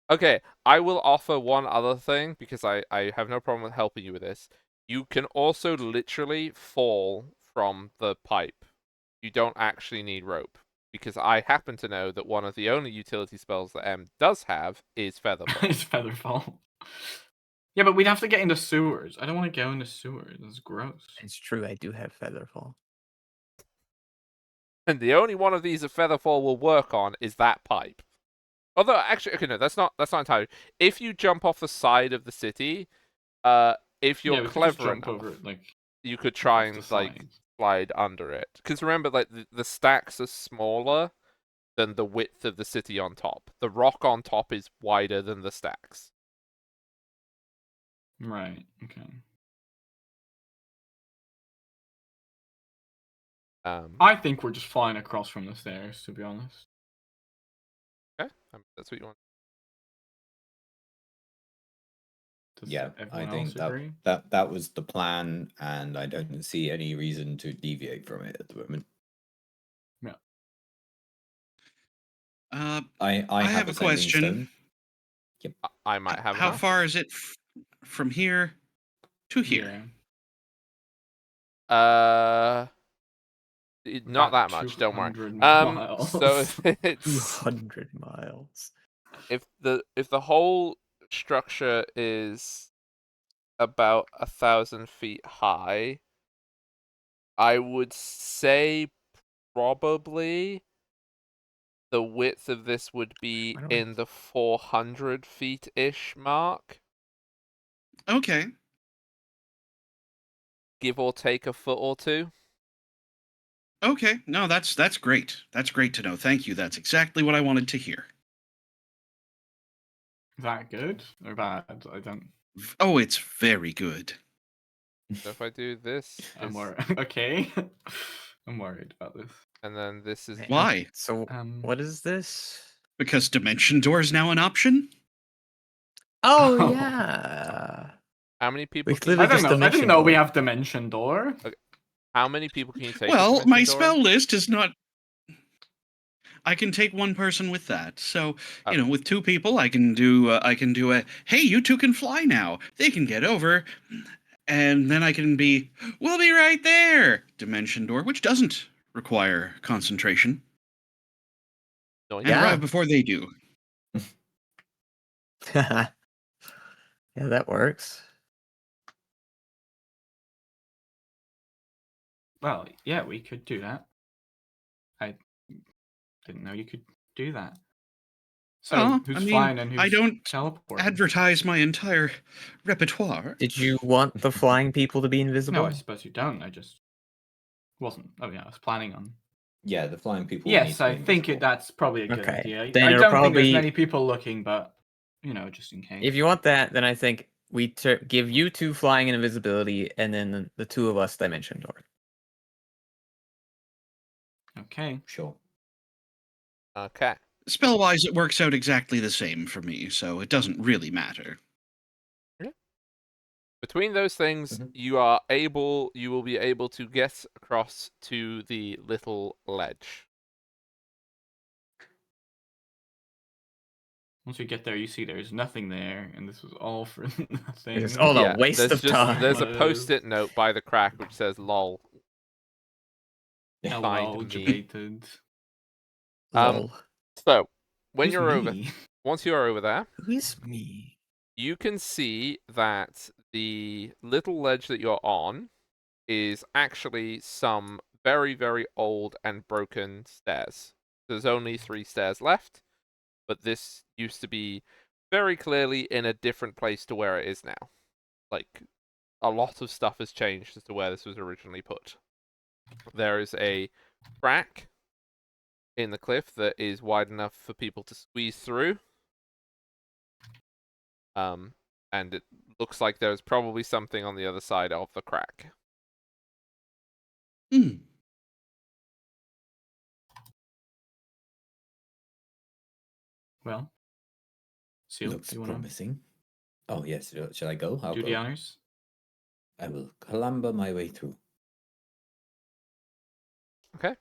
okay, I will offer one other thing because I have no problem with helping you with this. You can also literally fall from the pipe. You don't actually need rope because I happen to know that one of the only utility spells that M does have is Featherfall. It's Featherfall. Yeah, but we'd have to get into sewers. I don't want to go into sewers. That's gross. It's true, I do have Featherfall. And the only one of these that Featherfall will work on is that pipe. Although, actually, okay, no, that's not entirely. If you jump off the side of the city, if you're Yeah, we could just clever jump enough, over it, like you could try off the and like sides. slide under it. Because remember, like the stacks are smaller than the width of the city on top. The rock on top is wider than the stacks. Right. Okay. I think we're just flying across from the stairs, to be honest. Okay, that's what you want. Does Yeah, I everyone think else agree? that was the plan, and I don't see any reason to deviate from it at the moment. Yeah. I I have have a a sending question. stone. I might have How enough. far is it from here to here? Yeah. Not About that much. Don't worry. 200 So miles. it's 200 miles. if the whole structure is about 1,000 feet high, I would say probably the width of this would be Why don't I- in the 400 feet-ish mark, Okay. give or take a foot or two. Okay. No, that's great. That's great to know. Thank you. That's exactly what I wanted to hear. Is that good or bad? I don't. Oh, it's very good. So if I do this, I'm this worried. Okay. I'm worried about this. and then this is Why? So, Um, what is this? Because dimension door is now an option? Oh, Oh. yeah. how many people We can clearly I don't just know. I dimension didn't know we door. have Dimension Door. how many people can you take with Well, Dimension my Door? spell list is not. I can take one person with that. So, Oh. with two people, I can do a hey, you two can fly now. They can get over. And then I can be we'll be right there. Dimension door, which doesn't require concentration. Nice. And Yeah. arrive before they do. Yeah, that works. Well, yeah, we could do that. I didn't know you could do that. So, Well, who's I mean, flying and who's I don't teleporting? advertise my entire repertoire. Did you want the flying people to be invisible? No, I suppose you don't. I just wasn't. Oh yeah, I was planning on. Yeah, the flying people. need Yes, to be I think invisible. that's probably a good Okay, idea. then I it'll don't think there's probably- many people looking, but just in case. If you want that, then I think we give you two flying and invisibility, and then the two of us dimension door. Okay. Sure. Okay. Spell-wise, it works out exactly the same for me, so it doesn't really matter. Between those things, Mhm. you will be able to get across to the little ledge. Once you get there, you see there's nothing there, and this was all for nothing. It's all a waste there's of time. There's a Pointless. post-it note by the crack which says "lol." Oh Find well, me. debated. Lol. So when Who's you're over, me? once you are over there, Who is me? you can see that the little ledge that you're on is actually some very, very old and broken stairs. There's only 3 stairs left, but this used to be very clearly in a different place to where it is now. Like, a lot of stuff has changed as to where this was originally put. There is a crack in the cliff that is wide enough for people to squeeze through. And it looks like there's probably something on the other side of the crack. Hmm. Well, Seal, Looks you want to promising. Oh yes, shall I go? I'll do the go. honors? I will clamber my way through. Okay.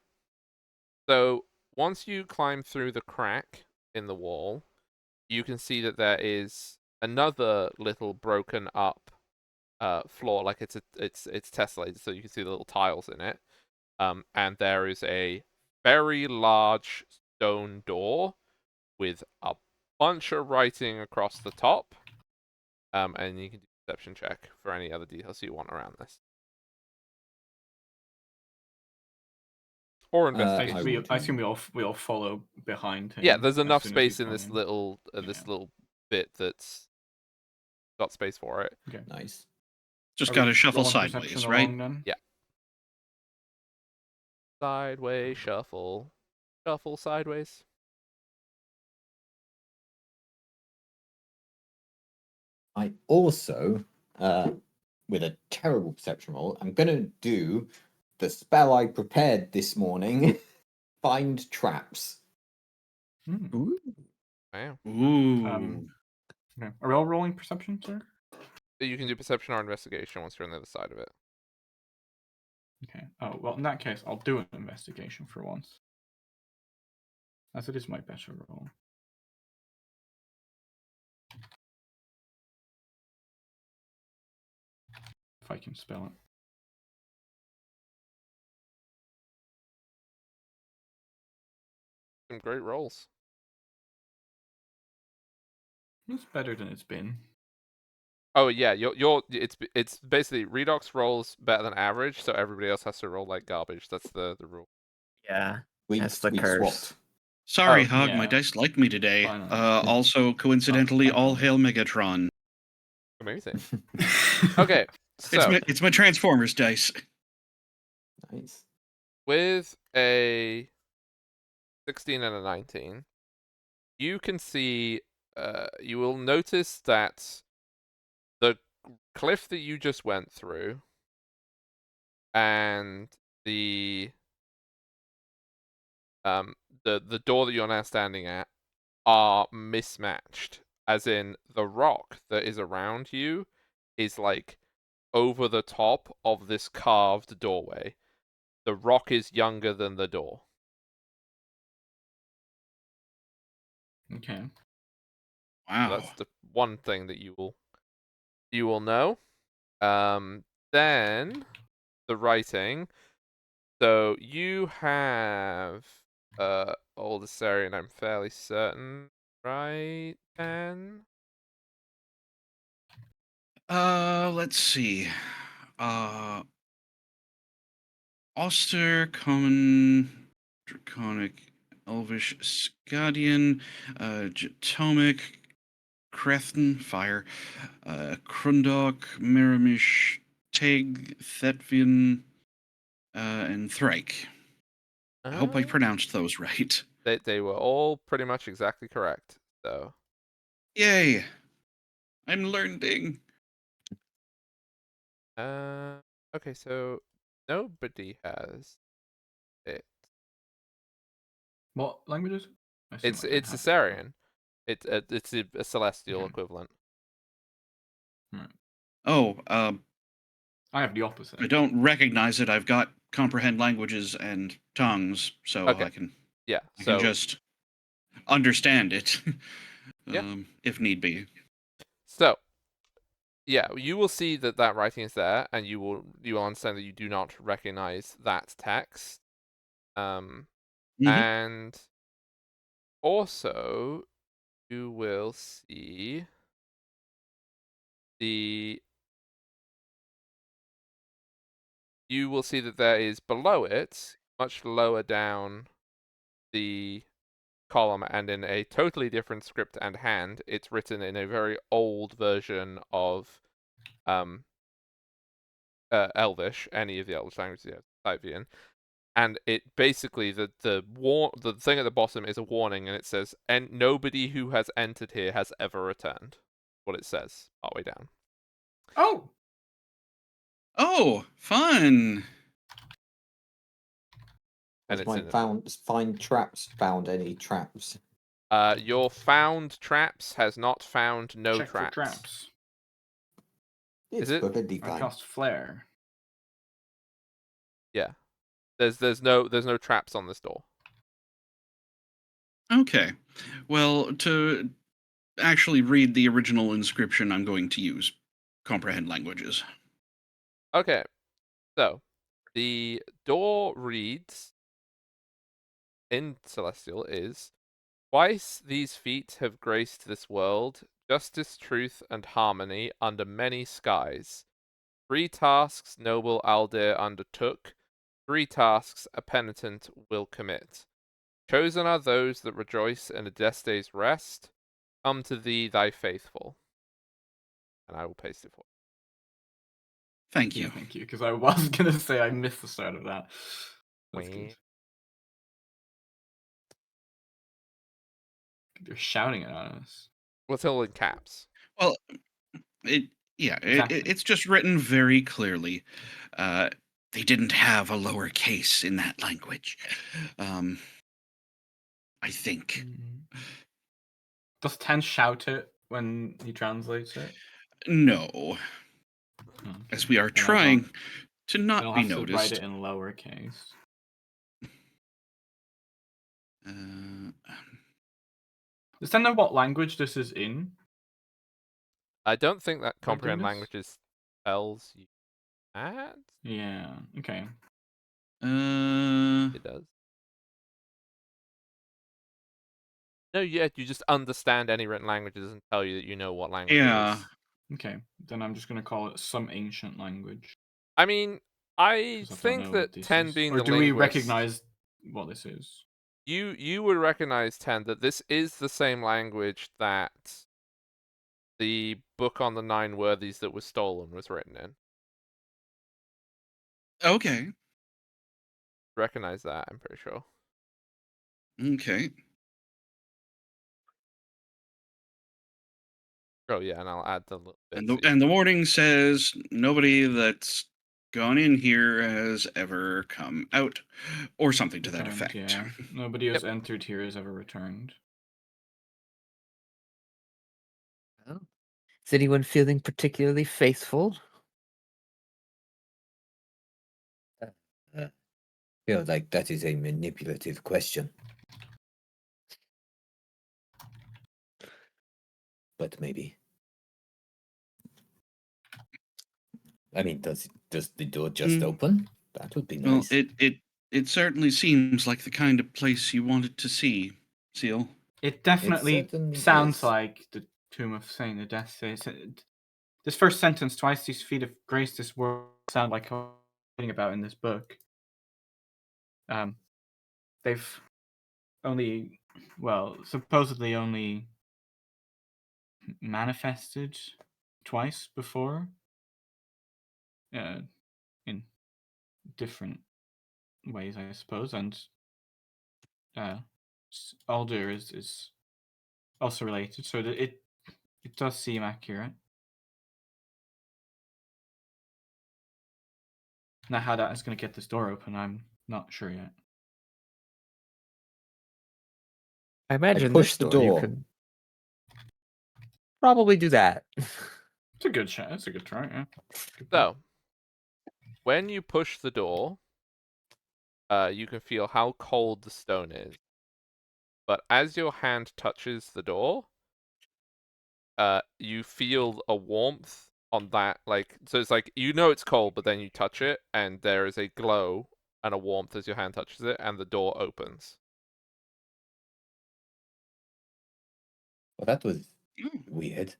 So once you climb through the crack in the wall, you can see that there is another little broken up floor, like it's tessellated, so you can see the little tiles in it. And there is a very large stone door with a bunch of writing across the top. And you can do a perception check for any other details you want around this. Or I investigation. I assume, will I assume do- we all follow behind him. Yeah, there's as enough soon as space he's in this gone little Yeah. little bit that's got space for it. Okay. Nice. Just Are gotta we shuffle rolling sideways, perception right? along then? Yeah. Sideways shuffle. Shuffle sideways. I also, with a terrible perception roll, I'm gonna do the spell I prepared this morning. Find traps. Hmm. Ooh. Wow. Ooh. Okay. Are we all rolling perception, sir? You can do perception or investigation once you're on the other side of it. Okay. Oh, well, in that case, I'll do an investigation for once. As it is my better roll. If I can spell it. Some great rolls. It's better than it's been. Oh yeah, it's basically redox rolls better than average, so everybody else has to roll like garbage. That's the rule. Yeah, We that's the curse. swapped. Sorry, Oh, Hog, my yeah. dice like me today. Finally. Also, coincidentally, Oh, all finally. hail Megatron. Amazing. Okay, It's so it's my Transformers dice. Nice. with a 16 and a 19, you can see. You will notice that the cliff that you just went through and the door that you're now standing at are mismatched. As in, the rock that is around you is like over the top of this carved doorway. The rock is younger than the door. Okay. So Wow. that's the one thing that you will know. Then the writing. So you have Oldesarian, I'm fairly certain, right? Then Let's see. Auster, Common, Draconic, Elvish, Skadian, Jatomic, Crefton, Fire, Krundok, Miramish, Teg, Thetvian, and Thrike. I hope I pronounced those right. they were all pretty much exactly correct. So Yay! I'm learning. okay, so nobody has it. What languages? I assume It's I don't have it, though. Asarian. It's a celestial Okay. equivalent. Oh, I have the opposite. I don't recognize it. I've got comprehend languages and tongues, so Okay. I can Yeah. I So can just understand it, Yeah. if need be. So yeah, you will see that writing is there, and you will understand that you do not recognize that text. Mhm. And also you will see that there is below it, much lower down the column and in a totally different script and hand, it's written in a very old version of Elvish, any of the Elvish languages you type in. And it basically the thing at the bottom is a warning, and it says, "And nobody who has entered here has ever returned." What it says partway down. Oh! Oh, fun! And Has it's my in find traps found any traps? your found traps has not found no Check for traps. traps. It's it? perfectly I fine. cast flare. Yeah. There's no traps on this door. Okay. Well, to actually read the original inscription, I'm going to use comprehend languages. Okay. So the door reads in Celestial is, "Twice these feet have graced this world, justice, truth, and harmony under many skies. 3 tasks noble Aldir undertook, 3 tasks a penitent will commit. Chosen are those that rejoice in Adeste's rest. Come to thee, thy faithful." And I will paste it for you. Thank you. Yeah, thank you, because I was going to say I missed the start of that. That's good. They're shouting it at us. What's all in caps? Well, Exactly. it's just written very clearly. They didn't have a lowercase in that language. I think. Does Ten shout it when he translates it? No, as we are Then I'll trying to I'll not be have to write noticed. it in lowercase. Does that know what language this is in? I don't think that By doing comprehend this? languages tells you that. Yeah. Okay. It does. No, yeah, you just understand any written languages and tell you that you know what language it Yeah. is. Okay. Then I'm just gonna call it some ancient language. I mean, I 'Cause I don't think know that what this 10 is. being Or the do we linguist, recognize what this is? you would recognize 10 that this is the same language that the book on the 9 worthies that was stolen was written in. Okay. Recognize that, I'm pretty sure. Okay. Oh yeah, and I'll add the little bit. And the warning says nobody that's gone in here has ever come out, or something to that Returned, effect. yeah. Nobody who's entered here has ever returned. Well, is anyone feeling particularly faithful? Feel like that is a manipulative question. But maybe. I mean, does the door just open? That would be Well, nice. it certainly seems like the kind of place you wanted to see, Seal. It definitely certainly sounds is. like the Tomb of Saint Adeste. This first sentence, twice these feet have graced this world, sound like what I'm reading about in this book. They've only, well, supposedly only manifested twice before, in different ways, I suppose, and Alder is also related, so it does seem accurate. Now, how that is going to get this door open, I'm not sure yet. I imagine push this the door you door. can probably do that. It's a good shot. It's a good try. Yeah. Good So, when you push the door, you can feel how cold the stone is. But as your hand touches the door, you feel a warmth on that. So it's like you know it's cold, but then you touch it, and there is a glow and a warmth as your hand touches it, and the door opens. Well, that was Mm, weird.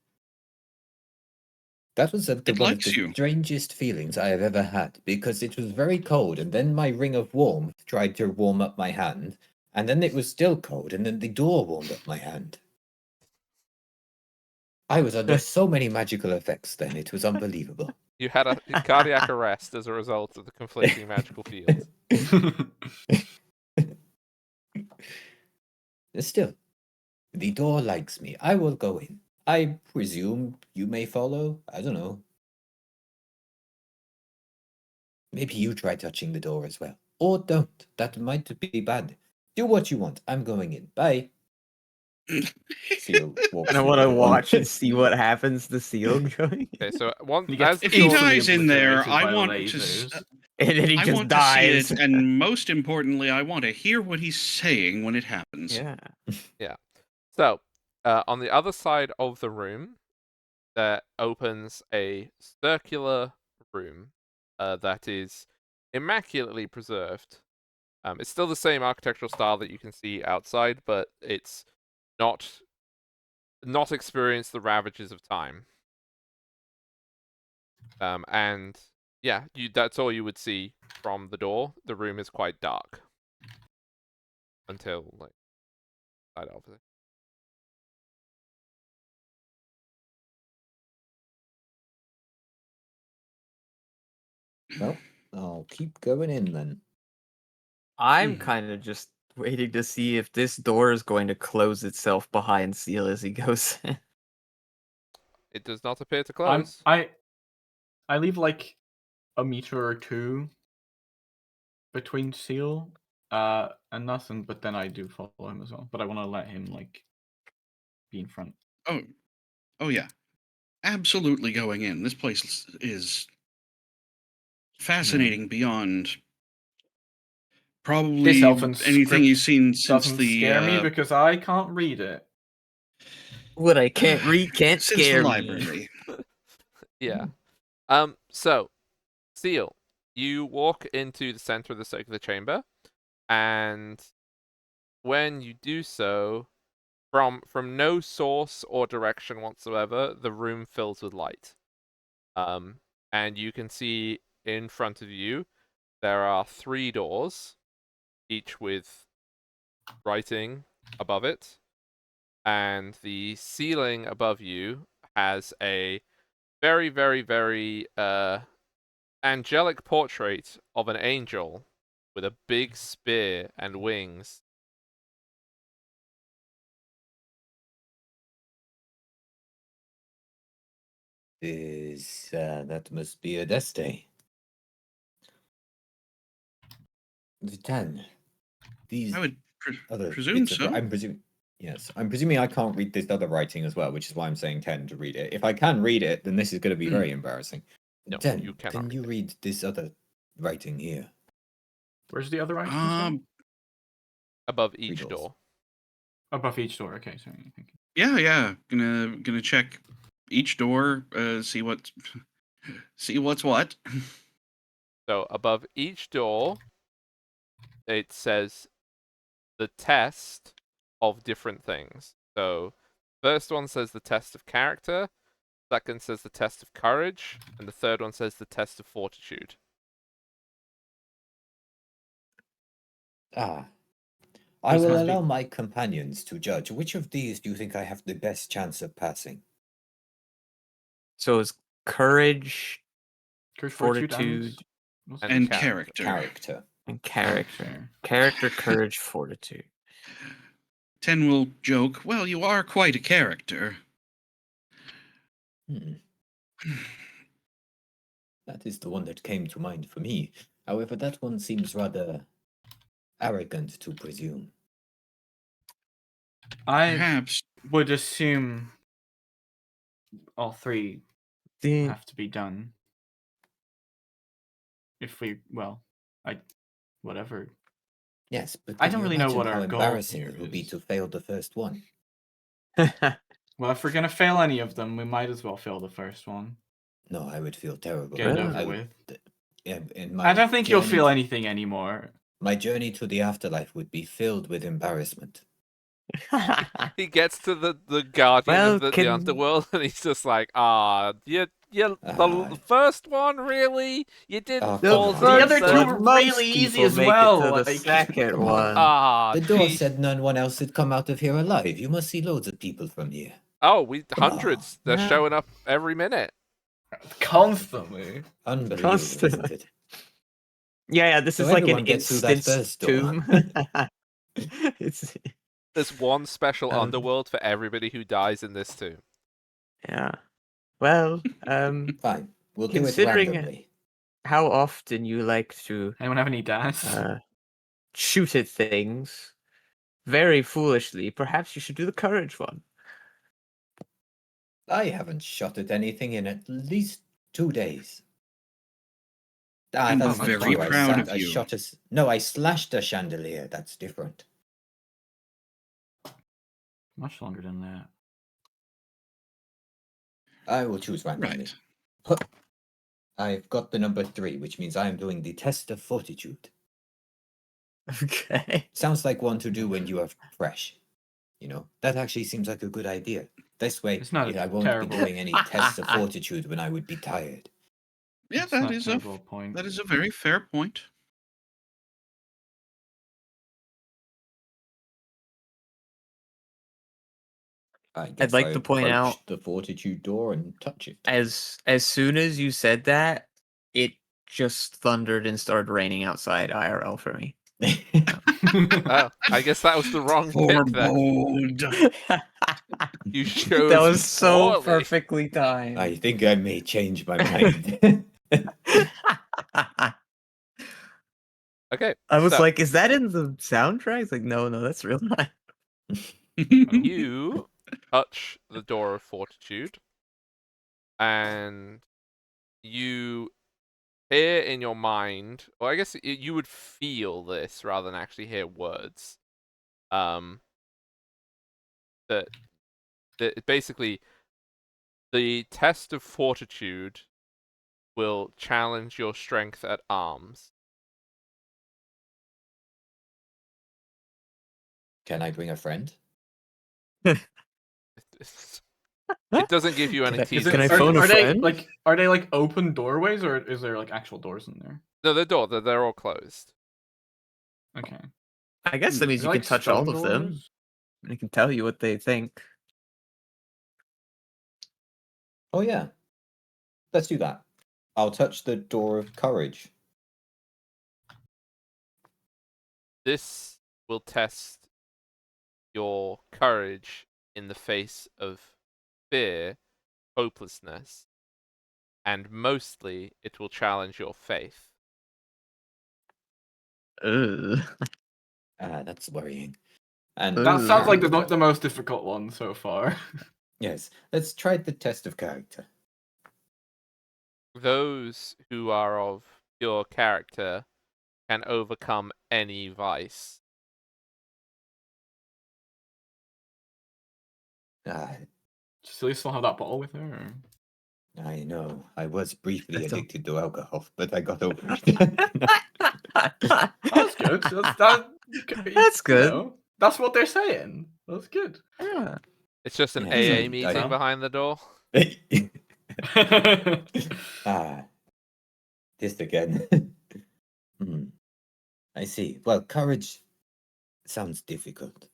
That was It one of likes the you. strangest feelings I have ever had because it was very cold, and then my ring of warmth tried to warm up my hand, and then it was still cold, and then the door warmed up my hand. I was under so many magical effects then, it was unbelievable. You had a cardiac arrest as a result of the conflicting magical fields. Still, the door likes me. I will go in. I presume you may follow. I don't know. Maybe you try touching the door as well. Or don't. That might be bad. Do what you want. I'm going in. Bye. Seal walks And I through want the to door. watch and see what happens to Seal going. Okay, so He gets If he instantly dies in there, obliterated I by want lasers. And then he I just want to see dies. it, and most importantly, I want to hear what he's saying when it happens. Yeah. So, on the other side of the room, there opens a circular room that is immaculately preserved. It's still the same architectural style that you can see outside, but it's not experienced the ravages of time. And yeah, that's all you would see from the door. The room is quite dark until side of it. Well, I'll keep going in then. I'm Hmm. kind of just waiting to see if this door is going to close itself behind Seal as he goes in. It does not appear to close. I leave like a meter or two between Seal and nothing, but then I do follow him as well. But I want to let him like be in front. Oh, oh yeah. absolutely going in. This place is fascinating beyond probably This elfin anything you've script seen since doesn't the scare me because I can't read it. What I can't read can't since the scare me. library. Yeah. So, Seal, you walk into the center of the circular chamber, and when you do so, from no source or direction whatsoever, the room fills with light. And you can see in front of you there are 3 doors, each with writing above it, and the ceiling above you has a very, very, very angelic portrait of an angel with a big spear and wings. That must be Adeste. The 10. These I would other presume bits of so. I'm presuming. Yes, I'm presuming I can't read this other writing as well, which is why I'm saying 10 to read it. If I can read it, then this is going to be very embarrassing. No, 10. you cannot Can read you it. read this other writing here? Where's the other writing? You say? Above 3 each doors. door. Above each door. Okay, sorry. Thank you. Yeah. Gonna check each door, see what's what. So above each door, it says the test of different things. So first one says the test of character, second says the test of courage, and the third one says the test of fortitude. I This will must be- allow my companions to judge. Which of these do you think I have the best chance of passing? So it's courage, Courage, fortitude, And character. Character. and character. Character. Character, courage, fortitude. 10 will joke, well, you are quite a character. That is the one that came to mind for me. However, that one seems rather arrogant to presume. I Perhaps. would assume all 3 The have to be done. If we, whatever. Yes, but I can don't you really know imagine what how our goal embarrassing here it will be is. to fail the first one? Well, if we're gonna fail any of them, we might as well fail the first one. No, I would feel terrible. Get it Well, over I with. in my I don't think you'll journey feel to- anything anymore. My journey to the afterlife would be filled with embarrassment. He gets to the guardian Well, of the can- underworld, and he's just like, the first one, really? You didn't Oh, fall come The on. other decent? two but were most really easy people as make well, It to the like- second Come on. one. The door Geez. said no one else had come out of here alive. You must see loads of people from here. Oh, Come on. hundreds. They're Yeah. showing up every minute. Constantly. Unbelievable, Constant. isn't it? Yeah, this So is like an everyone gets through that instant first door. tomb. It's There's one special Um, underworld for everybody who dies in this too. yeah. Well, Fine. We'll do it Considering- randomly. how often you like to Anyone have any dash? shoot at things very foolishly, perhaps you should do the courage one. I haven't shot at anything in at least 2 days. I'm That's not very true. proud of I you. I slashed a chandelier. That's different. Much longer than that. I will choose randomly. Right. I've got the number 3, which means I am doing the test of fortitude. Okay. Sounds like one to do when you are fresh. You know, that actually seems like a good idea. This way, It's not I won't terrible. be doing any tests of fortitude when I would be tired. Yeah, It's not that is a terrible point. that is a very fair point. I guess like I to point approach out- the fortitude door and touch it. As soon as you said that, it just thundered and started raining outside IRL for me. Oh, I guess that was the wrong pick then. Forebode. You chose That was so poorly. perfectly timed. I think I may change my mind. Okay. I was so like, is that in the soundtrack? It's like, no, that's real life. you touch the door of fortitude, and you hear in your mind, or I guess you would feel this rather than actually hear words. That basically the test of fortitude will challenge your strength at arms. Can I bring a friend? It doesn't give you any Can I- T's Is and Can I it, phone a are C's. they friend? like open doorways, or is there like actual doors in there? No, they're all closed. Okay. I guess that Is means it you can like touch stone all of them. doors? And it can tell you what they think. Oh yeah. Let's do that. I'll touch the door of courage. This will test your courage in the face of fear, hopelessness, and mostly it will challenge your faith. Ugh. That's worrying. And That sounds like Ooh. the most difficult one so far. yes, let's try the test of character. Those who are of pure character can overcome any vice. Ah, Does Celia still have that bottle with her? Or? I know. I was briefly That's all. addicted to alcohol, but I got over it. That's good. That's good. You know, that's what they're saying. That's good. Yeah. It's just an Yes, AA I- meeting I- behind the door. ah, this again. Hmm. I see. Well, courage sounds difficult.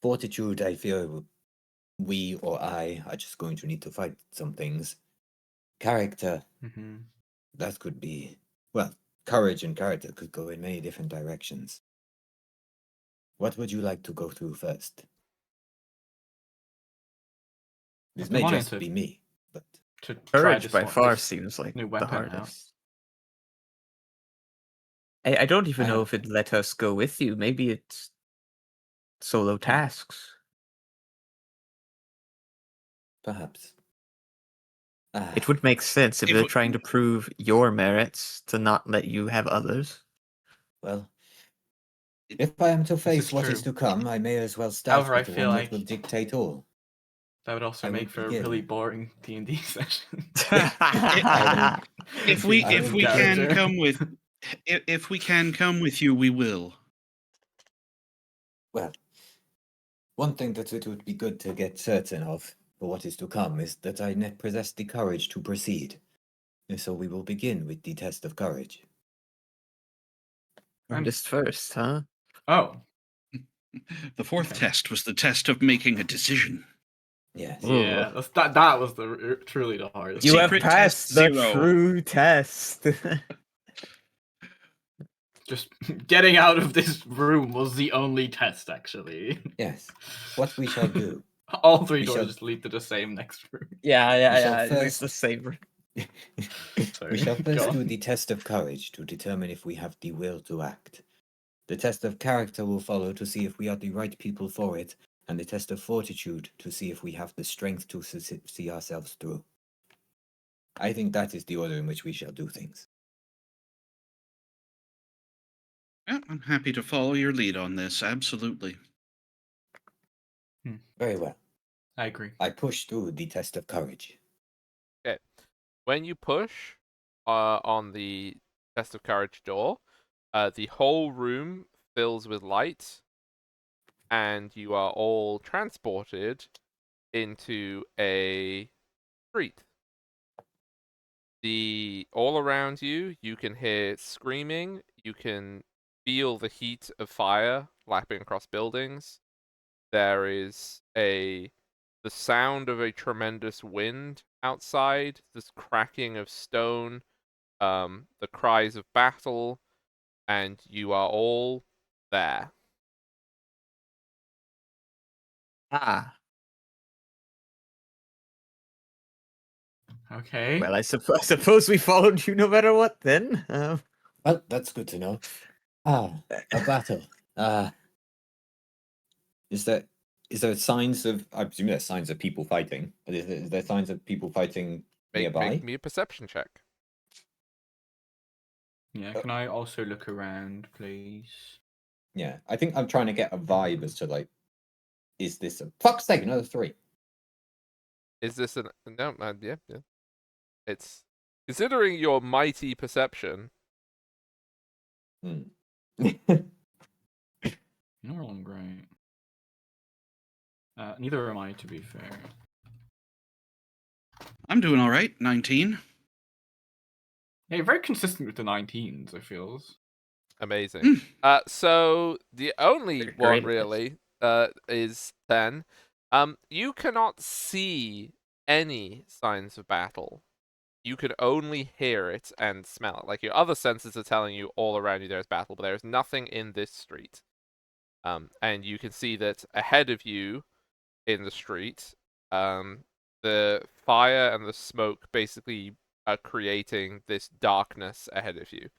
Fortitude, I fear we or I are just going to need to fight some things. Character, Mhm. that could be, well, courage and character could go in many different directions. What would you like to go through first? This I've been may wanting just to- be me, but To try Courage this by one- far this seems like new the weapon out. hardest. I don't even know Ah. if it let us go with you. Maybe it's solo tasks. perhaps. It would make sense if If they're we- trying to prove your merits to not let you have others. Well, if I am to face is what is true. to come, I may as well start However, I with the feel one like- that will dictate all. That would also I make will for a begin. really boring D&D session. If we I if will we can character. come with if we can come with you, we will. Well, one thing that it would be good to get certain of for what is to come is that I possess the courage to proceed. And so we will begin with the test of courage. Hardest first, huh? Oh, The fourth Okay. test was the test of making a decision. Yes. yeah. That was truly the hardest. You have Secret passed test the 0. true test. Just getting out of this room was the only test, actually. Yes. What we shall do. All three We doors shall- just lead to the same next room. yeah, We shall It's the first- same. Sorry, We shall go first do on. the test of courage to determine if we have the will to act. The test of character will follow to see if we are the right people for it, and the test of fortitude to see if we have the strength to see ourselves through. I think that is the order in which we shall do things. Yeah, I'm happy to follow your lead on this. Absolutely. Very well. I agree. I push through the test of courage. When you push on the test of courage door, the whole room fills with light, and you are all transported into a street. All around you, you can hear screaming. You can feel the heat of fire lapping across buildings. There is the sound of a tremendous wind outside, this cracking of stone, the cries of battle, and you are all there. Ah, Okay. well, I suppose we followed you no matter what then. Well, that's good to know. A battle. Is Is there signs of? I presume there's signs of people fighting. Is there signs of people fighting nearby? Make me a perception check. Yeah, can I also look around, please? Yeah, I think I'm trying to get a vibe as to like, is this a fuck's sake another 3? Is this an no? Yeah. It's considering your mighty perception. Hmm. You're rolling great. Neither am I, to be fair. I'm doing all right. 19. Yeah, you're very consistent with the 19s, I feels. Amazing. So the only They're one great at this. really is 10. You cannot see any signs of battle. You can only hear it and smell it. Like your other senses are telling you all around you there's battle, but there's nothing in this street. And you can see that ahead of you in the street, the fire and the smoke basically are creating this darkness ahead of you.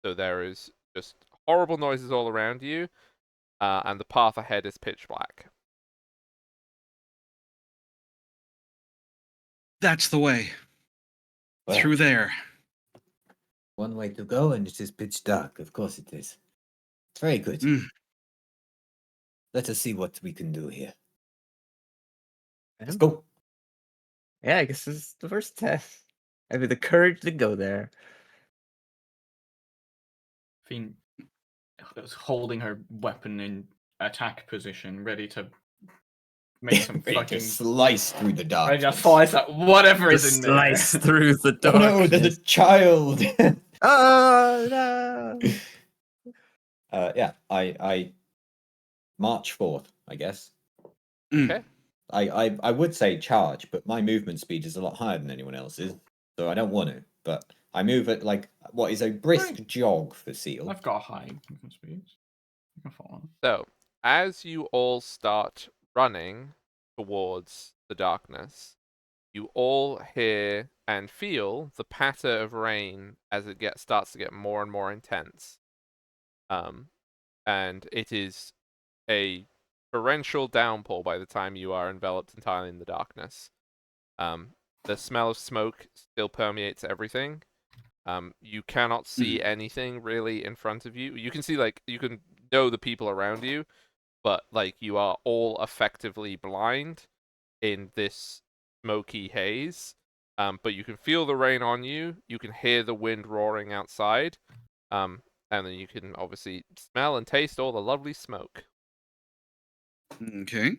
So there is just horrible noises all around you, and the path ahead is pitch black. That's the way. Well, Through there. one way to go, and it is pitch dark. Of course it is. It's very good. Let us see what we can do here. Let's Yeah. go. Yeah, I guess this is the first test. I have the courage to go there. Fiend is holding her weapon in attack position, ready to make some Ready to fucking slice through the dark. ready to slice at whatever is in there. Slice through the Oh darkness. no, there's a child. Oh no! Yeah, I march forth, I guess. Okay. I would say charge, but my movement speed is a lot higher than anyone else's, so I don't want to. But I move at like what is a brisk Right. jog for Seal. I've got high movement speeds. I can follow. So as you all start running towards the darkness, you all hear and feel the patter of rain as it starts to get more and more intense. And it is a torrential downpour by the time you are enveloped entirely in the darkness. The smell of smoke still permeates everything. You cannot see anything really in front of you. You can see you can know the people around you, but you are all effectively blind in this smoky haze. But you can feel the rain on you. You can hear the wind roaring outside. And then you can obviously smell and taste all the lovely smoke. Okay.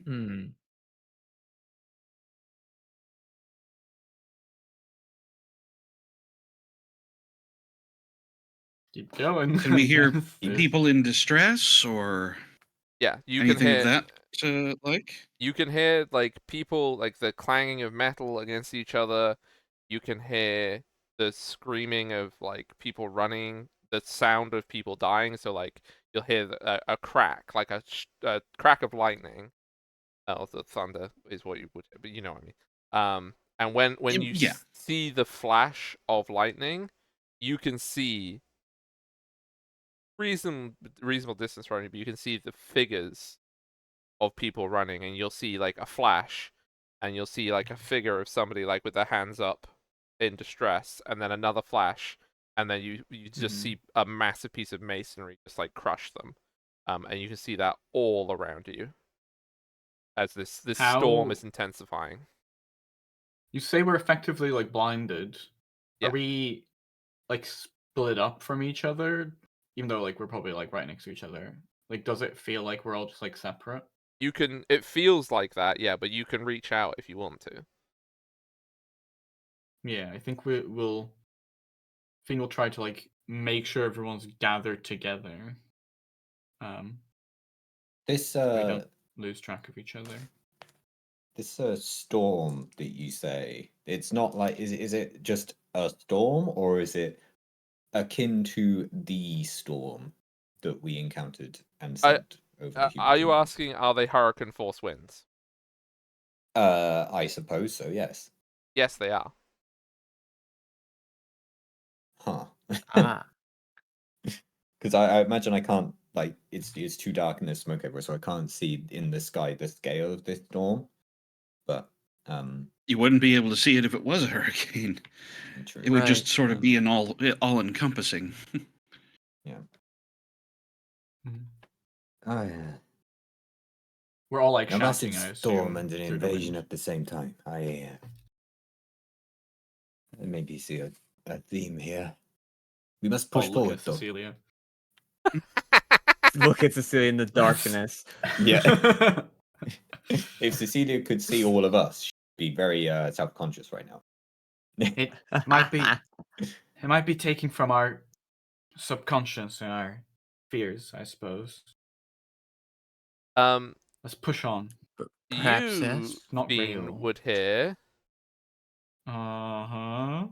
Keep going. Can we hear Yes. people in distress or Yeah, you anything can hear of that like? You can hear people the clanging of metal against each other. You can hear the screaming of people running, the sound of people dying. So you'll hear a crack, a crack of lightning. Oh, the thunder is what you would, but you know what I mean. And when you Yeah. see the flash of lightning, you can see reasonable distance from you, but you can see the figures of people running, and you'll see a flash, and you'll see a figure of somebody with their hands up in distress, and then another flash, and then you just see a massive piece of masonry just crush them, and you can see that all around you as this storm is intensifying. You say we're effectively blinded. Yeah. Are we split up from each other? Even though we're probably right next to each other. Does it feel like we're all just separate? It feels like that, yeah, but you can reach out if you want to. Yeah, I think we'll try to make sure everyone's gathered together. This so we don't lose track of each other. This storm that you say, it's not is it just a storm, or is it akin to the storm that we encountered and sent over the human Are you kingdom? asking, are they hurricane force winds? I suppose so, yes. Yes, they are. Huh. Ah. Because I imagine I can't like it's too dark in the smoke everywhere, so I can't see in the sky the scale of this storm. But You wouldn't be able to see it if it was a hurricane. true. It would just Right. sort of be an all encompassing. Yeah. Mhm. Oh yeah. We're all like A massive shouting, I storm assume, and an through the invasion wind. at the same time. I maybe see a theme here. We must push Oh, look forward, at though. Cecilia. Look at Cecilia in the darkness. Yeah. If Cecilia could see all of us, she'd be very self-conscious right now. It might be. It might be taken from our subconscious and our fears, I suppose. Let's push on. Perhaps, You, yes. It's not Fiend, real. would hear. Uh-huh.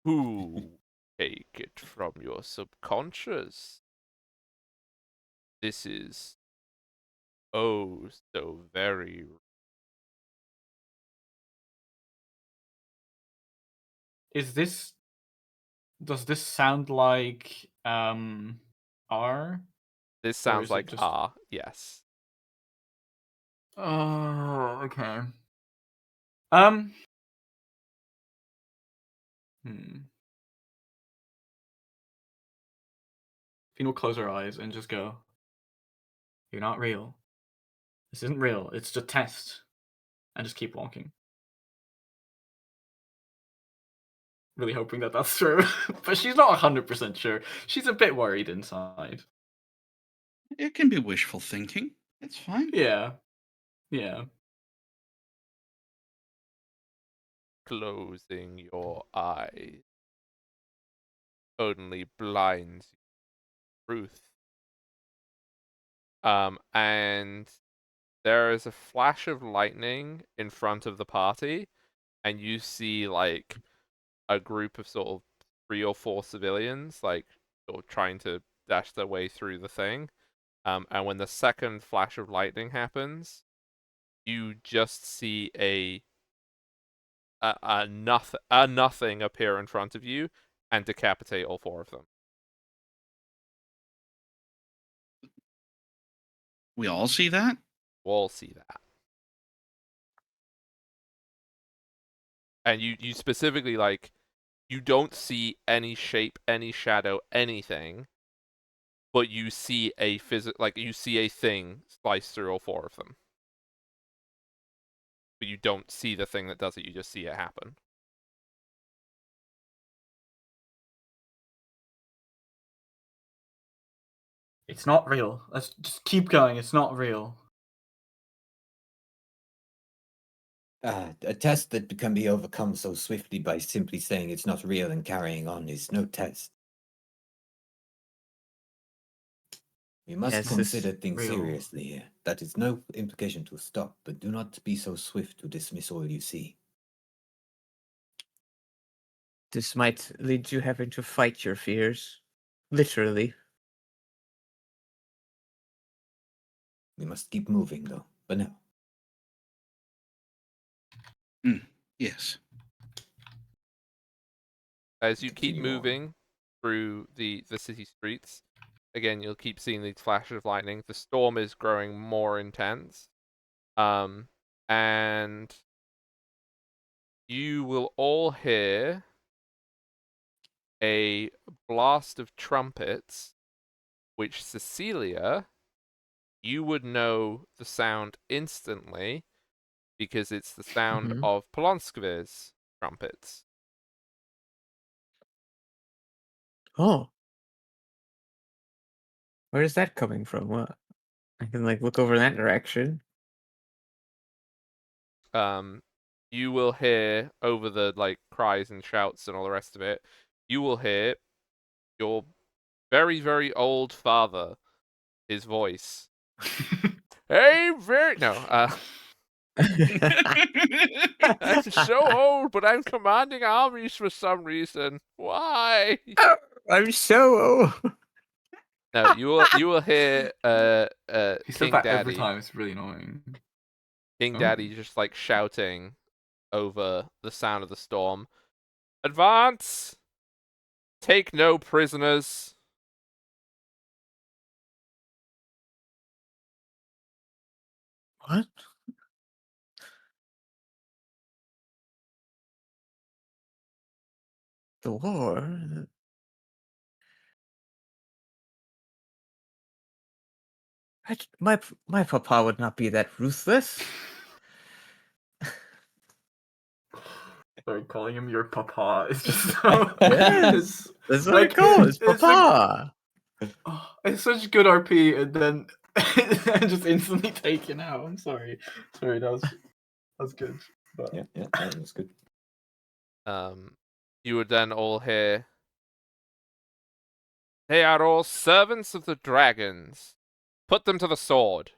Who take it from your subconscious? This is oh so very. Is this? Does this sound like R? This Or sounds is it like just? yes. Oh, okay. Finn will close her eyes and just go, "You're not real. This isn't real. It's just a test." And just keep walking. Really hoping that that's true. But she's not 100% sure. She's a bit worried inside. It can be wishful thinking. It's fine. Yeah. Yeah. Closing your eyes only blinds you to truth. And there is a flash of lightning in front of the party, and you see like a group of sort of 3 or 4 civilians like sort of trying to dash their way through the thing. And when the second flash of lightning happens, you just see a nothing appear in front of you and decapitate all 4 of them. We all see that? We'll see that. And you specifically like you don't see any shape, any shadow, anything, but you see a you see a thing slice through all 4 of them. But you don't see the thing that does it, you just see it happen. It's not real. Let's just keep going. It's not real. A test that can be overcome so swiftly by simply saying it's not real and carrying on is no test. We must Yes, consider things real. seriously here. That is no implication to stop, but do not be so swift to dismiss all you see. This might lead you having to fight your fears. Literally. We must keep moving, though, for now. Yes. As you keep Continue on. moving through the city streets, again you'll keep seeing these flashes of lightning. The storm is growing more intense. And you will all hear a blast of trumpets, which Cecilia, you would know the sound instantly because it's the sound Mhm. of Polonskovy's trumpets. Oh. Where is that coming from? What? I can like look over in that direction. You will hear over the like cries and shouts and all the rest of it, you will hear your very, very old father, his voice. Hey, I'm so old, but I'm commanding armies for some reason. Why? I'm so old. No, you will hear He says King that every Daddy. time. It's really annoying. King Oh. Daddy just like shouting over the sound of the storm. Advance! Take no prisoners. What? The war? My papa would not be that ruthless. Sorry, calling him your papa is just so. Yes, that's what like, I call his it's like- papa. it's such good RP, and then just instantly taken out. I'm sorry. Sorry, that was good. But Yeah, that's good. You would then all hear, "They are all servants of the dragons. Put them to the sword."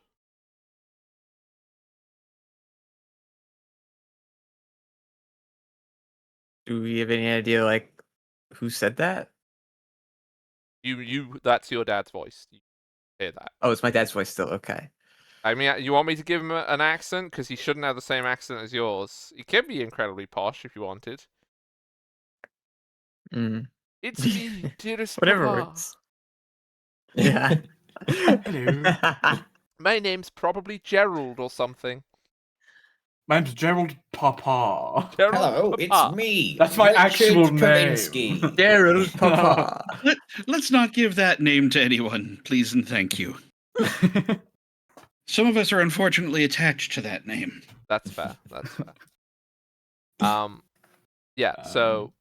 Do we have any idea, like, who said that? That's your dad's voice. You hear that. Oh, it's my dad's voice still. Okay. I mean, you want me to give him an accent? Because he shouldn't have the same accent as yours. He can be incredibly posh if you wanted. Mm. It's me, dearest Whatever papa. works. Yeah. Hello. My name's probably Gerald or something. My name's Gerald Papa. Gerald Hello, Papa. it's me. That's my Richard actual name. Kaminsky. Gerald Papa. Let's not give that name to anyone, please and thank you. Some of us are unfortunately attached to that name. That's fair. That's fair. Yeah. So,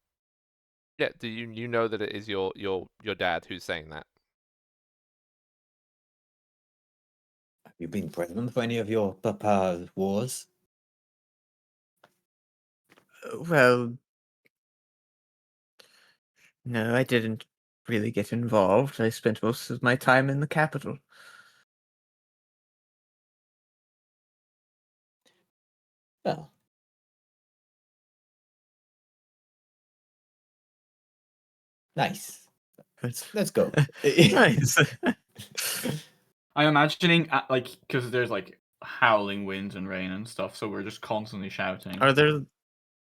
yeah. Do you know that it is your dad who's saying that? Have you been present for any of your papa's wars? Well, no, I didn't really get involved. I spent most of my time in the capital. Well. Nice. Let's go. Nice. I'm imagining because there's like howling winds and rain and stuff, so we're just constantly shouting. Are there?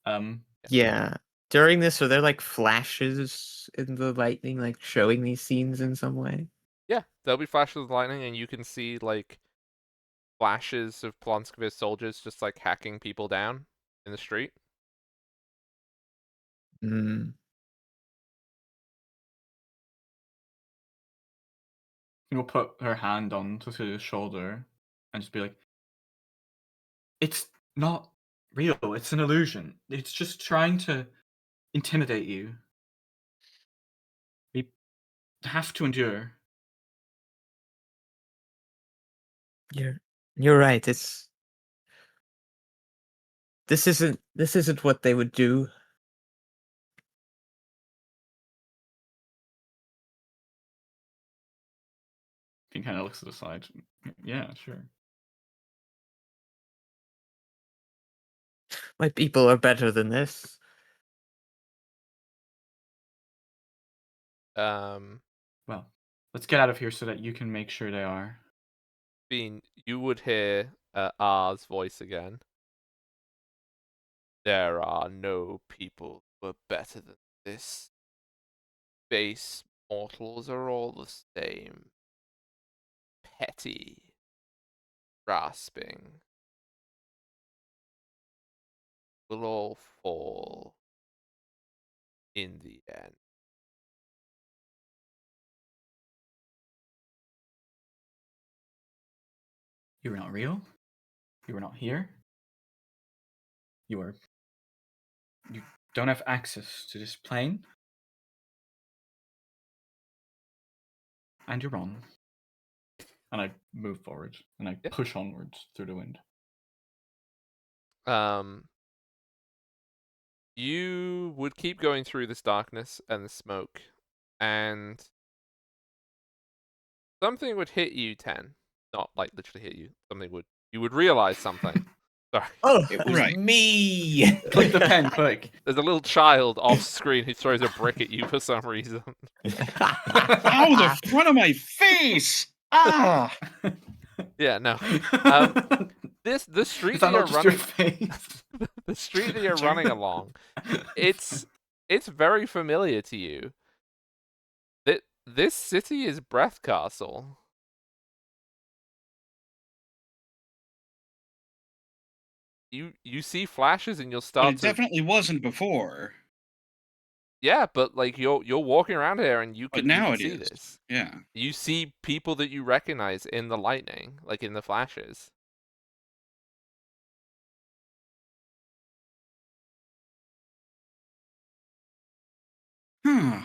Um, Yeah. During this, are there like flashes in the lightning, like showing these scenes in some way? Yeah. There'll be flashes of lightning, and you can see like flashes of Plonskovi's soldiers just like hacking people down in the street. Mm. You'll put her hand on Cecilia's shoulder and just be like, "It's not real. It's an illusion. It's just trying to intimidate you. We have to endure." You're right. This isn't what they would do. He kind of looks to the side. Yeah, sure. My people are better than this. Well, let's get out of here so that you can make sure they are. Bean, you would hear R's voice again. There are no people who are better than this. Base mortals are all the same. Petty. Grasping. Will all fall in the end. You were not real. You were not here. You don't have access to this plane. And you're wrong. And I move forward and I push onwards through the wind. You would keep going through this darkness and the smoke, and something would hit you, 10. Not like literally hit you. You would realize something. Sorry. Oh, It was Right. me. Click the pen, quick. There's a little child off screen who throws a brick at you for some reason. Ow, the front of my face! Ah! Yeah, no. The street Is that that you're not just your running face? the street that you're Sorry. running along, it's very familiar to you. This city is Breath Castle. You see flashes and you'll But start it to definitely wasn't before. yeah, but like you're walking around here and you But can now it see is. this. Yeah. You see people that you recognize in the lightning, like in the flashes. Huh.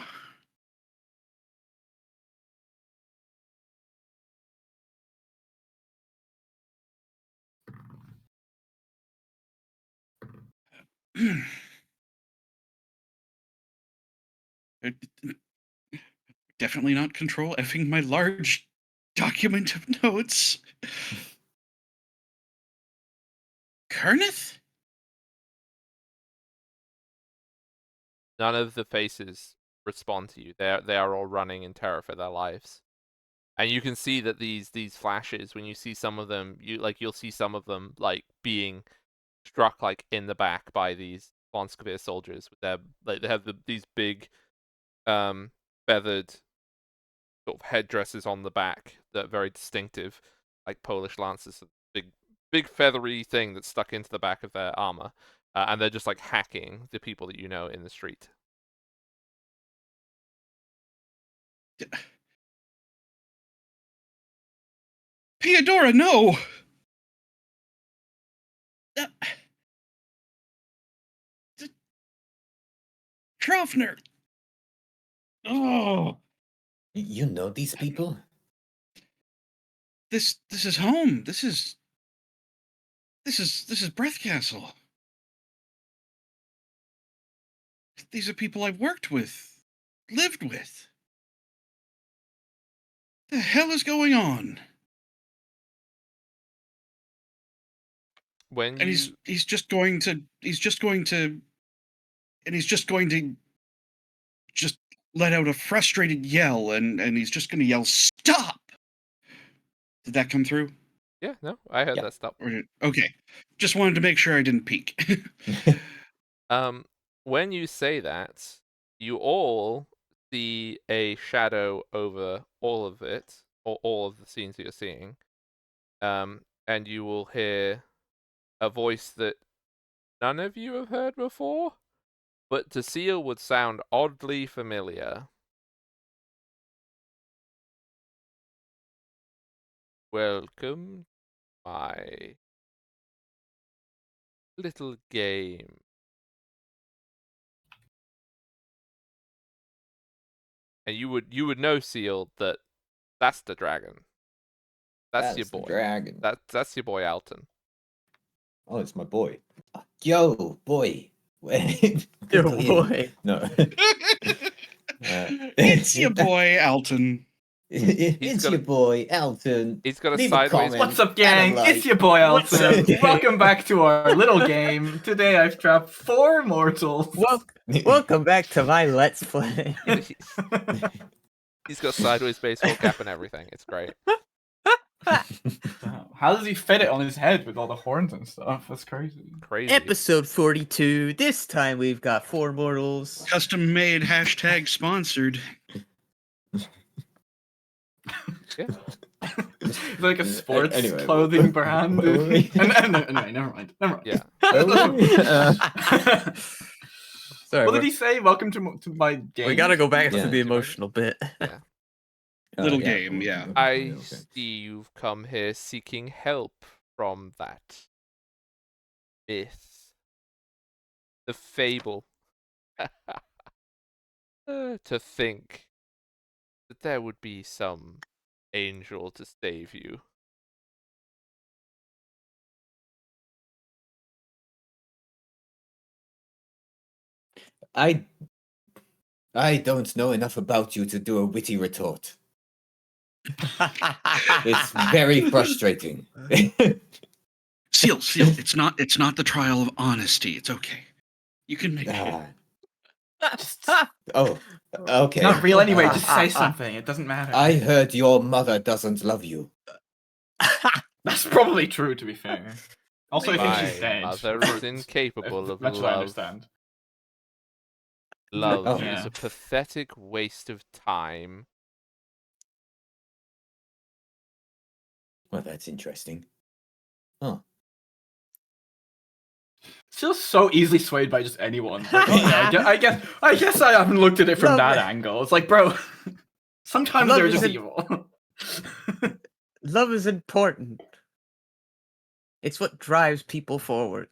Definitely not control effing my large document of notes. Karnith? None of the faces respond to you. They are all running in terror for their lives. And you can see that these flashes, when you see some of them, you'll see some of them like being struck like in the back by these von Succour soldiers with their like they have these big feathered sort of headdresses on the back that are very distinctive, like Polish lances, big feathery thing that's stuck into the back of their armor, and they're just like hacking the people that you know in the street. Theodora, no! Trofner! Oh, You know these people? this is home. This is Breath Castle. These are people I've worked with, lived with. The hell is going on? When And you he's just going to just let out a frustrated yell, and he's just going to yell, "Stop!" Did that come through? yeah, no, I heard Yeah. that stuff. Okay, just wanted to make sure I didn't peek. When you say that, you all see a shadow over all of it, or all of the scenes that you're seeing. And you will hear a voice that none of you have heard before, but to Seal would sound oddly familiar. Welcome, my little game. And you would know, Seal, that that's the dragon. That's your the boy. dragon. That's your boy Alton. Oh, it's my boy. Yo, boy. Good Yo, to hear you. boy. No. It's your boy, Alton. It's your boy, Elton. He's got a Leave sideways- comment What's up, and a gang? like. It's your boy What's up, Alton. gang? Welcome back to our little game. Today I've trapped 4 mortals. Welcome back to my Let's Play. He's got sideways baseball cap and everything. It's great. How does he fit it on his head with all the horns and stuff? That's crazy. Crazy. Episode 42. This time we've got 4 mortals. Custom made, hashtag sponsored. Yeah. It's like a sports Anyway, clothing brand. what were we- Anyway, never mind. Yeah. Sorry, What did he say? Welcome to my game. we gotta go back Yeah. to the emotional bit. Yeah. Little yeah, game, yeah. I okay. see you've come here seeking help from that myth, the fable. To think that there would be some angel to save you. I don't know enough about you to do a witty retort. It's very frustrating. Seal, it's not the trial of honesty. It's okay. You can make it. Oh, okay. It's not real anyway. Just say something. It doesn't matter. I heard your mother doesn't love you. That's probably true, to be fair. Also, I think My she's dead. mother is incapable of That's what I love. understand. Love Oh. is Yeah. a pathetic waste of time. Well, that's interesting. Huh. Still so easily swayed by just anyone. Like, oh yeah, I guess I haven't looked at it from Love that it. angle. It's like, bro, sometimes Love they're just isn't- evil. Love is important. It's what drives people forwards.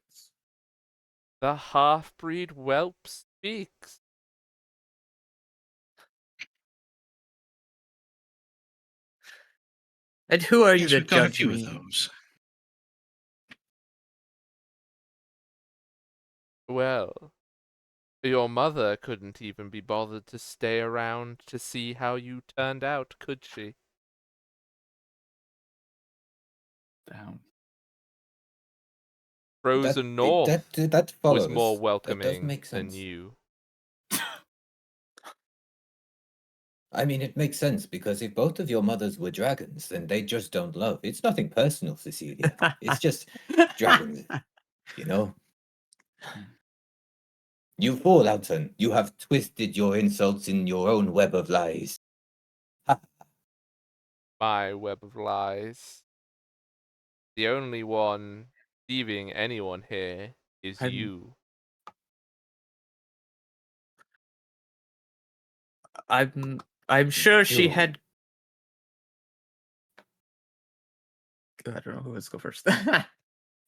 The half-breed whelp speaks. And who are you Yes, to we've got a judge few me? of those. Well, your mother couldn't even be bothered to stay around to see how you turned out, could she? Damn. Frozen North That was follows. more That does welcoming make than sense. you. I mean, it makes sense because if both of your mothers were dragons, then they just don't love. It's nothing personal, Cecilia. It's just dragons, you know? You fool, Alton. You have twisted your insults in your own web of lies. My web of lies. The only one deceiving anyone here is I'm- you. I'm sure she You. had. I don't know who wants to go first.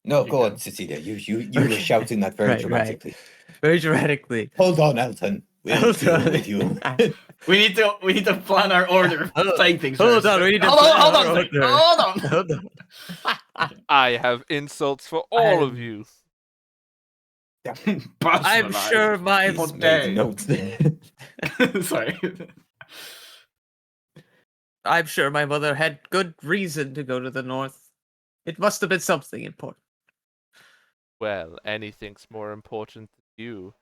No, You go go. on, Cecilia. You were Okay. shouting that very Right. dramatically. Very dramatically. Hold on, Alton. We'll Hold deal on. with you. We need to plan our order of saying things. Hold first. on, we need to hold on, plan hold our on, Zane, order. hold on. Hold on. I have insults for all of I'm- you. I'm Personalized. sure my People Made day. notes. Sorry. I'm sure my mother had good reason to go to the north. It must have been something important. Well, anything's more important than you.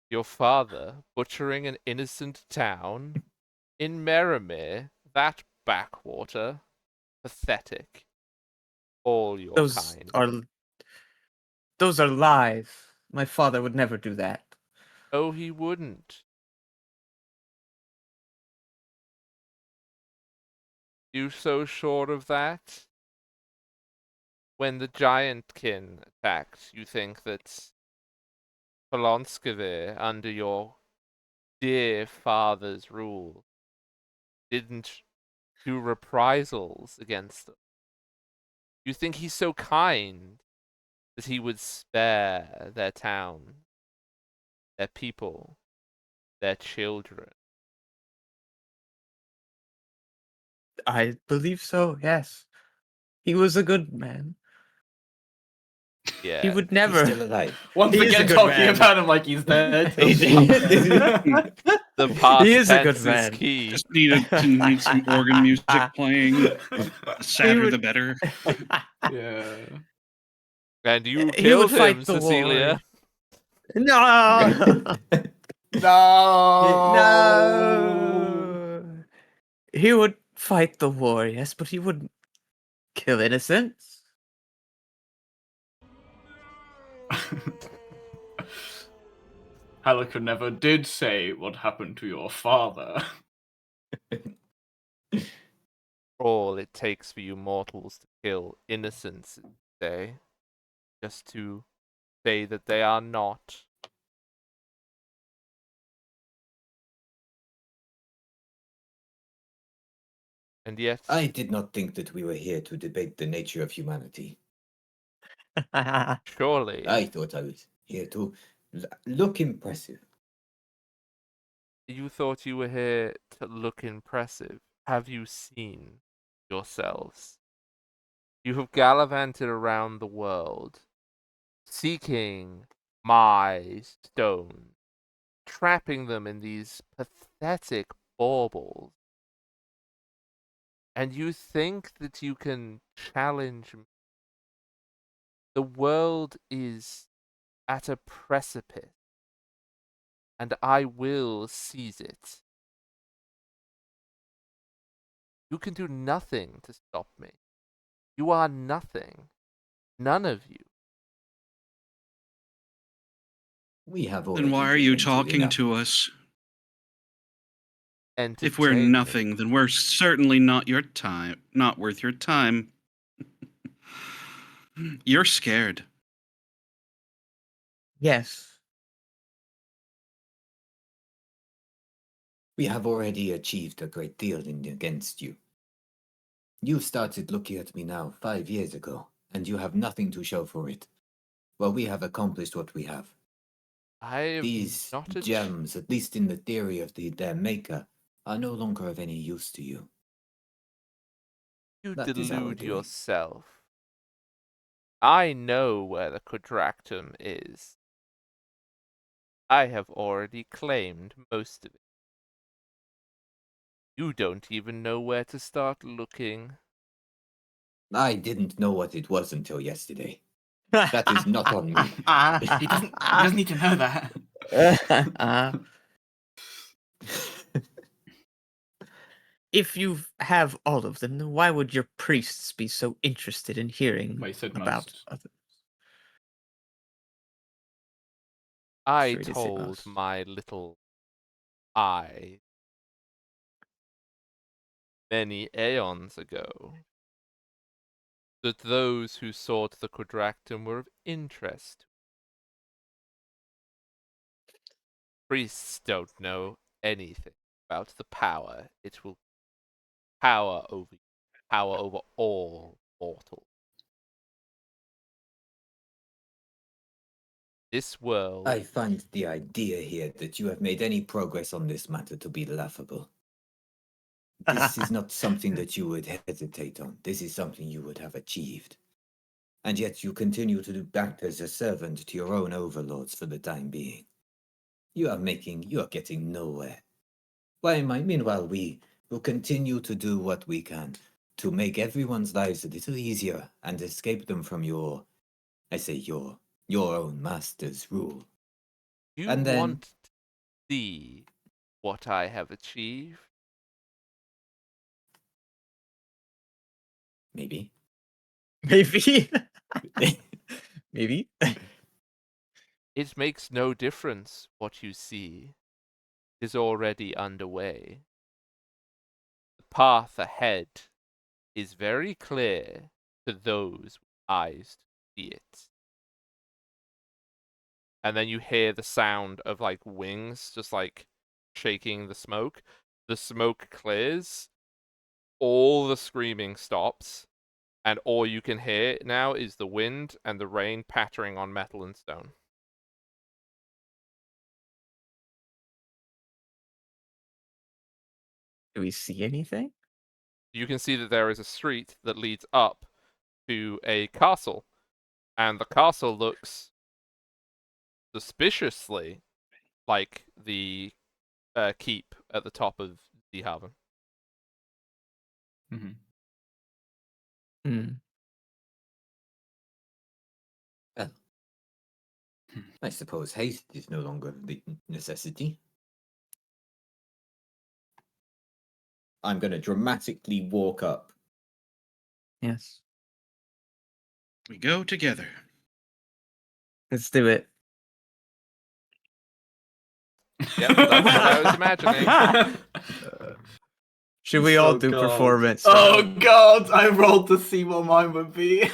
Your father butchering an innocent town in Merimere, that backwater. Pathetic. All your Those kind. are lies. My father would never do that. Oh, he wouldn't. You so sure of that? When the Giantkin attacked, you think that Polonskavir, under your dear father's rule, didn't do reprisals against them? You think he's so kind that he would spare their town, their people, their children? I believe so, yes. He was a good man. Yeah. He would He's never. still alive. Once He is a again, good talking man. about him like he's dead. The past He is a good tense man. is key. Just need some organ music playing. The sadder would- the better. Yeah. And you He killed would fight him, the Cecilia. war. No! No. No! He would fight the war, yes, but he wouldn't kill innocents. Hallecker never did say what happened to your father. All it takes for you mortals to kill innocents, say, just to say that they are not. And yet, I did not think that we were here to debate the nature of humanity. surely, I thought I was here to look impressive. you thought you were here to look impressive. Have you seen yourselves? You have gallivanted around the world, seeking my stone, trapping them in these pathetic baubles. And you think that you can challenge me? The world is at a precipice, and I will seize it. You can do nothing to stop me. You are nothing. None of you. We have Then already why are you presented talking enough. to us? If we're Entertainment. nothing, then we're certainly not worth your time. You're scared. Yes. We have already achieved a great deal against you. You started looking at me now 5 years ago, and you have nothing to show for it. Well, we have accomplished what we have. I have These not gems, at least in the theory of their maker, are no longer of any use to you. You That is our delude doing. yourself. I know where the quadractum is. I have already claimed most of it. You don't even know where to start looking. I didn't know what it was until yesterday. That is not on me. He doesn't need to know that. If you have all of them, then why would your priests be so interested in hearing Well, he said about most. others? I Sure, he did say told most. my little eye many aeons ago that those who sought the quadractum were of interest. Priests don't know anything about the power it will power over all mortals. This world I find the idea here that you have made any progress on this matter to be laughable. This is not something that you would hesitate on. This is something you would have achieved. And yet you continue to act as a servant to your own overlords for the time being. You are getting nowhere. Meanwhile, we will continue to do what we can to make everyone's lives a little easier and escape them from your own master's rule. you And then- want to see what I have achieved. Maybe. Maybe. Maybe. It makes no difference what you see is already underway. The path ahead is very clear to those with eyes to see it. And then you hear the sound of like wings just like shaking the smoke. The smoke clears, all the screaming stops, and all you can hear now is the wind and the rain pattering on metal and stone. Do we see anything? You can see that there is a street that leads up to a castle, and the castle looks suspiciously like the keep at the top of the Haven. Mm-hmm. Hmm. Well, I suppose haste is no longer the necessity. I'm going to dramatically walk up. Yes. We go together. Let's do it. Yep, that's what I was imagining. Should we all Oh, do God. performance? Oh god, I rolled to see what mine would be.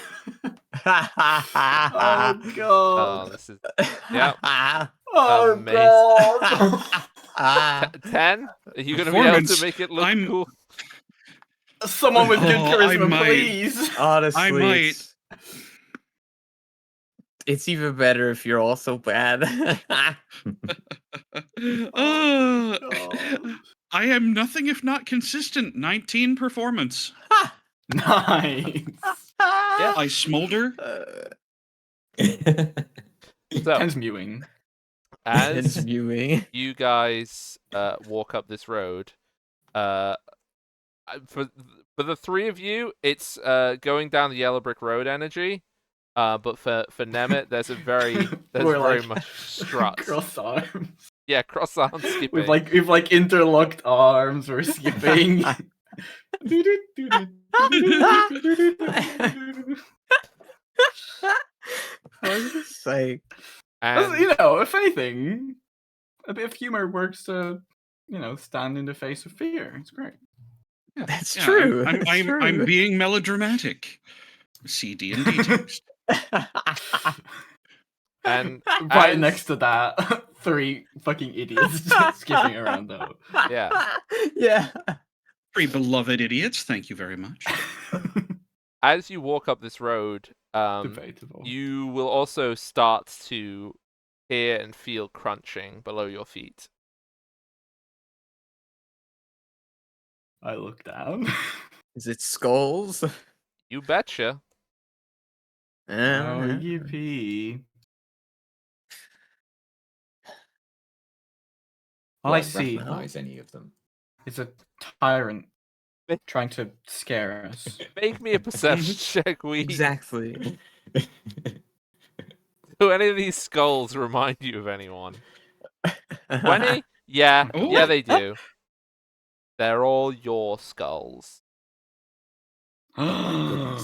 Oh god. Oh, this is yep. Oh Amazing. god. 10? Are you gonna be able to Performance. make it look I'm- cool? Someone with good Oh, I charisma, might. please. Honestly, I might. it's even better if you're also bad. Oh, God. I am nothing if not consistent. 19 performance. Nice. Yeah. I smolder. So, Ken's mewing. It's as viewing. you guys walk up this road, for the three of you, it's going down the yellow brick road energy. But for Nemeth, there's We're very like much strut. cross arms. Yeah, cross arm skipping. We've like interlocked arms. We're skipping. For the sake. and You know, if anything, a bit of humor works to, stand in the face of fear. It's great. That's Yeah, true. I'm That's true. I'm being melodramatic. CD and D text. And right as- next to that, 3 fucking idiots just skipping around though. Yeah. Yeah. 3 beloved idiots, thank you very much. As you walk up this road, Debatable. you will also start to hear and feel crunching below your feet. I look down. Is it skulls? You betcha. Oh, Uh, yippee. Do All I I see recognize any of them? is a tyrant Make- trying to scare us. Make me a perception check, Wee. exactly. Do any of these skulls remind you of anyone? 20? Yeah, Ooh. yeah, they do. They're all your skulls. Like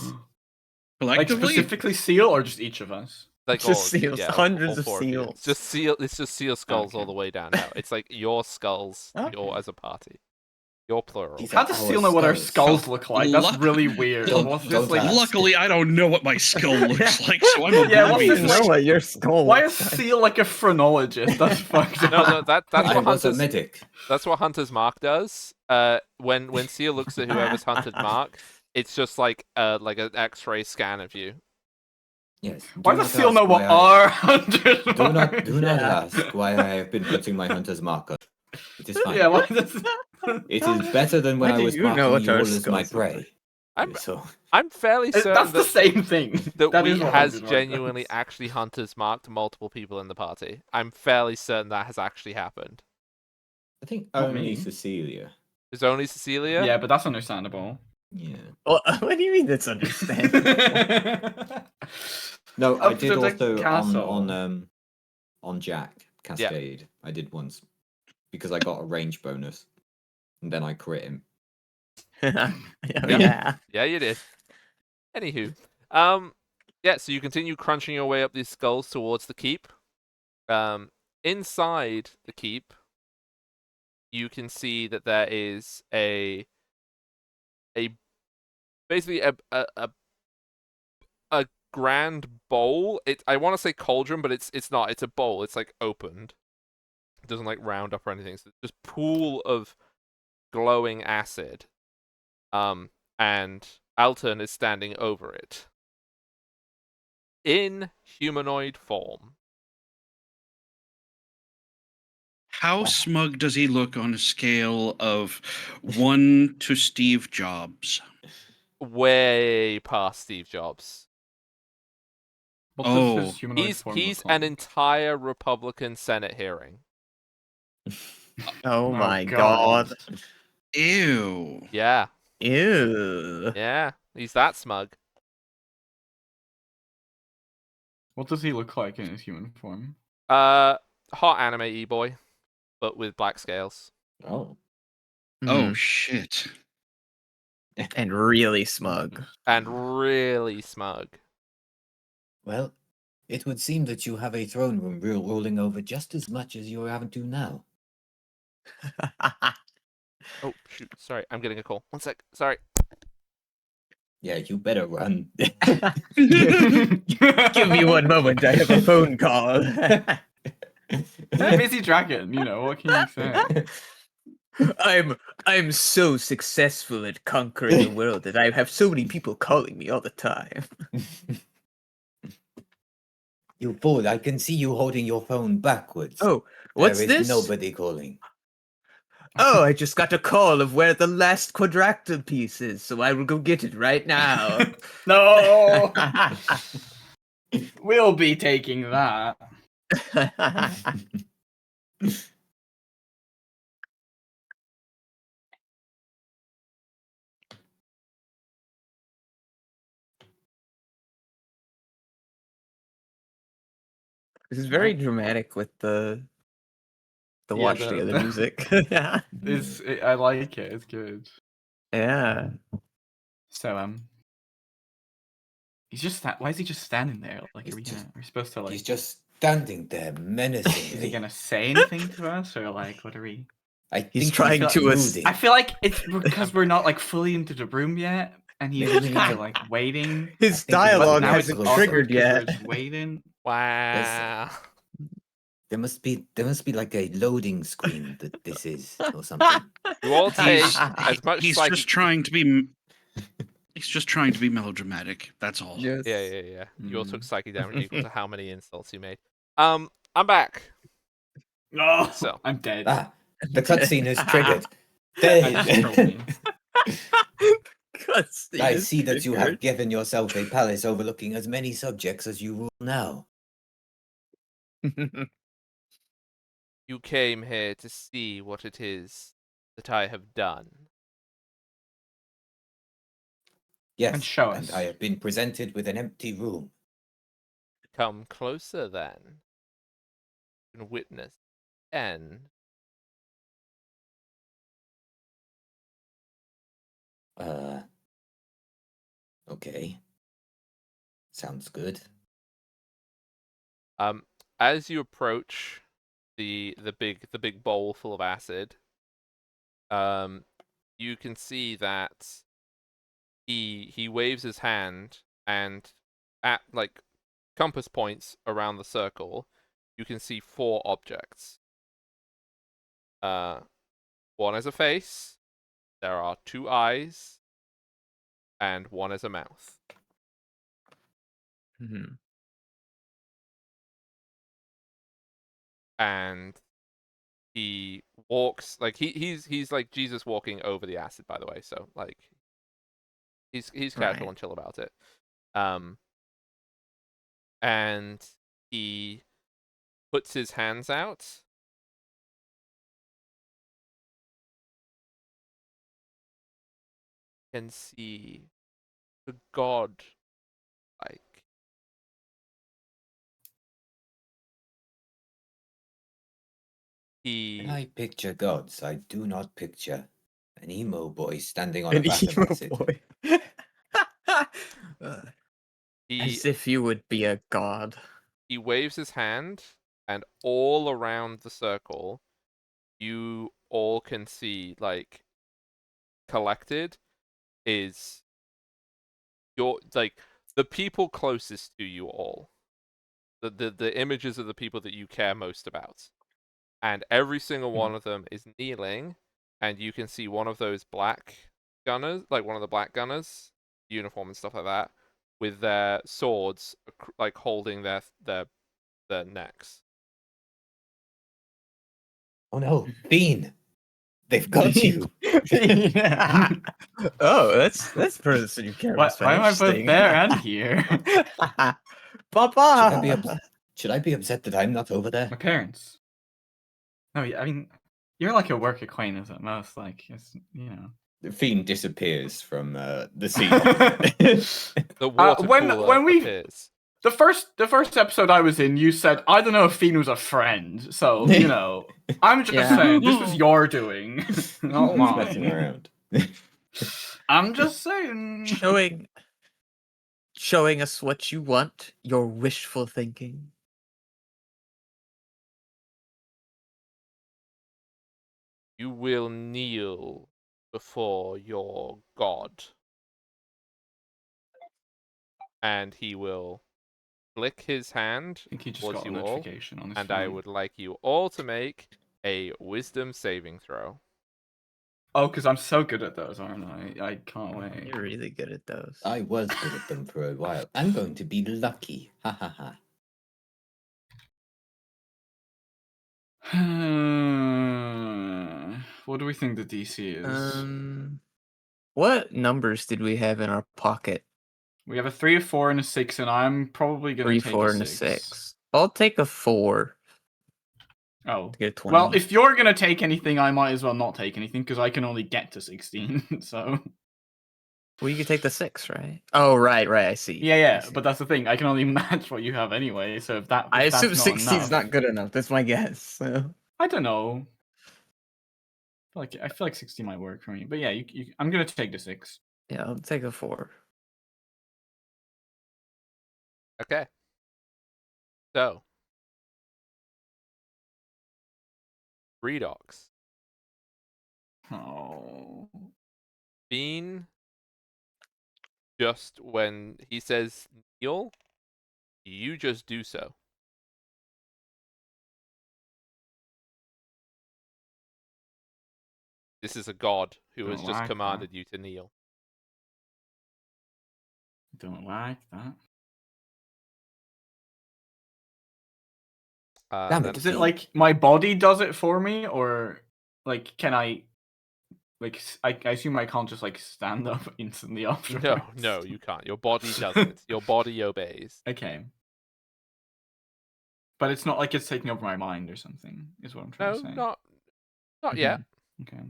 Collectively, specifically Seal or just each of us? Like Just all of you, seals, yeah, hundreds all of 4 of you. seals. It's just seal. It's just seal skulls all Okay. the way down now. It's like your skulls, Okay. your as a party, your plural. These How are does our Seal know what our skulls. skulls look like? That's Luck- really weird. Don't- What's don't this like? ask. luckily, I don't know what my skull looks like, so I'm Yeah, what's oblivious. this know like- what your skull Why looks is like. Seal like a phrenologist? That's fucked up. No, that's I what was a Hunter's. medic. That's what Hunter's Mark does. When Seal looks at whoever's Hunted Mark, it's just like an X-ray scan of you. Yes. Why do does not Seal ask know what why our hunters Do not mark? do not Yeah. ask why I have been putting my hunter's marker. It is fine. Yeah, why does It is better than when Why I do was you know marking what you our all as my skulls look prey. like? I'm So I'm fairly certain That's the that same thing. that is we what has Hunter's Mark genuinely does. actually Hunter's marked multiple people in the party. I'm fairly certain that has actually happened. I think Not only me. Cecilia. There's only Cecilia. Yeah, but that's understandable. Yeah. What do you mean that's understandable? No, I Up did to the also castle. on Jack Cascade. I did once because I got a range bonus, and then I crit him. Yeah. Yeah, you did. Anywho, yeah. So you continue crunching your way up these skulls towards the keep. Inside the keep, you can see that there is a basically a grand bowl. I want to say cauldron, but it's not. It's a bowl. It's like opened. It doesn't like round up or anything. So it's just pool of glowing acid. And Alton is standing over it in humanoid form. How smug does he look on a scale of 1 to Steve Jobs? Way past Steve Jobs. What Oh. does his humanoid He's form he's look like? an entire Republican Senate hearing. Oh my God. god. Ew. Yeah, Ew. yeah. He's that smug. What does he look like in his human form? Hot anime e-boy, but with black scales. Oh. Oh, Mhm. shit. And really smug. And really smug. Well, it would seem that you have a throne room rolling over just as much as you're having to now. Oh shoot! Sorry, I'm getting a call. 1 sec. Sorry. Yeah, you better run. Give me one moment, I have a phone call. He's a busy dragon, you know, what can you say? I'm so successful at conquering the world that I have so many people calling me all the time. You fool, I can see you holding your phone backwards. Oh, what's There is this? nobody calling. Oh, I just got a call of where the last quadractyl piece is, so I will go get it right now. No! We'll be taking that. This is very dramatic with the Yeah, watch the- together the- music. I like it, it's good. Yeah. So, he's just why is he just standing there? Like, He's are we just- supposed to like? He's just standing there Is he menacingly. gonna say anything to us, or like, what are we? I He's think trying he's to moody. I feel like it's because we're not like fully into the room yet, and he's just kind of like waiting. His think about dialogue now Now it's hasn't it's awkward triggered 'cause we're yet. just waiting. Wow. There must be like a loading screen that this is or something. You all take I- as much He's psychic. just trying to be. He's just trying to be melodramatic. That's all. Yes. Yeah. You all took psychic damage equal Mm. to how many insults you made. I'm back. Oh, So. I'm dead. Ah, the cutscene is triggered. I just killed me. Cutscene I is see that you have triggered. given yourself a palace overlooking as many subjects as you rule now. You came here to see what it is that I have done. Yes, And show and us. I have been presented with an empty room. Come closer then. And witness. And Okay. Sounds good. as you approach the big bowl full of acid, you can see that he waves his hand, and at like compass points around the circle, you can see 4 objects. One has a face, there are 2 eyes, and one has a mouth. Mhm. And he walks like he's like Jesus walking over the acid, by the way, so like he's casual Right. and chill about it. And he puts his hands out. And see the god like When he I picture gods, I do not picture an emo boy standing on An a vat of emo acid. boy. Uh, he As if you would be a god. he waves his hand, and all around the circle you all can see like collected is your like the people closest to you all. The images of the people that you care most about. And every single one of them is kneeling, and you can see one of those black gunners, like one of the black gunners, uniform and stuff like that, with their swords like holding their necks. Oh no, Bean! They've got you! Oh, that's the person you care about. Why am I both there and here? Papa. Should I be upset that I'm not over My there? parents. No, I mean, you're like a work acquaintance at most. Like, it's, you know. The fiend disappears from the scene. The water when cooler we appears. the first episode I was in, you said I don't know if Fiend was a friend. So you know, I'm just Yeah. saying this was your doing, not Who's messing mine. around? I'm just saying. Showing us what you want, your wishful thinking. You will kneel before your god, and he will flick his hand I think he just towards got a you all, notification on his and phone. I would like you all to make a wisdom saving throw. Oh, because I'm so good at those, aren't I? I can't wait. You're really good at those. I was good at them for a while. I'm going to be lucky. Ha ha ha. What do we think the DC is? What numbers did we have in our pocket? We have a 3, a 4, and a 6, and I'm probably gonna 3, take 4, a and a 6. 6. I'll take a 4 Oh, to get 20. well, if you're gonna take anything, I might as well not take anything because I can only get to 16. So Well, you could take the 6, right? Oh, right. I see. yeah, I see. but that's the thing. I can only match what you have anyway. So if I that's assume not 16 is enough, not good enough. That's my guess. So. I don't know. I feel like 60 might work for me. But yeah, I'm gonna take the 6. Yeah, I'll take a 4. Okay. So, Redox. Oh. Bean, just when he says kneel, You just do so. This is a god who has Don't just like commanded you to kneel. Don't like that. Damn Then it. Is it Fiend. like my body does it for me, or like can I? Like I assume I can't just like stand up instantly afterwards. no, you can't. Your body does it. Your body obeys. Okay. But it's not like it's taking over my mind or something, is what I'm trying No, to say. not yet. Okay.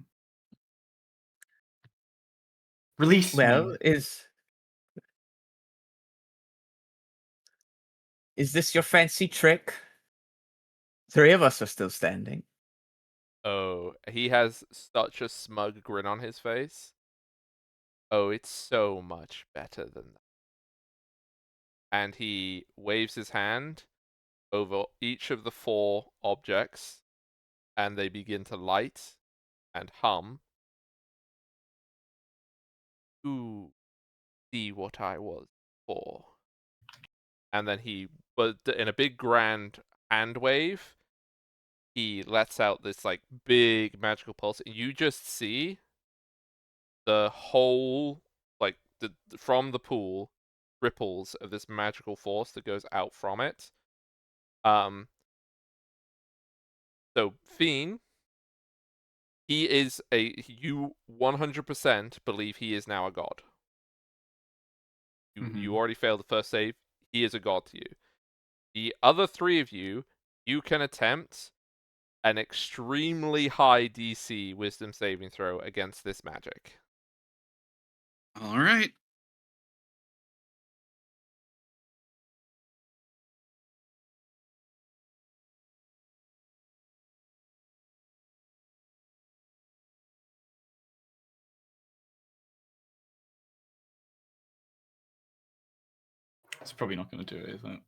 Release Well, me. is this your fancy trick? 3 of us are still standing. Oh, he has such a smug grin on his face. Oh, it's so much better than that. And he waves his hand over each of the 4 objects, and they begin to light and hum. Ooh, see what I was for. And then but in a big grand hand wave, he lets out this like big magical pulse, and you just see the whole like from the pool ripples of this magical force that goes out from it. So Fiend, you 100% believe he is now a god. You already failed the first save. He is a god to you. The other 3 of you can attempt an extremely high DC Wisdom saving throw against this magic. All right. It's probably not going to do it, is it?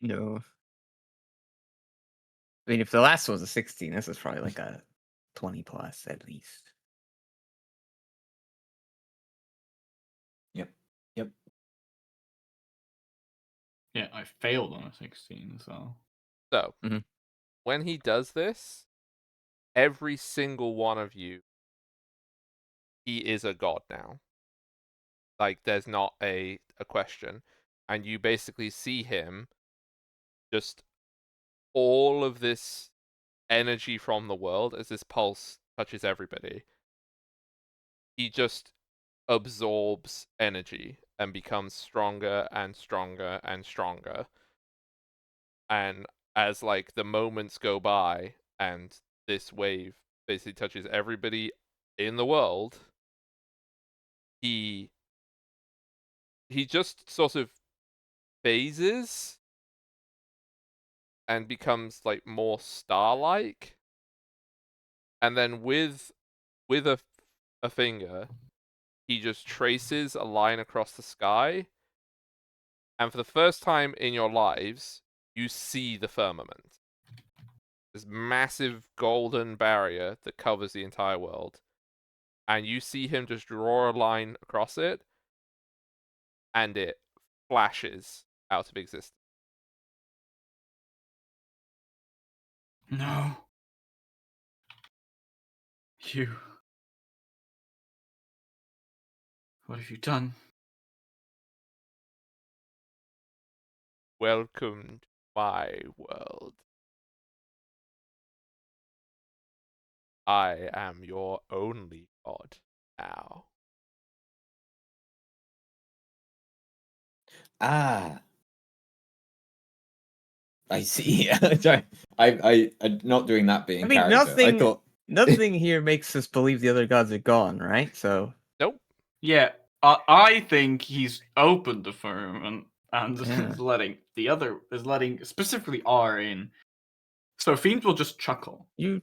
No. I mean, if the last was a 16, this is probably like a 20 plus at least. Yep. Yep. Yeah, I failed on a 16, so. So, Mhm. when he does this, every single one of you, he is a god now. Like, there's not a question. And you basically see him just all of this energy from the world as this pulse touches everybody. He just absorbs energy and becomes stronger and stronger and stronger. And as like the moments go by and this wave basically touches everybody in the world, he just sort of phases and becomes like more star-like, and then with a finger he just traces a line across the sky, and for the first time in your lives you see the firmament, this massive golden barrier that covers the entire world, and you see him just draw a line across it and it flashes out of existence. No. You. What have you done? Welcome to my world. I am your only god now. Ah. I see. Sorry. I'm not doing that bit in I mean, character. I thought nothing here makes us believe the other gods are gone, right? So Nope. Yeah, I think he's opened the firm and Yeah. is letting specifically R in. So Fiend will just chuckle you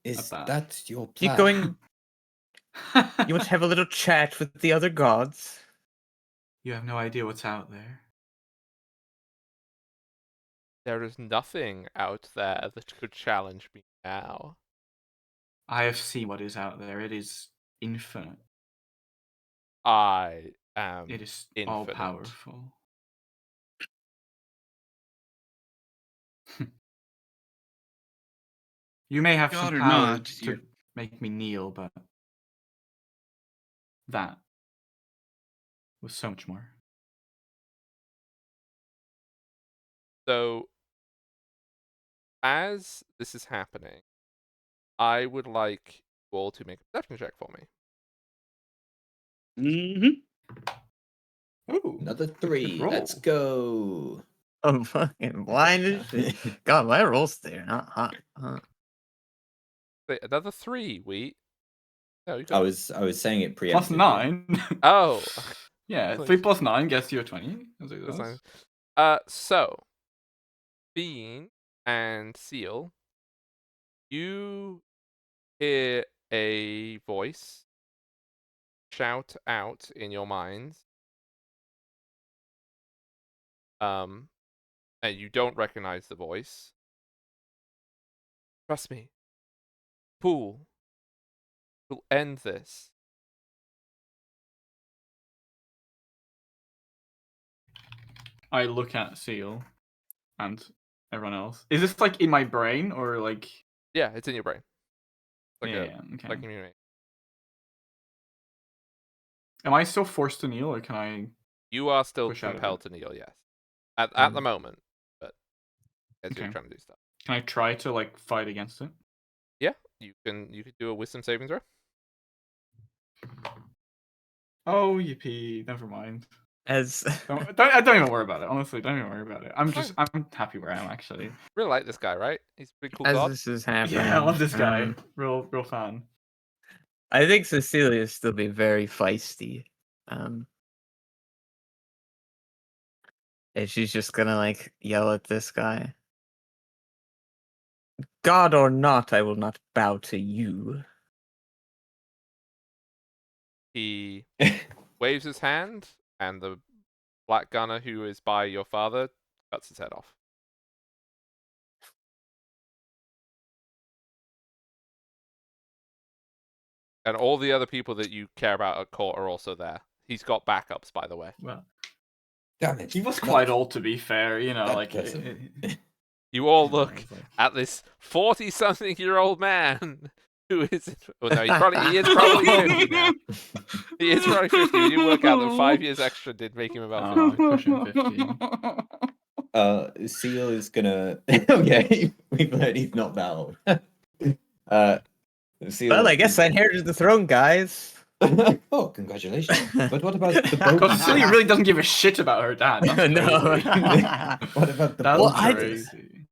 is at that your you plan? going that. you want to have a little chat with the other gods? You have no idea what's out there. There is nothing out there that could challenge me now. I have seen what is out there. It is infinite. I am It is all infinite. powerful. You may have God some or power not, to you're- make me kneel, but that was so much more. So, as this is happening, I would like you all to make a perception check for me. Ooh, Another good 3. Let's roll. go. I'm fucking blind as shit. God, my roll's there, not hot. Wait, another 3, Wheat. No, you I got. was saying it preemptively. Plus 9. Oh, Yeah, Like- 3 plus 9 gets you a 20. As it that's does. fine. So, Bean and Seal, you hear a voice shout out in your minds. And you don't recognize the voice. Trust me. Pool will end this. I look at Seal and everyone else. Is this like in my brain or like? Yeah, it's in your brain. Like Yeah, a okay. like community. Am I still forced to kneel, or can I? You are still Push out of compelled it. to kneel, yes. At the moment, but as you're Okay. trying to do stuff. Can I try to like fight against it? Yeah, you could do a wisdom saving throw. Oh, yippee! Never mind. As Don't even worry about it. Honestly, don't even worry about it. I'm happy where I am actually. Really like this guy, right? He's a pretty cool as god. this is happening, Yeah, I love this guy. Real fan. I think Cecilia still be very feisty. And she's just gonna like yell at this guy. God or not, I will not bow to you. He waves his hand, and the black gunner who is by your father cuts his head off. And all the other people that you care about at court are also there. He's got backups, by the way. Well, Damn it. he was not quite old to be fair. You know, that like. person. You all you know, look it's like- at this 40-something-year-old man who is. Well, no, he is probably 50 now. He is probably 50. We do work out that 5 years extra did make him about 50. Oh, pushing 50. Seal is gonna. Okay, we've heard he's not bowed. Seal. Well, I guess I inherited the throne, guys. Oh, congratulations! But what about the boat? Because Celia really doesn't give a shit about her dad. That's No. crazy. What about the That's Well, boat? I- crazy.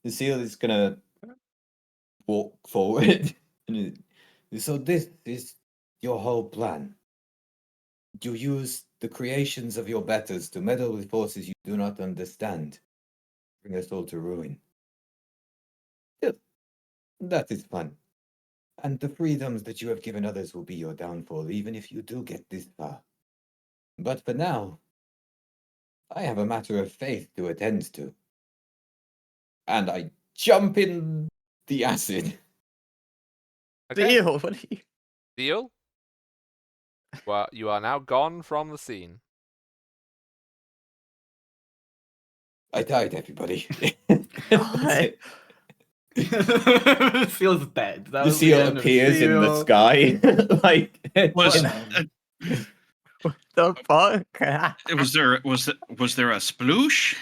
Seal is gonna walk forward. So this is your whole plan. You use the creations of your betters to meddle with forces you do not understand. Bring us all to ruin. Yes, that is fun. And the freedoms that you have given others will be your downfall, even if you do get this far. But for now, I have a matter of faith to attend to. And I jump in the acid. Okay. Deal. What are you? Deal? Well, you are now gone from the scene. I died, everybody. God. Seal's dead. That The was seal end of appears in the Seal. sky. Like Was What the fuck? was there a sploosh?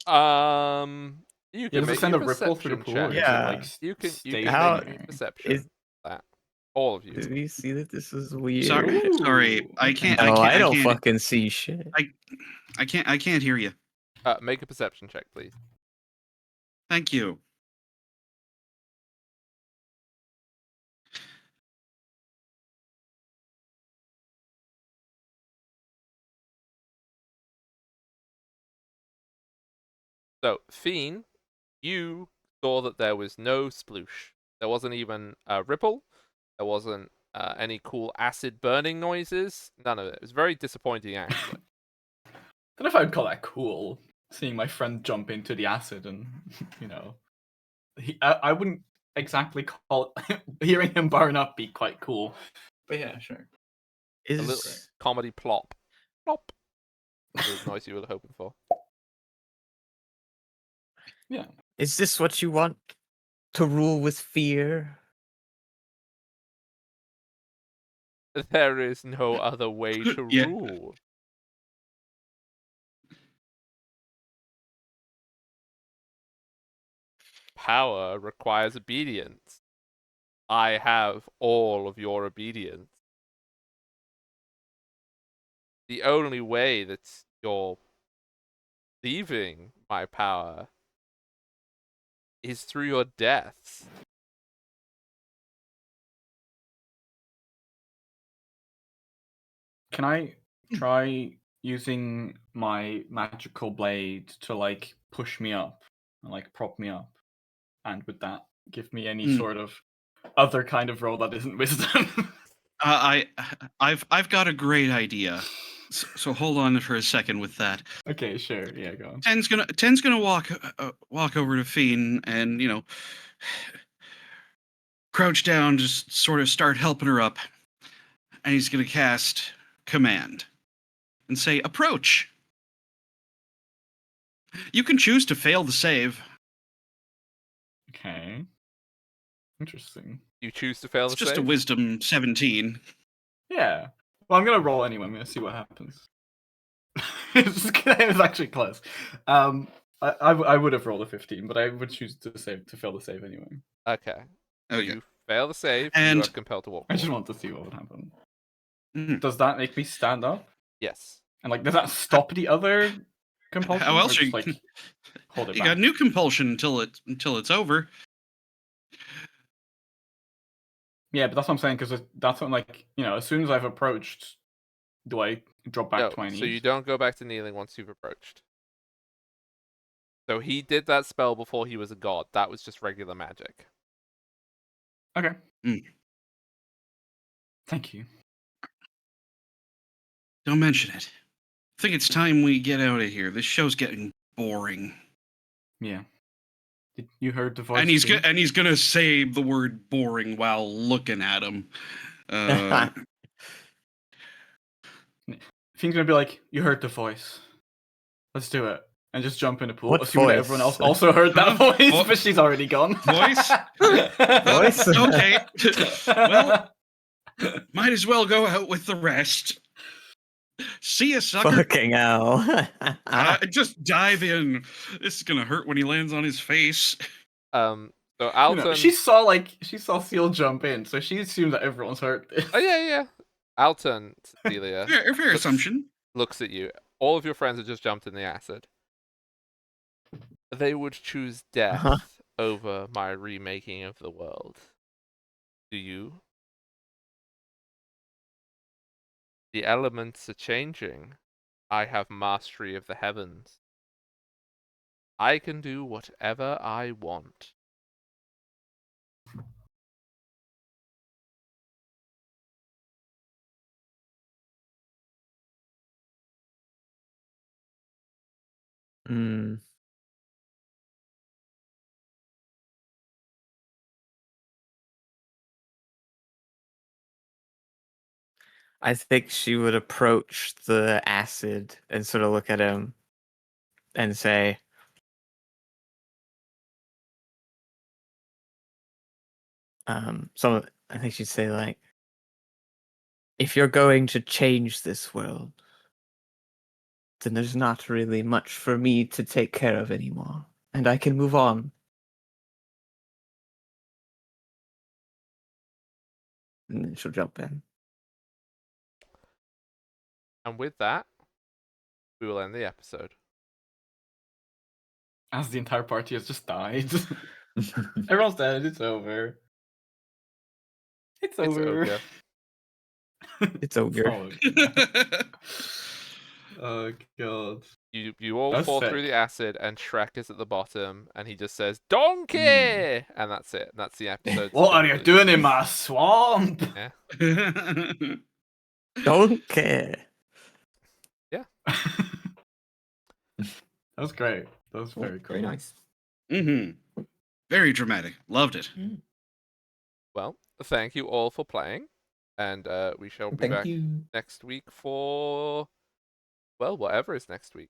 You Yeah, can does it make send your a ripple through the perception pool, check. or Yeah. does it like You can stay How- make there? a perception. Is- That all of you. Do you see that this is weird? Sorry, Ooh, I okay. can't. No, I don't can't. fucking see shit. I can't hear you. Make a perception check, please. Thank you. So, Fiend, you saw that there was no sploosh. There wasn't even a ripple. There wasn't any cool acid burning noises. None of it. It was very disappointing, actually. I don't know if I would call that cool. Seeing my friend jump into the acid and, you know, I wouldn't exactly call hearing him burn up be quite cool. But yeah, sure. A little Is comedy plop. Plop. The noise you were hoping for. is this what you want? to rule with fear. There is no other way to Yeah. rule. Power requires obedience. I have all of your obedience. The only way that you're leaving my power is through your deaths. Can I try using my magical blade to like push me up and like prop me up? And would that give me any sort of other kind of roll that isn't wisdom? I've got a great idea. So hold on for a second with that. Okay, sure. Yeah, go on. Ten's gonna walk over to Fiend and crouch down, just sort of start helping her up, and he's gonna cast command and say approach. You can choose to fail the save. Okay. Interesting. You choose to fail It's the just save? a wisdom 17. Yeah. Well, I'm gonna roll anyway. I'm gonna see what happens. It was actually close. I would have rolled a 15, but I would choose to fail the save anyway. Okay. So Okay. you fail the save, you And- are compelled to walk I just forward. want to see what would happen. Mhm. Does that make me stand up? Yes. And like, does that stop the other compulsion? How else or you just, like hold it You back? got new compulsion until it's over. Yeah, but that's what I'm saying because that's what like as soon as I've approached, do I drop back No, to my so you knees? don't go back to kneeling once you've approached. So he did that spell before he was a god. That was just regular magic. Okay. Mm. Thank you. Don't mention it. I think it's time we get out of here. This show's getting boring. Yeah. You heard the voice? And he's Fiend? he's gonna say the word boring while looking at him. Fiend's gonna be like, "You heard the voice. Let's do it." And just jump in the pool, What assuming that everyone else voice? also heard that Huh? voice, but she's already gone. Voice? Voice? Okay. Well, might as well go out with the rest. See ya, sucker. Fucking hell. Just dive in. This is gonna hurt when he lands on his face. So Alton. she saw Seal jump in, so she assumed that everyone's heard this. Oh yeah. Alton, Cecilia, Fair assumption. looks at you. All of your friends have just jumped in the acid. They would choose death Uh-huh. over my remaking of the world. Do you? The elements are changing. I have mastery of the heavens. I can do whatever I want. Hmm. I think she would approach the acid and sort of look at him and say, I think she'd say like, if you're going to change this world, then there's not really much for me to take care of anymore, and I can move on. And then she'll jump in. And with that, we will end the episode. As the entire party has just died. Everyone's dead. It's over. It's over. ogre. It's ogre. Oh god. You all That's fall through sick. the acid, and Shrek is at the bottom, and he just says, "Donkey!" And that's it. That's the episode. What are you doing in my swamp? Yeah. Don't care. That was great. That was very cool. Very nice. Very dramatic. Loved it. Well, thank you all for playing, and we shall be Thank back you. next week for, well, whatever is next week.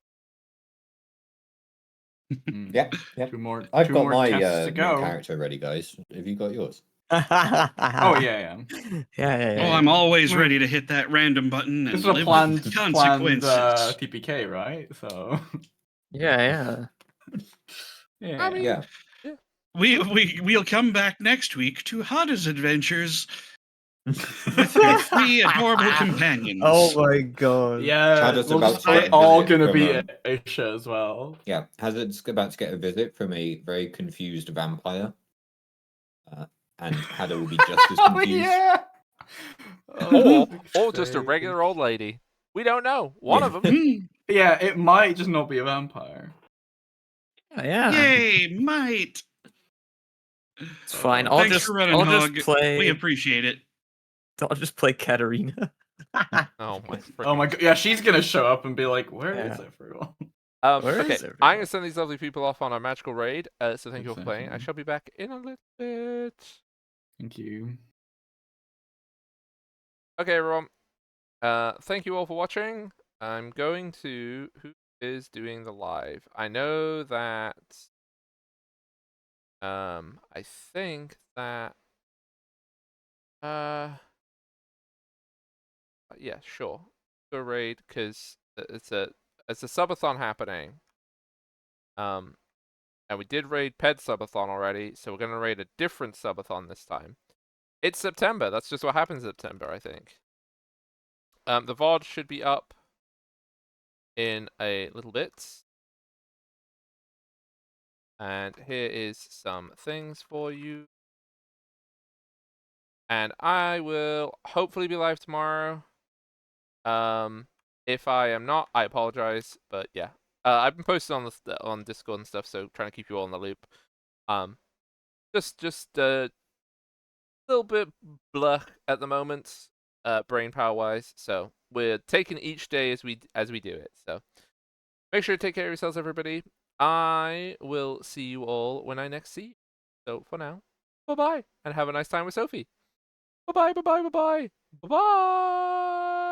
Yeah, yeah. Two more. I've two got more my tests to main go. character ready, guys. Have you got yours? Oh yeah. Oh, I'm always Well, ready to hit that random button This and is a live planned with the consequences. TPK, right? So Yeah. yeah. I mean, Yeah. yeah. We'll come back next week to Hada's adventures with her 3 adorable companions. Oh my god. Yeah, Chad's about to we're get a all visit gonna from, be Aisha as well. Yeah, Hazard's about to get a visit from a very confused vampire. And Hada will be just as Oh confused. yeah. Or just a regular old lady. We don't know. One Yeah. of them. Yeah, it might just not be a vampire. Yeah. Yay, might. It's fine. I'll Thanks just for running, I'll Hog. just play We appreciate it. I'll just play Katarina. Oh my freaking. Oh my god, yeah, she's gonna show up and be like, "Where is Yeah. everyone?" Where Okay, is I'm everyone? gonna send these lovely people off on our magical raid. So thank you all for playing. I Exactly. shall be back in a little bit. Thank you. Okay, everyone. Thank you all for watching. I'm going to who is doing the live. I know that. I think that. Yeah, sure. Go raid because it's a subathon happening. And we did raid Ped subathon already, so we're gonna raid a different subathon this time. It's September. That's just what happens in September, I think. The VOD should be up in a little bit. And here is some things for you. And I will hopefully be live tomorrow. If I am not, I apologize. But yeah, I've been posting on Discord and stuff, so trying to keep you all in the loop. Just a little bit blah at the moment, brain power wise. So we're taking each day as we do it. So make sure to take care of yourselves, everybody. I will see you all when I next see you. So for now, bye-bye, and have a nice time with Sophie. Bye-bye, bye-bye, bye-bye. Bye-bye.